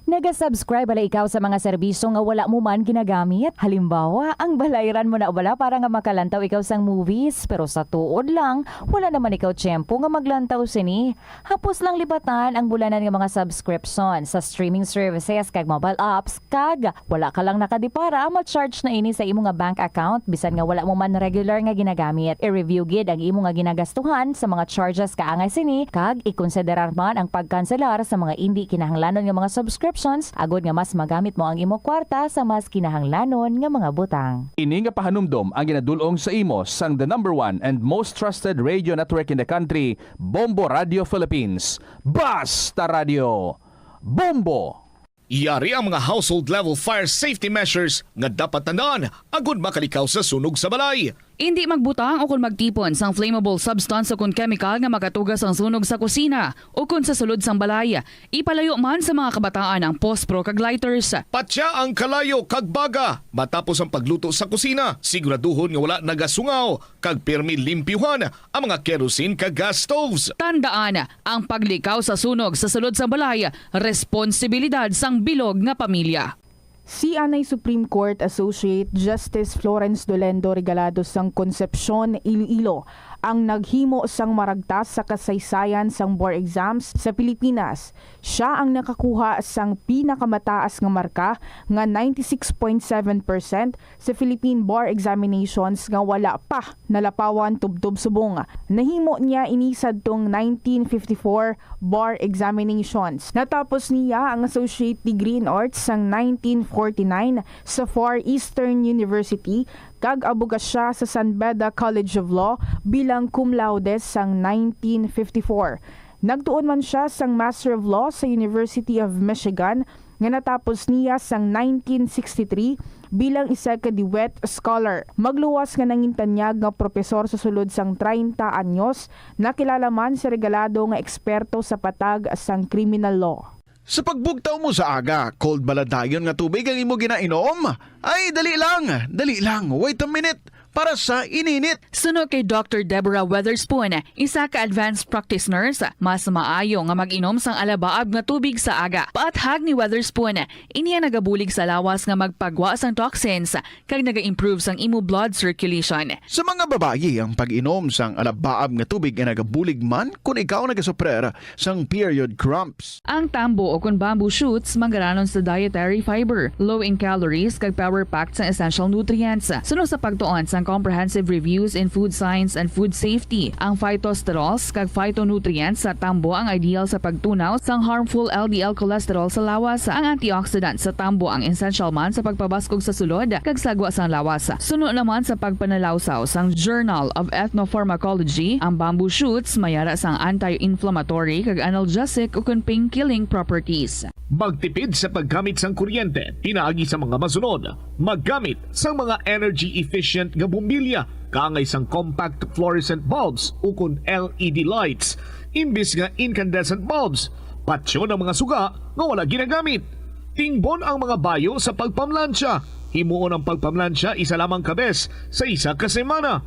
Naga-subscribe bala ikaw sa mga serbisyo nga wala mo man ginagamit. Halimbawa, ang balayran mo na bala para nga makalantaw ikaw sang movies, pero sa tuod lang, wala naman ikaw tiyempo nga maglantaw sini. Hapos lang libatan ang bulanan nga mga subscription sa streaming services kag mobile apps kag wala ka lang nakadipara ma-charge na ini sa imo nga bank account bisan nga wala mo man regular nga ginagamit. I-review gid ang imo nga ginagastuhan sa mga charges kaangay sini kag ikonsiderar man ang pagkanselar sa mga hindi kinahanglanon nga mga subscription agod nga mas magamit mo ang imo kwarta sa mas kinahanglanon nga mga butang. Ini nga pahanumdom ang ginadulong sa imo sang the #1 and most trusted radio network in the country, Bombo Radio Philippines. Basta Radio Bombo! Yari ang mga household level fire safety measures nga dapat tandaan agud makalikaw sa sunog sa balay. Hindi magbutang o kung magtipon sang flammable substance o kung chemical nga makatugas ang sunog sa kusina o kung sa sulod sang balay. Ipalayo man sa mga kabataan ang pospro kag lighters. Patya ang kalayo kag baga matapos ang pagluto sa kusina. Siguraduhon nga wala nagasungaw kag pirmi limpyuhan ang mga kerosene kag gas stoves. Tandaan, ang paglikaw sa sunog sa sulod sang balay, responsibilidad sang bilog nga pamilya. Si Anay Supreme Court Associate Justice Florence Dolendo Regalado sang Concepcion, Iloilo ang naghimo sang maragtas sa kasaysayan sang board exams sa Pilipinas. Siya ang nakakuha sang pinakamataas nga marka nga 96.7% sa Philippine Bar Examinations nga wala pa nalapawan tubtob subong. Nahimo niya inisad tong 1954 Bar Examinations. Natapos niya ang Associate Degree in Arts sang 1949 sa Far Eastern University kag abugas siya sa San Beda College of Law bilang cum laude sang 1954. Nagtuon man siya sang Master of Law sa University of Michigan nga natapos niya sang 1963 bilang isa ka Dewitt Scholar. Magluwas nga nangintanyag nga propesor sa sulod sang 30 anyos, nakilala man sa regalado nga eksperto sa patag sang criminal law. Sa pagbugtaw mo sa aga, cold baladayon nga tubig ang imo ginainom? Ay, dali lang, wait a minute, para sa ininit. Suno kay Dr. Deborah Weatherspoon, isa ka advanced practice nurse, mas maayo nga mag-inom sang alabaab nga tubig sa aga. Paathag ni Weatherspoon, iniya nagabulig sa lawas nga magpagwa sang toxins kag naga-improve sang imo blood circulation. Sa mga babayi, ang pag-inom sang alabaab nga tubig ay nagabulig man kung ikaw nagasuprer sang period cramps. Ang tambo o kung bamboo shoots manggaranon sa dietary fiber, low in calories kag power-packed sa essential nutrients. Suno sa pagtuon sang comprehensive reviews in food science and food safety, ang phytosterols kag phytonutrients sa tambo ang ideal sa pagtunaw sang harmful LDL cholesterol sa lawas. Ang antioxidant sa tambo ang essential man sa pagpabaskog sa sulod kag sagwa sang lawas. Suno naman sa pagpanalawsaw sang Journal of Ethnopharmacology, ang bamboo shoots mayara sang anti-inflammatory kag analgesic o pain-killing properties. Magtipid sa paggamit sang kuryente, pinaagi sa mga masunod. Maggamit sa mga energy-efficient nga bumbilya, kaangay sang compact fluorescent bulbs ukon LED lights, imbis nga incandescent bulbs. Patsyo ng mga suga nga wala ginagamit. Tingbon ang mga bayo sa pagpamlansya. Himuon ang pagpamlansya isa lamang kabes sa isa ka semana.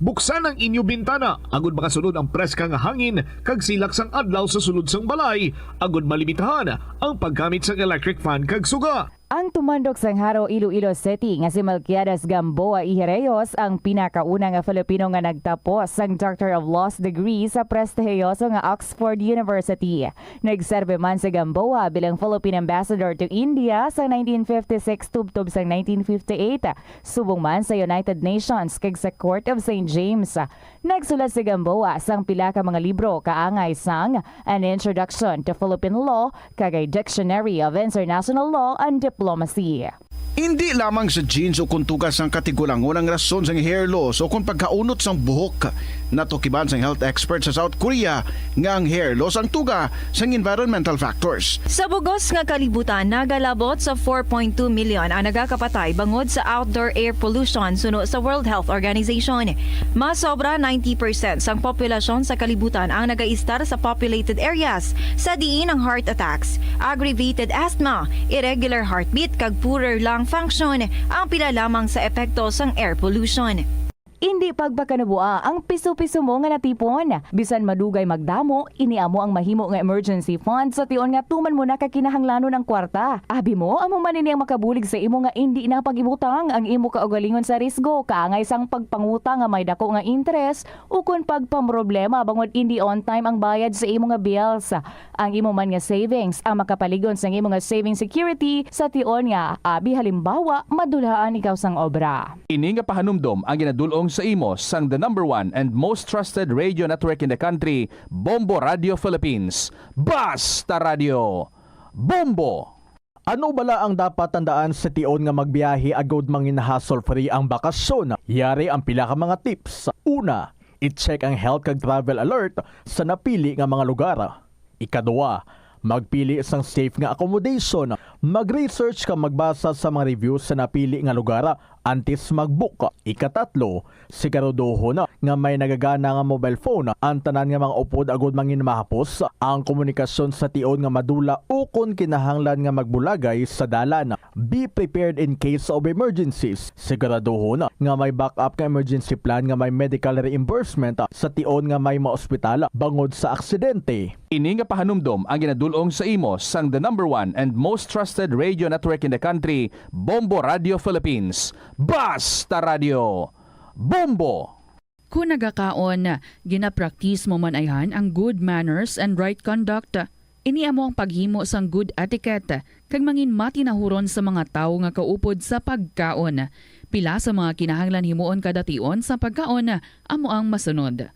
Buksan ang inyo bintana agud makasulod ang preska nga hangin kag silak sang adlaw sa sulod sang balay agud malimitahan ang paggamit sang electric fan kag suga. Ang tumandok sang Haro, Iloilo City nga si Melquiades Gamboa Ijereyos ang pinakauna nga Filipino nga nagtapos sang Doctor of Laws degree sa prestihiyoso nga Oxford University. Nagserve man si Gamboa bilang Philippine Ambassador to India sa 1956 tubtob sang 1958. Subong man sa United Nations kag sa Court of St. James. Nagsulat si Gamboa sang pila ka mga libro kaangay sang An Introduction to Philippine Law kag a Dictionary of International Law and Diplomacy. Hindi lamang sa jeans o kung tugas ang katigulangon ang rason sang hair loss o kung pagkaunot sang buhok. Natukiban sang health expert sa South Korea nga ang hair loss ang tuga sang environmental factors. Sa bugos nga kalibutan, nagalabot sa 4.2 million ang nagakapatay bangod sa outdoor air pollution suno sa World Health Organization. Mas sobra 90% sang populasyon sa kalibutan ang nagaistar sa populated areas, sa diin ang heart attacks, aggravated asthma, irregular heartbeat kag poorer lung function ang pila lamang sa epekto sang air pollution. Hindi pagpakanabua ang piso-piso mo nga natipon. Bisan madugay magdamo, iniamo ang mahimo nga emergency fund sa tion nga tuman mo na kakinahanglanon ng kwarta. Abi mo, amo man ini ang makabulig sa imo nga hindi na pag-ibutang ang imo kaugalingon sa risgo, kaangay sang pagpangutang nga may dako nga interest o kun pagpamroblema bangod hindi on time ang bayad sa imo nga bills. Ang imo man nga savings ang makapaligon sa imo nga saving security sa tion nga abi halimbawa madulaan ikaw sang obra. Ini nga pahanumdom ang ginadulong sa imo sang the number 1 and most trusted radio network in the country, Bombo Radio Philippines. Basta Radio! Bombo! Ano bala ang dapat tandaan sa tion nga magbiyahe agod mangin hassle-free ang bakasyon? Yari ang pila ka mga tips. Una, i-check ang health kag travel alert sa napili nga mga lugar. Ikadua, magpili isang safe nga accommodation. Mag-research ka magbasa sa mga reviews sa napili nga lugar antes mag-book. Ikatatlo, siguraduhon nga may nagagana nga mobile phone. Ang tanan nga mga upod agud mangin mahapos ang komunikasyon sa tion nga madula o kung kinahanglan nga magbulagay sa dalan. Be prepared in case of emergencies. Siguraduhon nga may backup nga emergency plan nga may medical reimbursement sa tion nga may maospital bangod sa aksidente. Ini nga pahanumdom ang ginadulong sa imo sang the number 1 and most trusted radio network in the country, Bombo Radio Philippines. Basta Radio! Bombo! Kung nagakaon, ginapraktis mo man ayhan ang good manners and right conduct. Ini amo ang paghimo sang good etiquette kag mangin matinahuron sa mga tawo nga kaupod sa pagkaon. Pila sa mga kinahanglan himuon kada tion sa pagkaon amo ang masunod.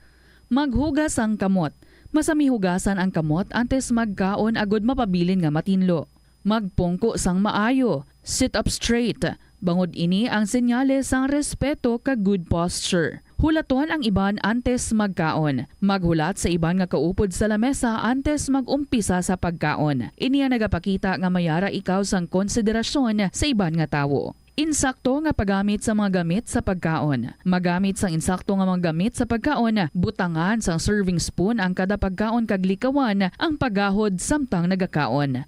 Maghugas ang kamot. Masami hugasan ang kamot antes magkaon agod mapabilin nga matinlo. Magpungko sang maayo. Sit up straight. Bangod ini ang senyales sang respeto kag good posture. Hulaton ang iban antes magkaon. Maghulat sa iban nga kaupod sa lamesa antes magumpisa sa pagkaon. Ini ang nagapakita nga mayara ikaw sang konsiderasyon sa iban nga tawo. Insakto nga paggamit sa mga gamit sa pagkaon. Magamit sang insakto nga mga gamit sa pagkaon, butangan sang serving spoon ang kada pagkaon kag likawan ang paggahod samtang nagakaon.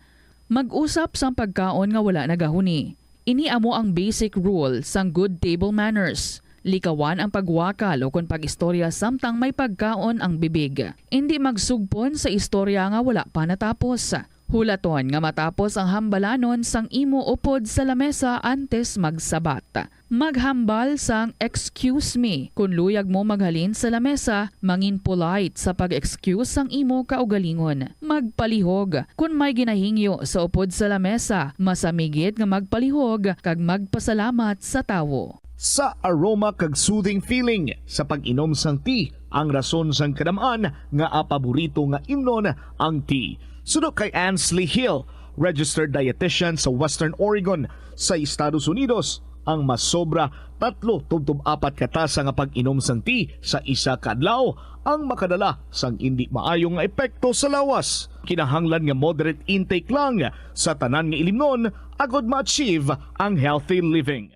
Mag-usap sang pagkaon nga wala nagahuni. Ini amo ang basic rule sang good table manners. Likawan ang pagwakal o kung pag-istorya samtang may pagkaon ang bibig. Hindi magsugpon sa istorya nga wala pa natapos. Hulaton nga matapos ang hambalanon sang imo upod sa lamesa antes magsabat. Maghambal sang excuse me. Kung luyag mo maghalin sa lamesa, mangin polite sa pag-excuse sang imo kaugalingon. Magpalihog. Kung may ginahingyo sa upod sa lamesa, masamigit nga magpalihog kag magpasalamat sa tawo. Sa aroma kag soothing feeling sa pag-inom sang tea, ang rason sang kadamaan nga paborito nga imnon ang tea. Sunod kay Ansley Hill, registered dietitian sa Western Oregon sa Estados Unidos, ang mas sobra 3-4 katasa nga pag-inom sang tea sa isa ka adlaw ang makadala sang hindi maayong nga epekto sa lawas. Kinahanglan nga moderate intake lang sa tanan nga ilimnon agod ma-achieve ang healthy living.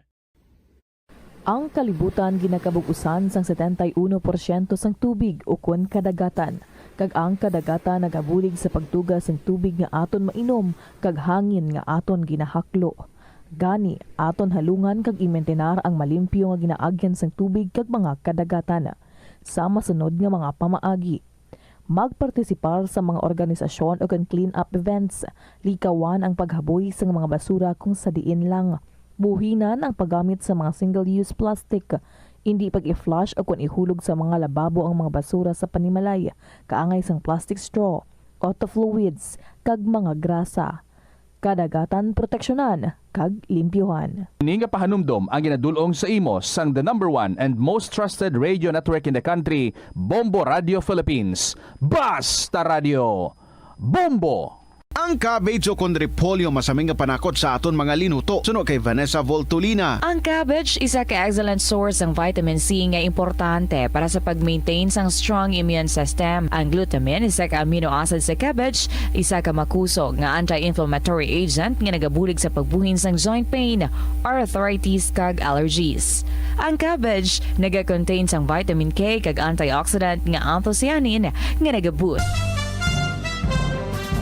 Ang kalibutan ginakabug-usan sang 71% sang tubig ukon kadagatan. Kag ang kadagatan nagabulig sa pagtugas ng tubig nga aton mainom kag hangin nga aton ginahaklo. Gani, aton halungan kag imentenar ang malimpyo nga ginaagyan sang tubig kag mga kadagatan. Sa masunod nga mga pamaagi. Magpartisipar sa mga organisasyon o kang clean-up events. Likawan ang paghaboy sa mga basura kung sa diin lang. Buhinan ang paggamit sa mga single-use plastic. Hindi pag-i-flush o kung ihulog sa mga lababo ang mga basura sa panimalay, kaangay sang plastic straw, auto fluids, kag mga grasa. Kadagatan proteksyonan, kag limpyuhan. Ini nga pahanumdom ang ginadulong sa imo sang the #1 and most trusted radio network in the country, Bombo Radio Philippines. Basta Radio! Bombo! Ang cabbage o kung repolyo masaming nga panakot sa aton mga linuto. Suno kay Vanessa Voltolina. Ang cabbage isa ka excellent source ng vitamin C nga importante para sa pag-maintain sang strong immune system. Ang glutamine isa ka amino acid sa cabbage, isa ka makusog nga anti-inflammatory agent nga nagabulig sa pagbuhin sang joint pain, arthritis kag allergies. Ang cabbage naga-contain sang vitamin K kag antioxidant nga anthocyanin nga nagaboost.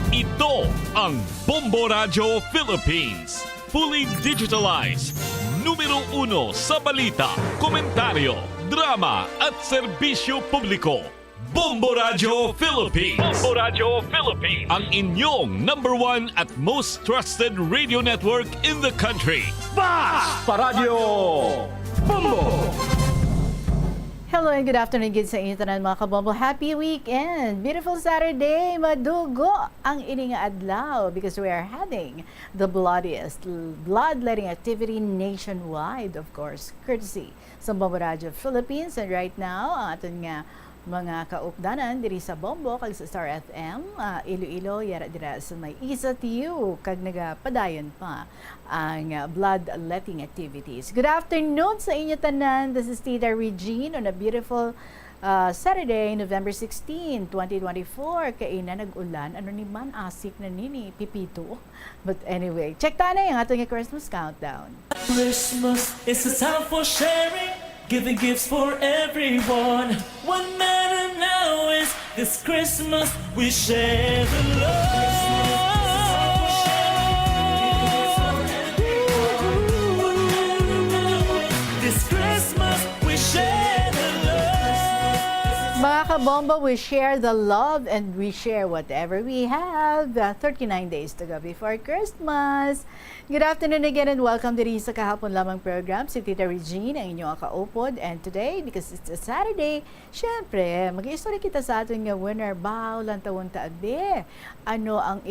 Ito ang Bombo Radio Philippines. Fully digitalized. Numero 1 sa balita, komentaryo, drama at serbisyo publiko. Bombo Radio Philippines. Bombo Radio Philippines. Ang inyong #1 at most trusted radio network in the country. Basta Radio Bombo! Hello and good afternoon good sa inyo tanan mga kabombo. Happy weekend! Beautiful Saturday! Madugo ang ining adlaw because we are having the bloodiest bloodletting activity nationwide, of course, courtesy sa Bombo Radio Philippines. And right now, ang aton nga mga kaupdanan diri sa Bombo kag sa Star FM, Iloilo, yara dira sa may Isa TU kag nagapadayon pa ang bloodletting activities. Good afternoon sa inyo tanan. This is Tita Regine on a beautiful Saturday, November 16, 2024. Kay na nag-ulan, ano ni man asik na nini, pipito. But anyway, check ta na yung atong Christmas countdown. Christmas is a time for sharing, giving gifts for everyone. What matter now is this Christmas we share the love. Mga Kabombo, we share the love and we share whatever we have. 39 days to go before Christmas. Good afternoon again and welcome to sa Kahapon Lamang program. Si Tita Regine, ang inyong kaupod. And today, because it's a Saturday, syempre, mag-i-story kita sa ating winner. Bao, lantawon taabi. Ano ang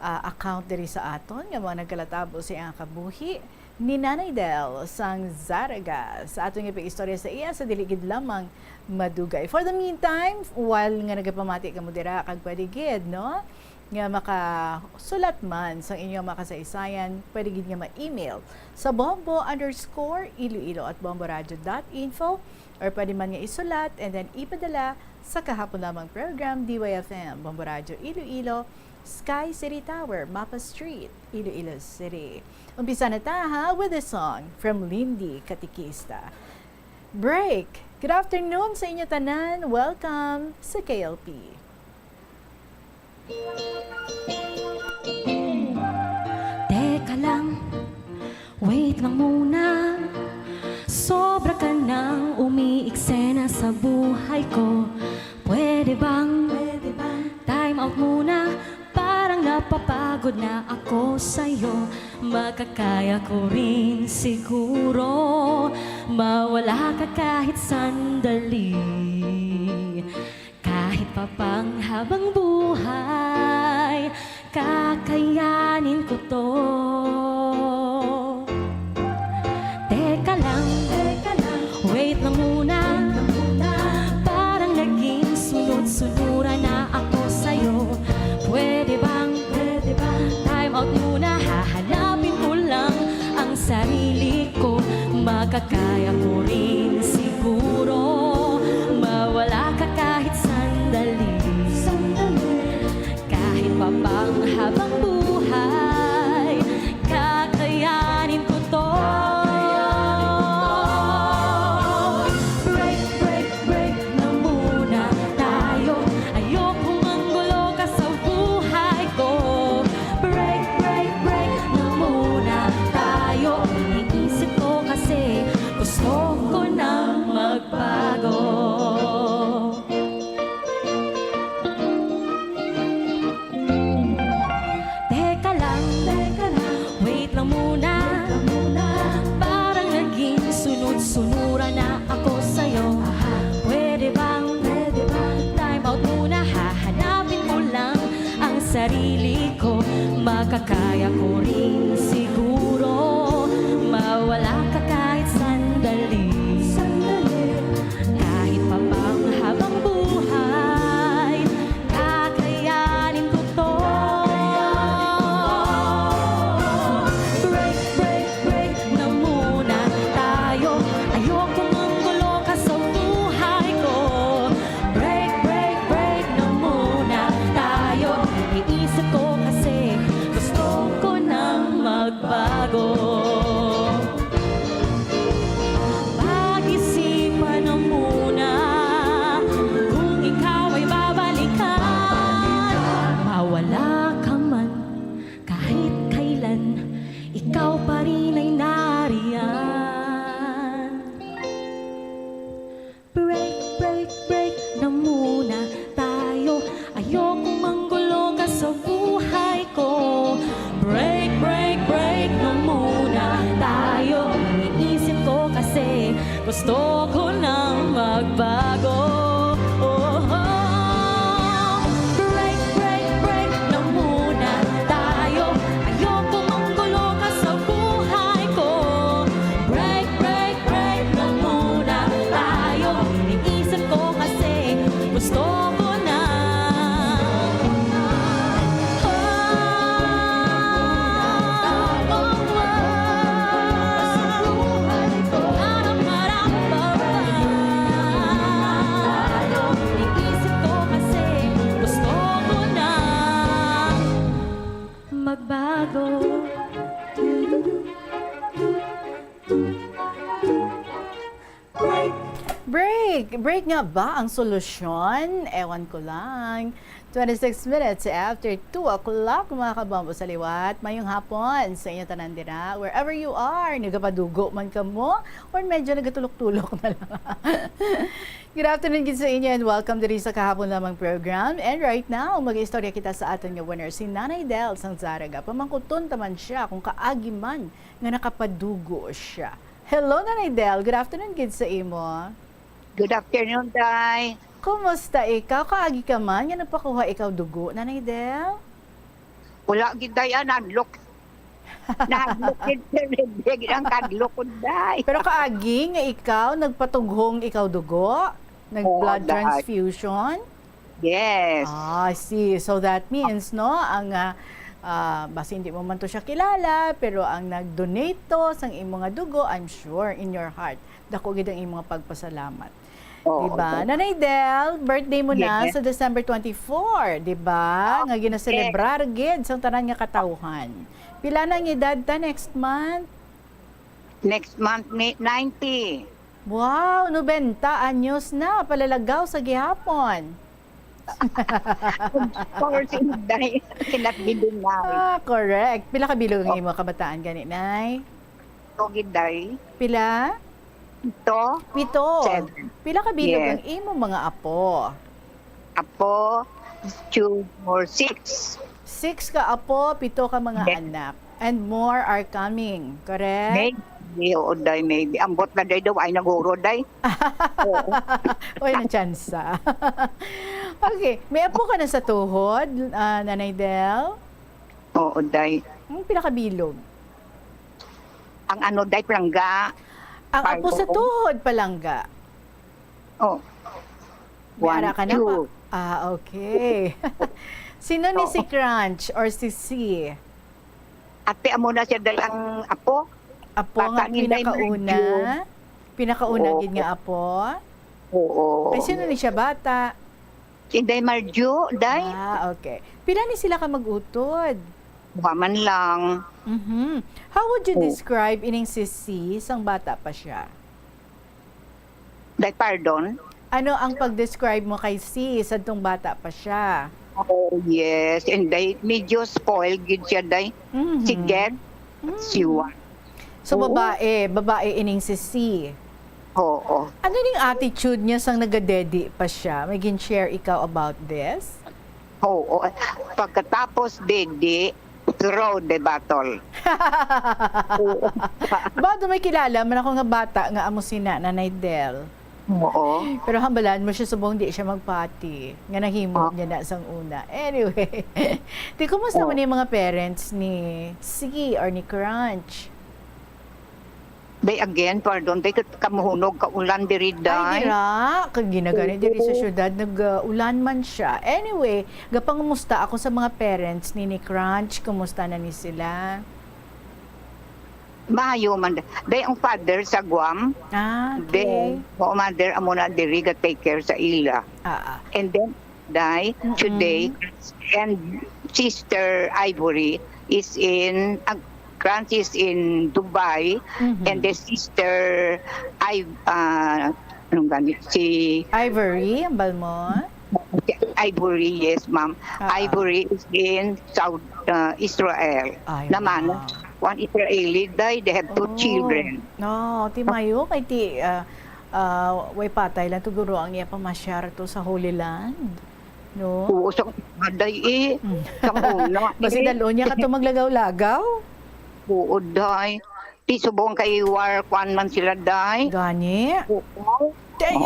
account diri sa aton, nga mga nagkalatabo sa ang kabuhi ni Nanay Del sang Zaraga sa atong ipag-istorya sa iya sa diligid lamang madugay. For the meantime, while nga nagapamati ka mo dira kag pwede gid, no? Nga makasulat man sa inyong makasaysayan, pwede gid nga ma-email sa bombo_iloilo@bomboradio.info or pwede man nga isulat and then ipadala sa Kahapon Lamang program DYFM Bombo Radio Iloilo, Sky City Tower, Mapa Street, Iloilo City. Umpisa na ta with a song from Lindy Katikista. Break! Good afternoon sa inyo tanan. Welcome sa KLP. Teka lang, wait lang muna. Sobra ka nang umiiksena sa buhay ko. Pwede bang time out muna? Parang napapagod na ako sa'yo. Makakaya ko rin siguro mawala ka kahit sandali. Kahit pa pang habang buhay, kakayanin ko to. Teka lang, wait lang muna. Parang naging sunod-sunuran na ako sa'yo. Pwede bang time out muna? Hahanapin ko lang ang sarili ko. Makakaya ko rin siguro mawala ka kahit sandali. Kahit pa pang habang buhay, kakayanin ko to. Break na muna tayo. Ayokong manggulo ka sa buhay ko. Break na muna tayo. Iniisip ko kasi gusto ko nang magbago. Teka lang, wait lang muna. Parang naging sunod-sunuran na ako sa'yo. Pwede bang time out muna? Hahanapin ko lang ang sarili ko. Makakaya ko rin siguro mawala ka kahit sandali. Kahit pa pang habang buhay, kakayanin ko to. Break na muna tayo. Ayokong manggulo ka sa buhay ko. Break na muna tayo. Iniisip ko kasi gusto ko nang magbago. Pag-isipan na muna kung ikaw ay babalikan. Mawala ka man kahit kailan, ikaw pa rin ay nariyan. Break na muna tayo. Ayokong manggulo ka sa buhay ko. Break na muna tayo. Iniisip ko kasi gusto ko nang magbago. Break na muna tayo. Ayokong manggulo ka sa buhay ko. Break na muna tayo. Iniisip ko kasi gusto ko na. Iniisip ko kasi gusto ko na magbago. Break nga ba ang solusyon? Ewan ko lang. 26 minutes after 2 o'clock, mga kabambo sa liwat. Mayong hapon sa inyo tanan dira. Wherever you are, nagapadugo man ka mo, or medyo nagatulok-tulok na lang. Good afternoon gid sa inyo and welcome diri sa kahapon lamang program. And right now, mag-istorya kita sa aton nga winner, si Nanay Del sang Zaraga. Pamangkuton taman siya kung kaagi man nga nakapadugo siya. Hello, Nanay Del. Good afternoon gid sa imo. Good afternoon, Day. Kumusta ikaw? Kaagi ka man nga nagpakuha ikaw dugo, Nanay Del? Wala gid Day, nadlok. Nadlok gid ang kadlok ko, Day. Pero kaagi nga ikaw nagpatughong ikaw dugo? Nag-blood transfusion? Yes. Ah, I see. So that means, no, ang basta hindi mo man to siya kilala, pero ang nag-donate to sang imong nga dugo, I'm sure in your heart, dako gid ang imong pagpasalamat. Diba? Nanay Del, birthday mo na sa December 24, diba? Nga ginaselebrar gid sang tanan nga katawhan. Pila na ang edad ta next month? Next month, 90. Wow, 90 anyos na, palalagaw sa gihapon. Correct. Pila ka bilog ang imo kabataan gani, Nay? Day. Pila? 7. Pila ka bilog ang imo mga apo? Apo, 2 or 6. 6 ka apo, 7 ka mga anak. And more are coming, correct? Maybe, oo, Day, maybe. Ambot na Day daw, ay naguro, Day. Uy, na chance. Okay, may apo ka na sa tuhod, Nanay Del? Oo, Day. Pila ka bilog? Ang ano, Day, palangga. Ang apo sa tuhod, palangga. Oh. May ara ka na ba? Ah, okay. Sino ni si Crunch or si C? Ate, amo na siya Day ang apo. Apo nga pinakauna? Pinakauna gid nga apo? Oo. Ay, sino ni siya bata? Si Day Marjo, Day. Ah, okay. Pila ni sila ka mag-utod? Bukaman lang. How would you describe ining si C sang bata pa siya? Day, pardon? Ano ang pag-describe mo kay C sa tong bata pa siya? Oh, yes. And Day, medyo spoiled gid siya, Day. Si Ged, si Juan. So, babae ining si C. Oo. Ano ning attitude niya sang nagadedi pa siya? May gin-share ikaw about this? Oo. Pagkatapos, Dede, throw the battle. Ba, may kilala man ako nga bata nga amo sina Nanay Del. Oo. Pero hambalan mo siya subong di siya magpati. Nga nahimo niya na sang una. Anyway, di kumusta mo ni mga parents ni C or ni Crunch? Day, again, pardon, Day, kamuhunog, kaulan diri, Day. Ay, dira. Kag ginagani diri sa syudad, nag-ulan man siya. Anyway, gapangumusta ako sa mga parents ni Crunch. Kumusta na ni sila? Mayo man. Day, ang father sa Guam. Ah, okay. Then, mother, amo na diri, take care sa ila. And then, Day, today, and Sister Ivory is in... Francis in Dubai, and the sister si Ivory, ang balmo? Ivory, yes, ma'am. Ivory is in South Israel. Naman, one Israeli, they have 2 children. No, ti mayo kay ti way patay lang tuguro ang iya pamasyar to sa Holy Land. No? Oo, sa day sa una. Basta dalo niya ka to maglagaw-lagaw. Oo, Day. Ti subong kay war kwan man sila, Day. Gani? Oo.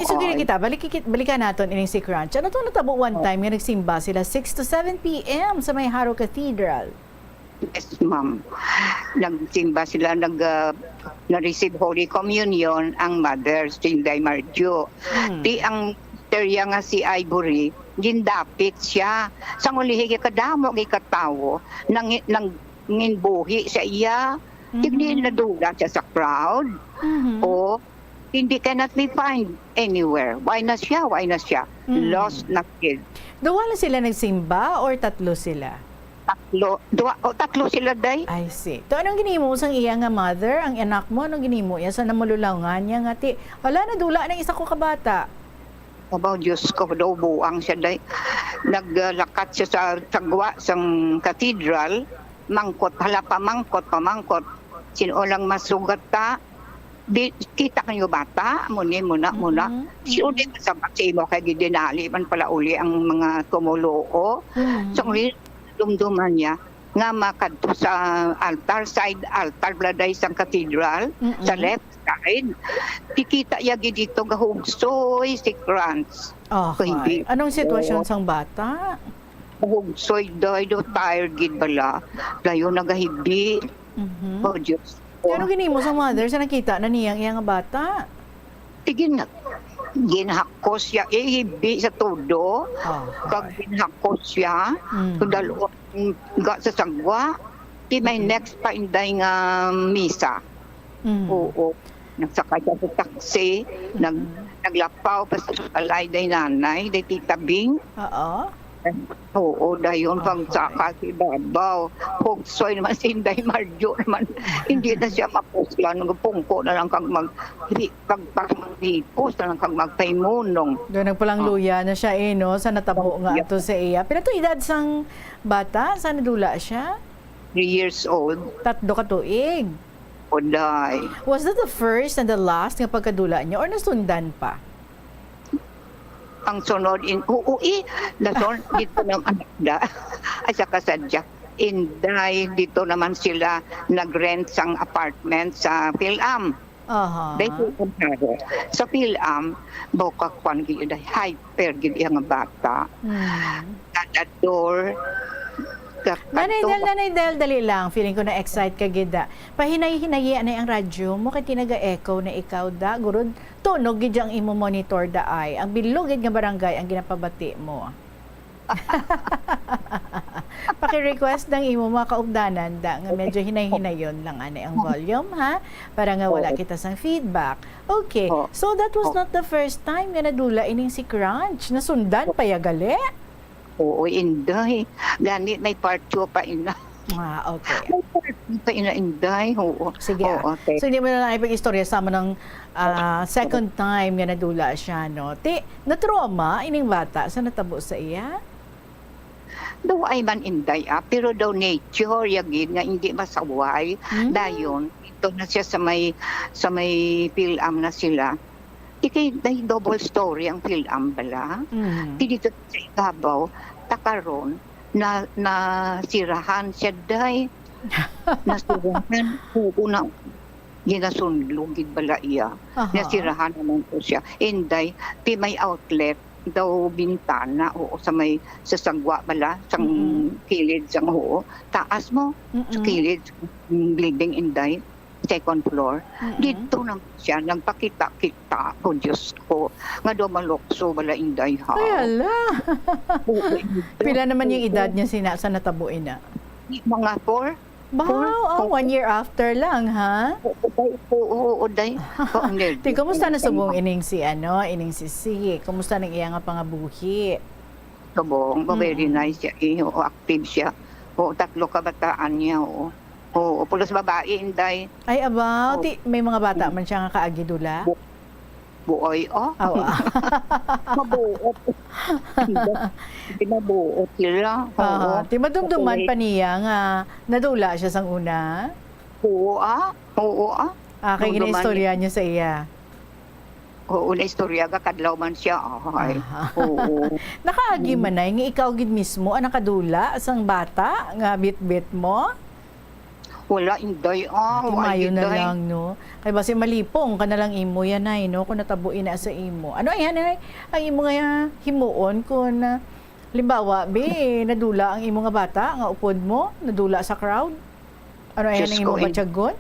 Isugiri kita, balikan natin ining si Crunch. Ano to natabo one time nga nagsimba sila 6 to 7 p.m. sa May Haro Cathedral? Yes, ma'am. Nagsimba sila, na-receive Holy Communion ang mother, si Day Marjo. Ti ang terya nga si Ivory, gindapit siya. Sa ulihi kadamo kay katawo, nginbuhi sa iya. Hindi nadula siya sa crowd. O hindi cannot be find anywhere. Why na siya? Lost na kid. Duwa lang sila nagsimba or tatlo sila? Tatlo sila, Day. I see. To anong ginimo sang iya nga mother, ang anak mo, anong ginimo iya sa namululangan niya nga ti, wala na dula ng isa ko kabata. About Diyos ko, daw buang siya, Day. naglakat siya sa sagwa sang cathedral, mangkot, hala pamangkot. Sino lang masugat ta, di, kita kanyo bata, muna. Sino din masabat sa imo kay gidinali man pala uli ang mga tumuloo. So, dumduman niya, nga makadto sa side altar bladay sang cathedral, sa left side. Tikita yagi dito gahugsoy si Krantz. Okay. Anong sitwasyon sang bata? Gahugsoy doy do tired gid bala. Dayo nagahibi. Oh Diyos. Ano ginimo sa mother sa nakita na niyang iyang bata? Tigin na. Ginhakos siya, hibi sa todo. Kag ginhakos siya. Dalawang ga sa sagwa. Di may next pa inday nga misa. Oo. Nagsakay siya sa taxi. Naglapaw pa sa alay day nanay, day tita Bing. Oo, dayon pagsaka si Babaw. Hugsoy naman si Inday Marjo naman. Hindi na siya mapuslan. Pungko na lang kag maghipos na lang kag magpaymunong. Doon nagpalang luya na siya no? Sa natabo nga ato sa iya. Pero ito edad sang bata? Saan nadula siya? 3 years old. 3 ka tuig. Oday. Was that the first and the last nga pagkadula niya or nasundan pa? Ang sunod lason dito ng anak da at saka sadya Inday dito naman sila nagrent sang apartment sa Philam. Sa Philam boka kwan gid hyper gid ang bata. Kada door Nanay Del, dali lang. Feeling ko na excite ka gida. Pahinay-hinayi na ang radyo mo kay tinaga-echo na ikaw da. Gurud, tunog gid ang imo monitor da ay. Ang bilugid nga barangay ang ginapabati mo. Paki-request ng imo mga kaugdanan da nga medyo hinay-hinayon lang ani ang volume ha para nga wala kita sang feedback. Okay. So that was not the first time nga nadula ining si Crunch. Nasundan pa ya gali. Oo, Inday. Ganit may part 2 pa ina. Okay. May part 2 pa ina, Inday. Oo. Sige. Okay. So, hindi mo na lang ipag-istorya sama ng second time nga nadula siya, no? Na-trauma, ining bata, sa natabo sa iya? Daw ay man, Inday, pero daw nature, yagid nga hindi masaway. Dayon, ito na siya sa may Philam na sila. Ikay double story ang Philam bala. Dito sa ibabaw, takaron na sirahan siya day. Nasirahan una ginasundlong gid bala iya. Nasirahan naman po siya. Inday, ti may outlet daw bintana o sa may sa sagwa bala sang kilid sang taas mo sa kilid building Inday. Second floor. Dito naman siya, nagpakita-kita ko, Diyos ko. Nga daw malokso, wala Inday ha. Ay, ala. Pila naman yung edad niya sa natabuin na? Mga 4. Wow, 1 year after lang, ha? Oo, day. Kumusta na subong ining si Si? Kumusta nang iya nga pangabuhi? Subong, very nice siya. Active siya. 3 kabataan niya, Oo, pulos babae, Inday. Ay, abaw. May mga bata man siya nga kaagidula? Buoy, Mabuot. Mabuot sila. Madumduman pa niya nga nadula siya sang una? Oo. Kaya gina-istorya niya sa iya? Oo, na-istorya ka, kadlaw man siya. Oo. Nakaagi man na, nga ikaw gid mismo, ang nakadula sang bata, nga bit-bit mo? Wala, Inday. Mayo na lang, no? Ay, basi malipong ka na lang imo yan ay, no? Kung natabuin na sa imo. Ano ay, ang imo nga himuon kung limbawa, nadula ang imo nga bata, nga upod mo, nadula sa crowd? Ano ay, ang imo batyagon?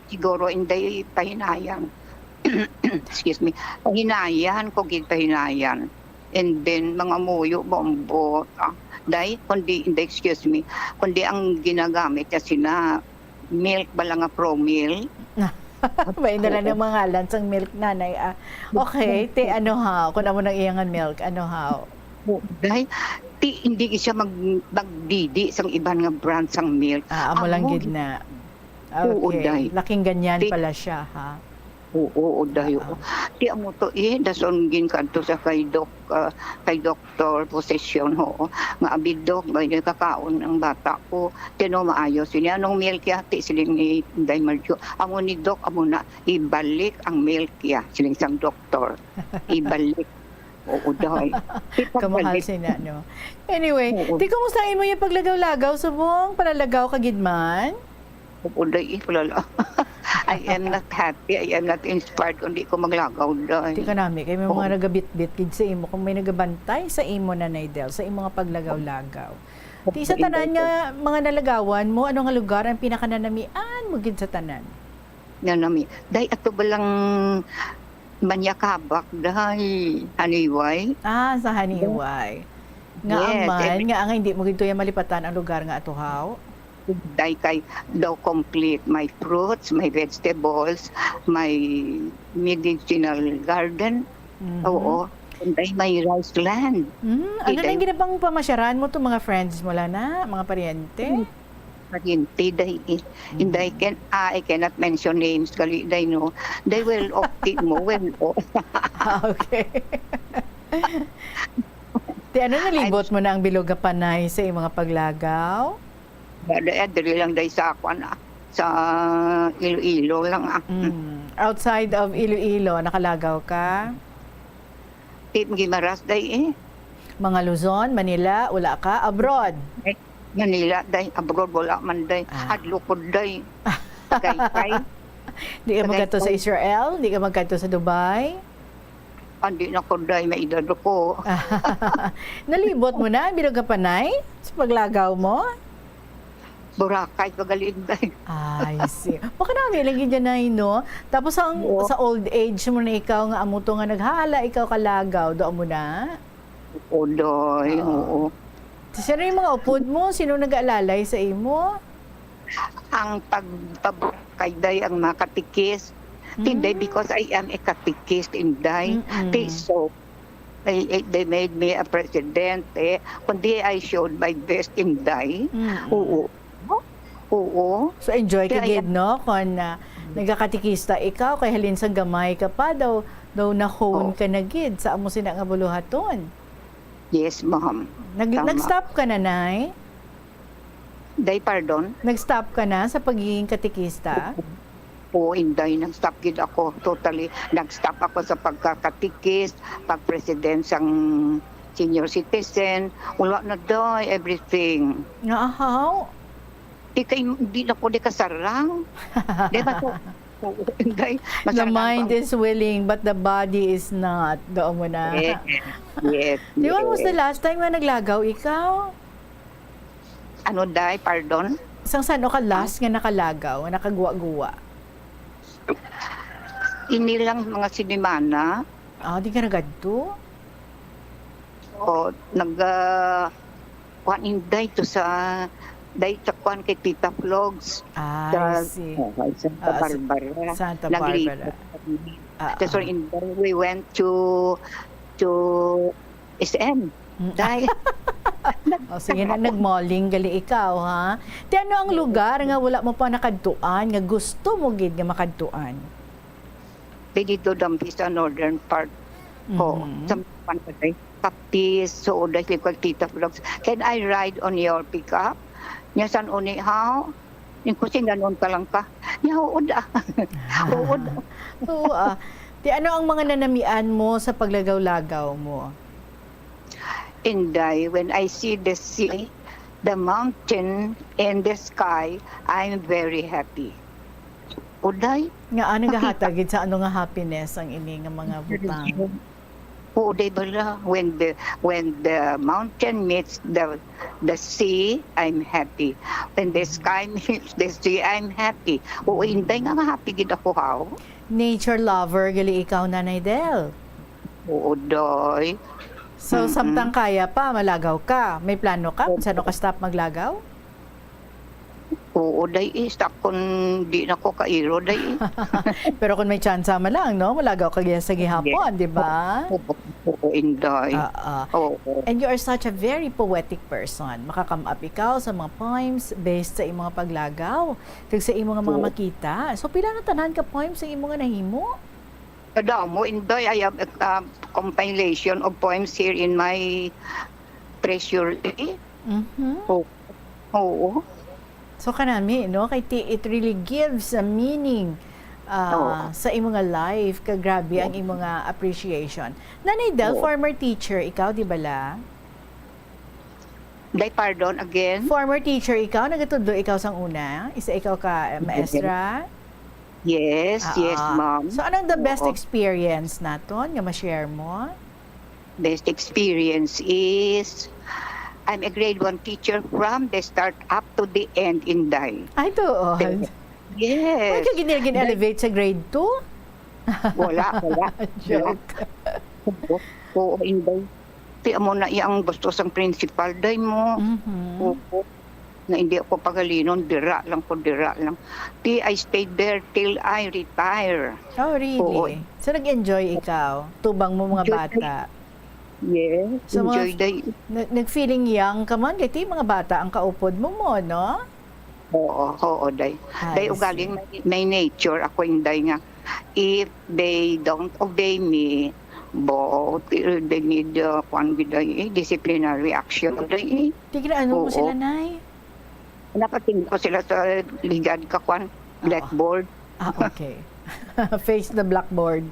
Siguro, Inday, pahinayan. Excuse me. Pahinayan ko, pahinayan. And then, mga muyo, bombo. Kundi ang ginagamit niya sila, milk bala nga pro-milk. May nala ng mga lansang milk nanay. Okay, ano ha? Kung mo nang iyangan milk, ano ha? Dahil hindi siya magdidi sang iban nga brand sang milk. Amo lang gid na. Okay, laking ganyan pala siya, ha? Oo, dayo. Di mo to dason gin kadto sa kay doktor posesyon ho. Nga abidok may kakaon ang bata ko. Tino maayo siya nung milk ya ti siling ni Inday Marjo. Amo ni dok amo na ibalik ang milk ya siling sang doktor. Ibalik. Oo, dahay. Kamahal sina, no? Anyway, di kumustahin mo yung paglagaw-lagaw subong? Palalagaw ka gidman? Oo, dahi. I am not happy. I am not inspired kung di ko maglagaw dahi. Di ka nami, kay may mga nagabit-bit gid sa imo. Kung may nagabantay sa imo na Naidel, sa imo nga paglagaw-lagaw. Di sa tanan nga mga nalagawan mo, ano nga lugar ang pinakananamian mo gid sa tanan? Nanami. Dahi ato balang Manyakabak dahi Haniway. Ah, sa Haniway. Nga aman, nga ang hindi mo gito yung malipatan ang lugar nga atuhaw. Dahi kay daw complete my fruits, my vegetables, my medicinal garden. Oo. Dahi may rice land. Ano na yung ginabang pamasyaran mo to mga friends mo na, mga paryente? Pariente dahi. Inday I cannot mention names kali dahi no. They will mo well. Okay. Ti ano nalibot mo na ang bilog nga panay sa iyong mga paglagaw? Dali lang dahi sa ako na sa Iloilo lang. Outside of Iloilo, nakalagaw ka? Tip Gimaras dahi Mga Luzon, Manila, wala ka? Abroad? Manila dahi, abroad wala man dahi. Adlukod dahi. Kay. Di ka magkato sa Israel? Di ka magkato sa Dubai? Andi na ko dahi, may edad ko. Nalibot mo na, bilog nga panay sa paglagaw mo? Boracay, pagaling dahi. I see. Baka namin lagi dyan na no? Tapos sa old age mo na ikaw nga amuto nga naghala, ikaw kalagaw, doon mo na? Oo, dahi, oo. Sino yung mga upod mo? Sino nag-aalalay sa imo? Ang pagpabukay dahi ang mga katikis. Tinday because I am a katikist inday. So, they made me a president. Kundi I showed my best inday. Oo. Oo. So enjoy ka gid no kung nagakatikista ikaw kay halin sang gamay ka pa daw na-hone ka na gid sa amo sina nga buluhaton. Yes, ma'am. Nag-stop ka na, Nay? Day, pardon? Nag-stop ka na sa pagiging katikista? Oo, hindi. Nag-stop gid ako. Totally. Nag-stop ako sa pagkakatikist, pag-president sang senior citizen. Wala na daw, everything. Naahaw? Di na ko di kasarang. Di ba ko? The mind is willing but the body is not. Doon mo na. Yes. Di ba was the last time na naglagaw ikaw? Ano day? Pardon? Sang saan ka last nga nakalagaw, nakagwa-guwa? Inilang mga sinimana. Di ka nagadto? O, kuhan inday to sa dahil sa kuhan kay Tita Vlogs. I see. Santa Barbara. Santa Barbara. So we went to SM. Dahil sige na, nag-malling gali ikaw, ha? Ti ano ang lugar nga wala mo pa nakadtuan, nga gusto mo gid nga makadtuan? Dito dampi sa northern part ko. Sa Panay. Kapis, so dahil ko Tita Vlogs. Can I ride on your pickup? Nya san uni how? Ning kusin ganon ka lang ka. Nya uod. Uod. Oo. Ti ano ang mga nanamian mo sa paglagaw-lagaw mo? Inday, when I see the sea, the mountain and the sky, I'm very happy. Uday? Nga ano gahatagid sa ano nga happiness ang ini nga mga butang? Oo, day bala. When the mountain meets the sea, I'm happy. When the sky meets the sea, I'm happy. Oo, hindi nga happy gid ako how. Nature lover gali ikaw, Nanay Del. Oo, doy. So, samtang kaya pa, malagaw ka. May plano ka? Saan ka stop maglagaw? Oo, day isa kung di na ko kairo, day. Pero kung may chance mo lang, no? Malagaw ka sa gihapon, di ba? Oo, inday. Oo. And you are such a very poetic person. Makakam up ikaw sa mga poems based sa imong paglagaw, kag sa imong mga makita. So pila na tanan ka poems sa imong nahimo? Kadamo, inday, I have a compilation of poems here in my treasury. Oo. So kanami, no? Kay it really gives a meaning sa imong life. Kagrabe ang imong appreciation. Nanay Del, former teacher, ikaw, di ba la? Day, pardon again? Former teacher, ikaw, nagatudlo ikaw sang una? Isa ikaw ka maestra? Yes, yes, ma'am. So anong the best experience naton nga ma-share mo? Best experience is I'm a grade 1 teacher from the start up to the end, Inday. Ay, doon. Yes. Wala ka gin-elevate sa grade 2? Wala. Joke. Oo, Inday. Tiyan mo na yung gusto sang principal, day mo. Oo. Na hindi ako pagalinon, dira lang. I stayed there till I retire. Oh, really? Oo. So nag-enjoy ikaw? Tubang mo mga bata? Yes, So, enjoy day. Nag-feeling young ka man, kaya mga bata ang kaupod mo, no? Oo, day. Day, ugaling may nature ako, Inday nga. If they don't obey me, they need disciplinary action. Tignan mo sila, Nay? Napatingin ko sila sa ligad kakwan, blackboard. Okay. Face the blackboard.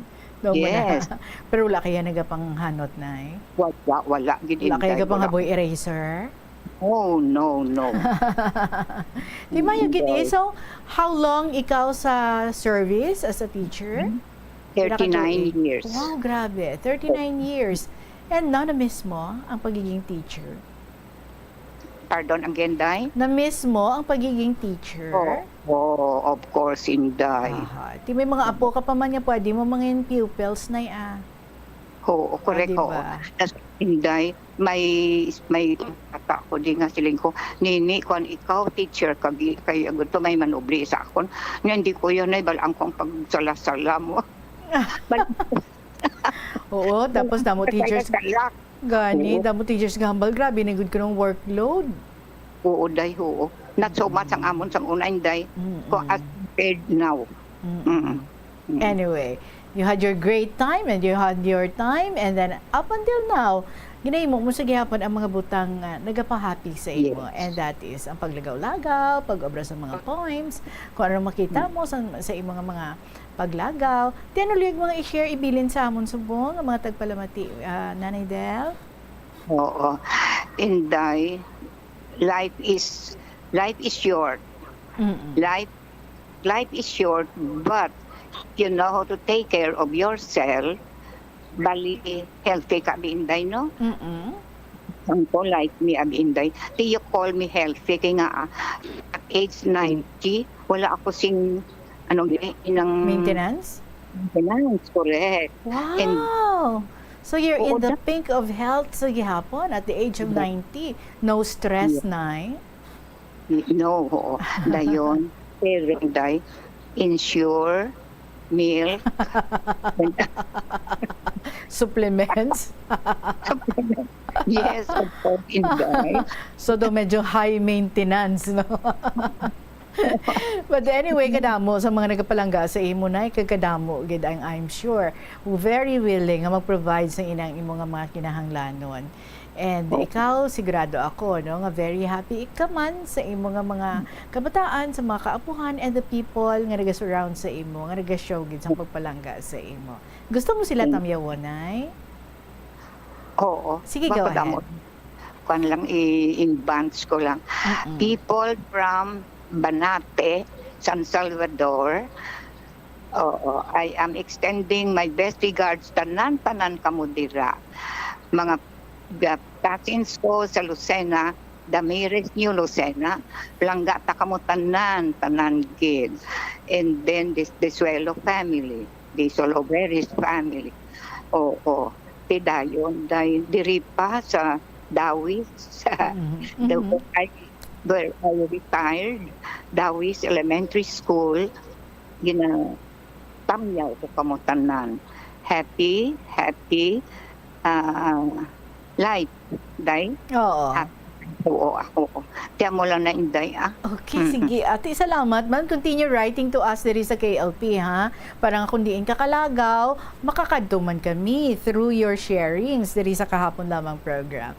No, Yes. Pero wala kaya nagapanghanot, Nay? Wala. Wala kaya nagapangaboy eraser? Oh, no. Di ba yung gini? So, how long ikaw sa service as a teacher? 39 years. Wow, grabe. 39 years. And na-miss mo ang pagiging teacher? Pardon again, Day? Na-miss mo ang pagiging teacher? Oh, of course, Inday. Di may mga apo ka pa man niya, pwede mo mga pupils na Oo, correct ko. Inday, may tata ko di nga siling ko, Nini, kung ikaw teacher kay agoto may manubri sa akon, nga hindi ko yun ay balang kong pagsala-sala mo. Oo, tapos damo teachers damo teachers gambal, grabe na good ko ng workload. Oo, Day, oo. Not so much ang amon sang una, Day. Ko as paid now. Anyway, you had your great time and you had your time, and then up until now, ginahimo mo sa gihapon ang mga butang nagapa-happy sa imo. And that is ang paglagaw-lagaw, pag-obra sa mga poems, kung ano makita mo sa imong mga paglagaw. Tinuliyag mga i-share, ibilin sa amon subong, ang mga tagpalamati, Nanay Del? Oo. Inday, life is short. Life is short, but you know how to take care of yourself. Bali, healthy ka, Inday, no? Sampo, like me, Inday. You call me healthy, kaya nga, at age 90, wala ako sing, maintenance? Maintenance, correct. Wow! So you're in the pink of health sa gihapon at the age of 90. No stress, Nay? No, dayon. Pero, Day, insure, milk, supplements. Yes, of course, Inday. So do medyo high maintenance, no? But anyway, kadamo sa mga nagapalangga sa imo na kadamo gid I'm sure very willing nga mag-provide sa inang imong mga kinahanglanon. And ikaw, sigurado ako, no, nga very happy ka man sa imo nga mga kabataan, sa mga kaapuhan, and the people nga naga-surround sa imo, nga naga-show gid sa pagpalangga sa imo. Gusto mo sila tamyawon, Nay? Oo. Sige, go ahead. Kuan lang i-advance ko lang. People from Banate, San Salvador, I am extending my best regards tanan kamudira. Mga cousins ko sa Lucena, Damaris, New Lucena, Langga tanan gid. And then the Suelo family, the Soloveris family. Tidayon, diri pa sa Dawis, sa where I retired, Dawis Elementary School, tamyaw ko kamutanan. Happy life, day? Oo. Oo. Tiyan mo lang na inday, Okay, sige. Ate, salamat. Man, continue writing to us diri sa KLP, ha? Parang kung diin kakalagaw, makakadto man kami through your sharings diri sa kahapon lamang program.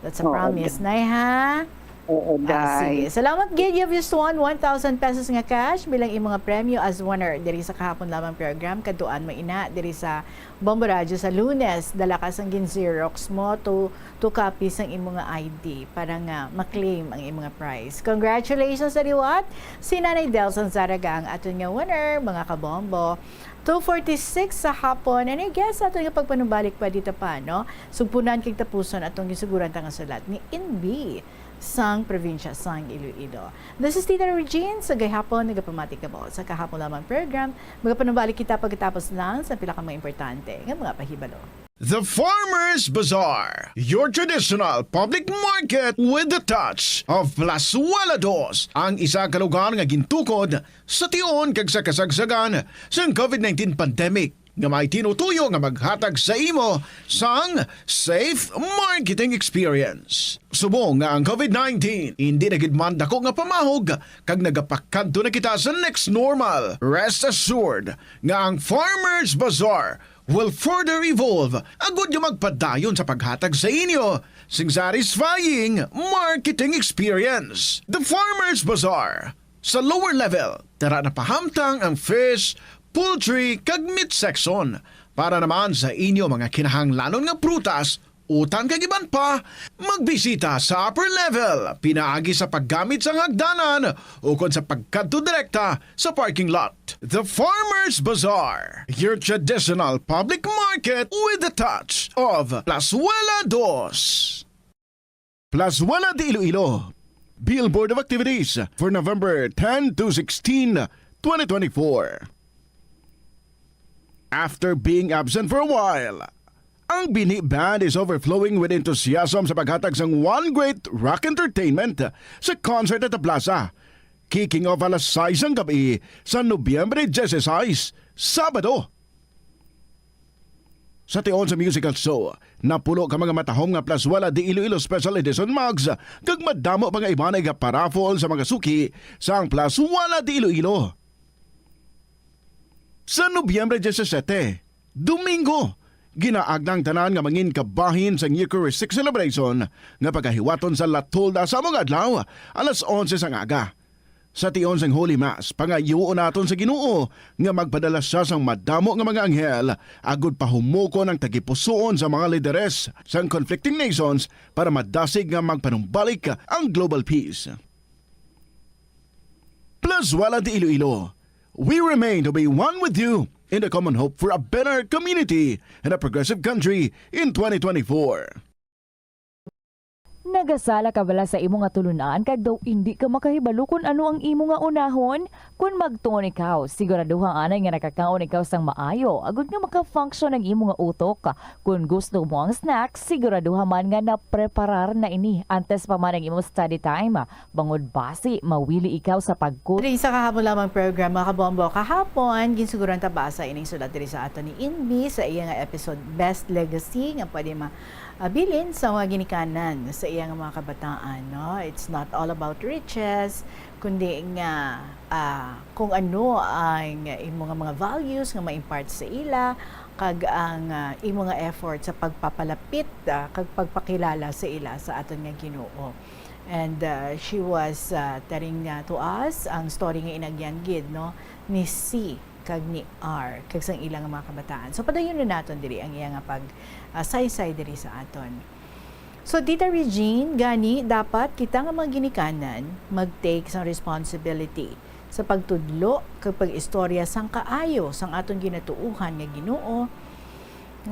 That's a Oo, promise, Nay, ha? Oo, day. Sige. Salamat, Gid. You have just won 1,000 pesos nga cash bilang imong premyo as winner diri sa kahapon lamang program. Kaduan mo ina diri sa Bombo Radio sa Lunes. Dala ka sang gin-xerox mo to copies ang imong ID para nga maklaim ang imong prize. Congratulations sa reward. Si Nanay Delson Zaraga ang aton nga winner, mga kabombo. 2:46 sa hapon. And I guess ato nga pagpanumbalik pa dito pa, no? Sugpunan kay tapuson atong gisuguran ta nga sulat ni Inbi sang probinsya sang Iloilo. This is Tita Regine sa gayhapon nagapamati ka mo sa kahapon lamang program. Magapanumbalik kita pagkatapos lang sa pila ka mga importante nga mga pahibalo. The Farmers Bazaar, your traditional public market with the touch of Plazuela Dos, ang isa ka lugar nga gintukod sa tion kag sa kasagsagan sa COVID-19 pandemic nga may tinutuyo nga maghatag sa imo sang safe marketing experience. Subong nga ang COVID-19 hindi nagidman dako nga pamahog kag nagapakadto na kita sa next normal. Rest assured nga ang Farmers Bazaar will further evolve agud yung magpadayon sa paghatag sa inyo sing satisfying marketing experience. The Farmers Bazaar sa lower level, tara na pahamtang ang fish, poultry kag meat section para naman sa inyo mga kinahanglanon nga prutas, utan kag iban pa, magbisita sa upper level, pinaagi sa paggamit sa hagdanan o kon sa pagkadto direkta sa parking lot. The Farmers Bazaar, your traditional public market with the touch of Plazuela Dos. Plazuela de Iloilo, Billboard of Activities for November 10 to 16, 2024. After being absent for a while, ang Bini Band is overflowing with enthusiasm sa paghatag ng One Great Rock Entertainment sa concert at the Plaza. Kicking off alas 6 ng gabi sa Nobyembre 16, Sabado. Sa tion sa musical show, napulo ka mga matahong nga Plazuela de Iloilo Special Edition mugs kag madamo pa nga ibanay nga paraffol sa mga suki sa ang Plazuela de Iloilo. Sa Nobyembre 17, Domingo, ginaagdang tanan nga mangin kabahin sa Eucharistic celebration nga pagkahiwaton sa Latolda sa mga adlaw alas 11 sang aga. Sa tion sang Holy Mass, pangayuon naton sa Ginoo nga magpadala siya sang madamo nga mga anghel agud pahumuko ng tagipusoon sa mga lideres sang conflicting nations para madasig nga magpanumbalik ang global peace. Plazuela de Iloilo, we remain to be one with you in the common hope for a better community and a progressive country in 2024. Nagasala ka bala sa imo nga tulunan kag daw hindi ka makahibalo kung ano ang imo nga unahon? Kung magtuon ikaw, siguraduhang anay nga nakakaon ikaw sang maayo, agud nga maka-function ang imo nga utok. Kung gusto mo ang snacks, siguraduhan man nga na-preparar na ini antes pa man ang imo study time. Bangod basi, mawili ikaw sa pagkut. Diri sa kahapon lamang program, mga kabombo, kahapon, ginsiguran ta basa ining sulat diri sa ato ni Inbi sa iya nga episode Best Legacy nga pwede bilin sa mga ginikanan sa iyang mga kabataan, no? It's not all about riches, kundi nga kung ano ang imong mga values nga ma-impart sa ila, kag ang imong nga effort sa pagpapalapit kag pagpakilala sa ila sa aton nga Ginoo. And she was telling to us ang story nga inagyangid, no, ni C kag ni R kag sang ilang mga kabataan. So padayon na naton diri ang iya nga pag saysay diri sa aton. So Tita Regine, gani dapat kita nga mga ginikanan mag-take sang responsibility sa pagtudlo kag pag-istorya sang kaayo sang aton ginatuuhan nga Ginoo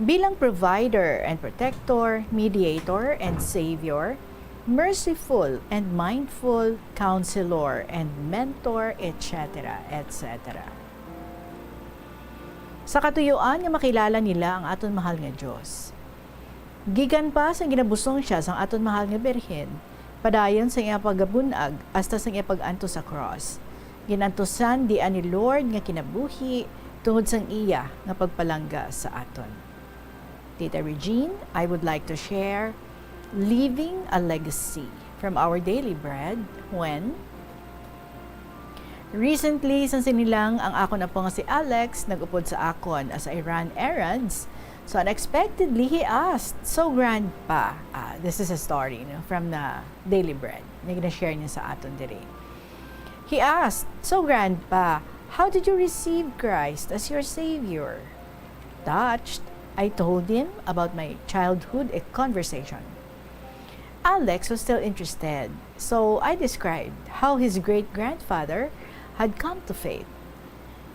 bilang provider and protector, mediator and savior, merciful and mindful counselor and mentor, etc., etc. Sa katuyuan nga makilala nila ang aton mahal nga Dios. Gigan pa sa ginabusong siya sang aton mahal nga Birhen, Padayon sa iya pagabunag hasta sa iya paganto sa cross. Ginantusan di ani Lord nga kinabuhi tungod sang iya nga pagpalangga sa aton. Tita Regine, I would like to share leaving a legacy from our daily bread when recently, sa sinilang ang akon na po nga si Alex, nag-upod sa akon as I ran errands. So unexpectedly, he asked, "So grandpa," this is a story from the Daily Bread, na gina-share niya sa aton diri. He asked, "So grandpa, how did you receive Christ as your Savior?" Touched, I told him about my childhood conversation. Alex was still interested, so I described how his great-grandfather had come to faith.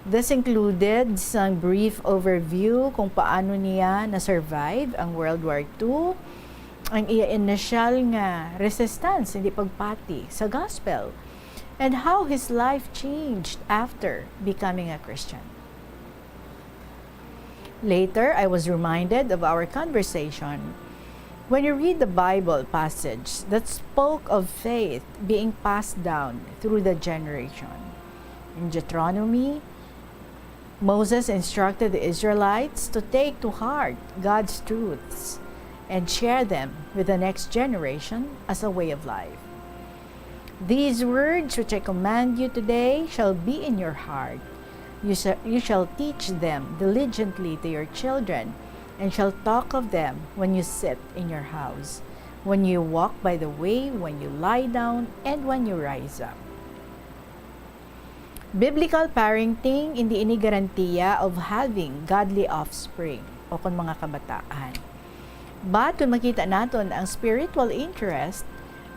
This included some brief overview kung paano niya na-survive ang World War II, ang iya initial nga resistance, hindi pagpati sa gospel, and how his life changed after becoming a Christian. Later, I was reminded of our conversation when you read the Bible passage that spoke of faith being passed down through the generation. In Deuteronomy, Moses instructed the Israelites to take to heart God's truths and share them with the next generation as a way of life. These words which I command you today shall be in your heart. You shall teach them diligently to your children, and shall talk of them when you sit in your house, when you walk by the way, when you lie down, and when you rise up. Biblical parenting hindi ini garantiya of having godly offspring o kung mga kabataan. But kung makita natin ang spiritual interest,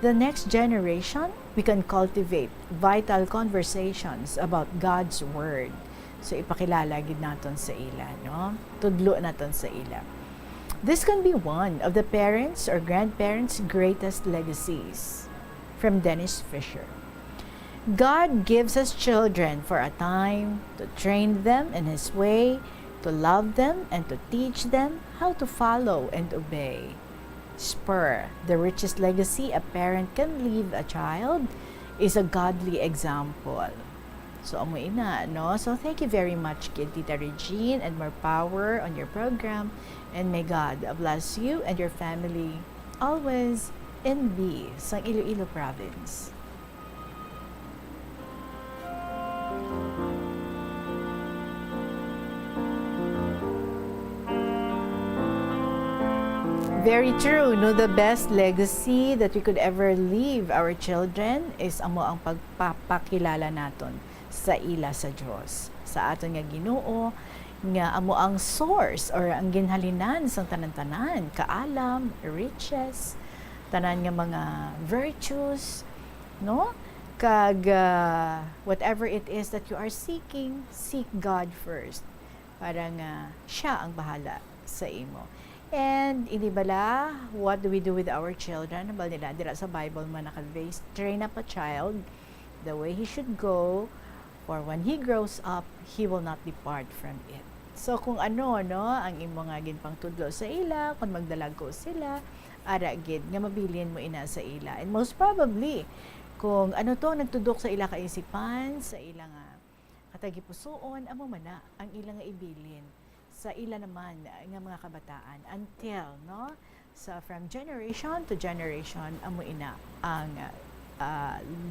the next generation, we can cultivate vital conversations about God's Word. So ipakilala gid naton sa ila, no? Tudlo naton sa ila. This can be one of the parents or grandparents' greatest legacies. From Dennis Fisher. God gives us children for a time to train them in His way, to love them, and to teach them how to follow and obey. Spur, the richest legacy a parent can leave a child, is a godly example. So, amoy na, no? So, thank you very much, Tita Regine, and more power on your program. And may God bless you and your family always in B, sa Iloilo Province. Very true, no? The best legacy that we could ever leave our children is amo ang pagpapakilala naton sa ila sa Dios, sa aton nga Ginoo, nga amo ang source or ang ginhalinan sa tanan-tanan, kaalam, riches, tanan nga mga virtues, no? Kag whatever it is that you are seeking, seek God first para nga siya ang bahala sa imo. And hindi bala, what do we do with our children? Bal nila dira sa Bible man nakalbase, train up a child the way he should go, for when he grows up, he will not depart from it. So kung ano, no, ang imo nga gid pangtudlo sa ila, kung magdalag ko sila, ara gid nga mabilin mo ina sa ila. And most probably, kung ano to nagtudok sa ila kaisipan, sa ila nga katagipusoon, amo man na ang ila nga ibilin sa ila naman nga mga kabataan until, no, so from generation to generation amo ina ang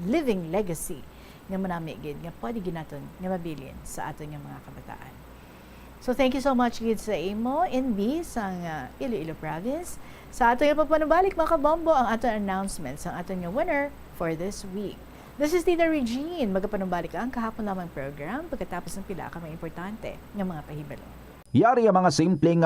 living legacy nga manami gid nga pwede ginaton nga mabilin sa aton nga mga kabataan. So thank you so much gid sa imo in B sa Iloilo Province. Sa aton nga pagpanubalik mga kabombo ang aton announcements ang aton nga winner for this week. This is Tita Regine. Magapanubalik ang kahapon lamang program pagkatapos ng pila ka mga importante nga mga pahibalo. Yari ang mga simpleng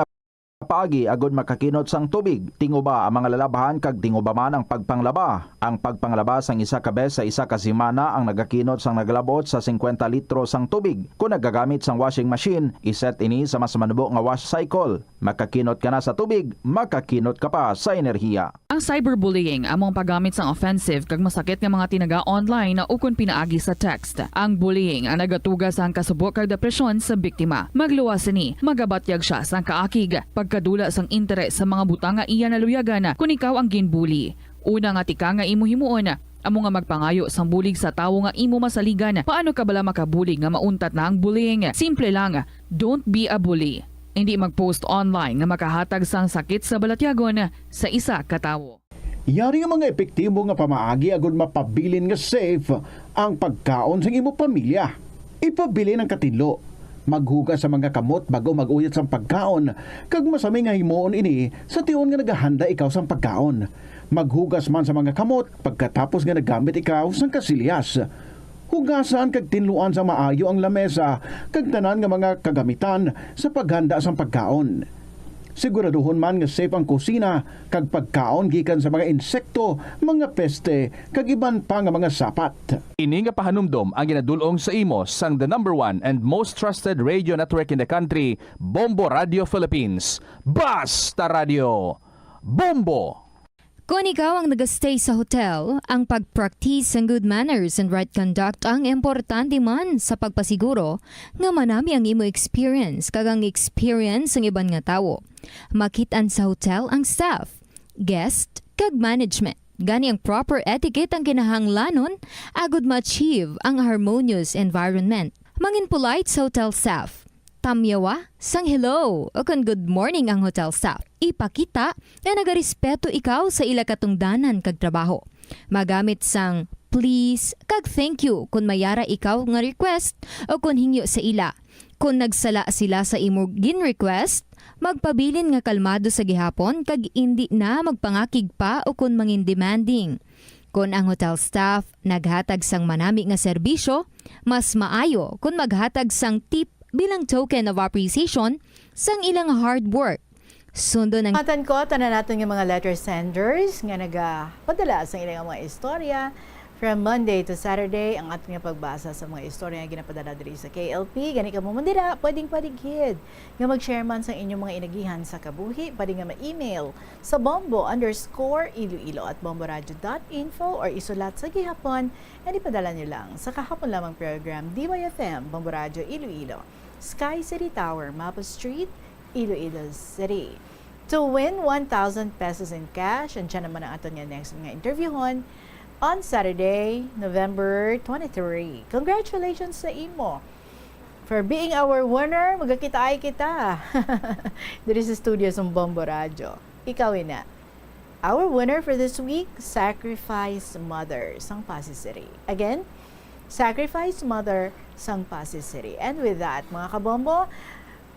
paagi agud makakinot sang tubig. Tinguba ang mga lalabahan kag tinguba man ang pagpanglaba. Ang pagpanglaba sang isa ka bes sa isa ka semana ang nagakinot sang naglabot sa 50 litro sang tubig. Kung nagagamit sang washing machine, iset ini sa mas manubo nga wash cycle. Makakinot ka na sa tubig, makakinot ka pa sa enerhiya. Ang cyberbullying among paggamit sang offensive kag masakit nga mga tinaga online na ukon pinaagi sa text. Ang bullying ang nagatuga sang kasubok kag depresyon sa biktima. Magluwas ni, magabatyag siya sang kaakig. Pagkadula sang interes sa mga butang nga iya naluyagan kung ikaw ang ginbully. Una nga tika nga imo himuon amo nga magpangayo sang bulig sa tawo nga imo masaligan. Paano ka bala makabulig nga mauntat na ang bullying? Simple lang, don't be a bully. Hindi mag-post online nga makahatag sang sakit sa balatyagon sa isa ka tawo. Yari nga mga epektibo nga pamaagi agud mapabilin nga safe ang pagkaon sa imo pamilya. Ipabili ng katinlo. Maghugas sa mga kamot bago mag-uyat sa pagkaon. Kag masami nga himuon ini sa tiyon nga naghahanda ikaw sa pagkaon. Maghugas man sa mga kamot pagkatapos nga nagamit ikaw sang kasilyas. Hugasan kag tinluan sa maayo ang lamesa kag tanan nga mga kagamitan sa paghanda sa pagkaon. Siguraduhon man nga safe ang kusina kag pagkaon gikan sa mga insekto, mga peste kag iban pa nga mga sapat. Ini nga pahanumdom ang ginadulong sa imo sang the #1 and most trusted radio network in the country, Bombo Radio Philippines. Basta Radio! Bombo! Kung ikaw ang nag-stay sa hotel, ang pag-practice ng good manners and right conduct ang importante man sa pagpasiguro nga manami ang imo experience kag ang experience ng iban nga tawo. Makitaan sa hotel ang staff, guest, kag management. Gani ang proper etiquette ang kinahanglanon agud ma-achieve ang harmonious environment. Mangin polite sa hotel staff. Tamyawa, sang hello o kung good morning ang hotel staff. Ipakita na nagarespeto ikaw sa ila katungdanan kag trabaho. Magamit sang please kag thank you kung mayara ikaw nga request o kung hingyo sa ila. Kung nagsala sila sa imo gin-request, magpabilin nga kalmado sa gihapon kag hindi na magpangakig pa o kung mangin demanding. Kung ang hotel staff naghatag sang manami nga serbisyo, mas maayo kung maghatag sang tip bilang token of appreciation sang ilang hard work. Sundo ng Matan ko, tanan natin yung mga letter senders nga nagapadala sa ilang mga istorya from Monday to Saturday. Ang ating nga pagbasa sa mga istorya nga ginapadala diri sa KLP. Gani ka mo mandira, pwedeng kid. Nga mag-share man sa inyong mga inagihan sa kabuhi. Pwede nga ma-email sa bombo_iloilo@bomboradio.info or isulat sa gihapon at ipadala nyo lang sa kahapon lamang program DYFM, Bombo Radio Iloilo, Sky City Tower, Mapa Street, Iloilo City. To win 1,000 pesos in cash, and dyan naman ang ato nga next nga interviewon on Saturday, November 23. Congratulations sa imo for being our winner. Magkakita ay kita. Diri sa studio sa Bombo Radio. Ikaw na. Our winner for this week, Sacrifice Mother, sang Pasig City. Again, Sacrifice Mother, sang Pasig City. And with that, mga kabombo,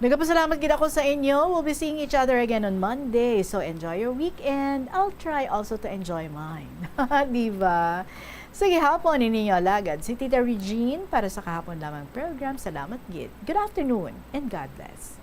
nagpasalamat kita ko sa inyo. We'll be seeing each other again on Monday. So enjoy your weekend. I'll try also to enjoy mine. Diba? Sige, hapon ninyo alagad si Tita Regine para sa kahapon lamang program. Salamat, Gid. Good afternoon and God bless.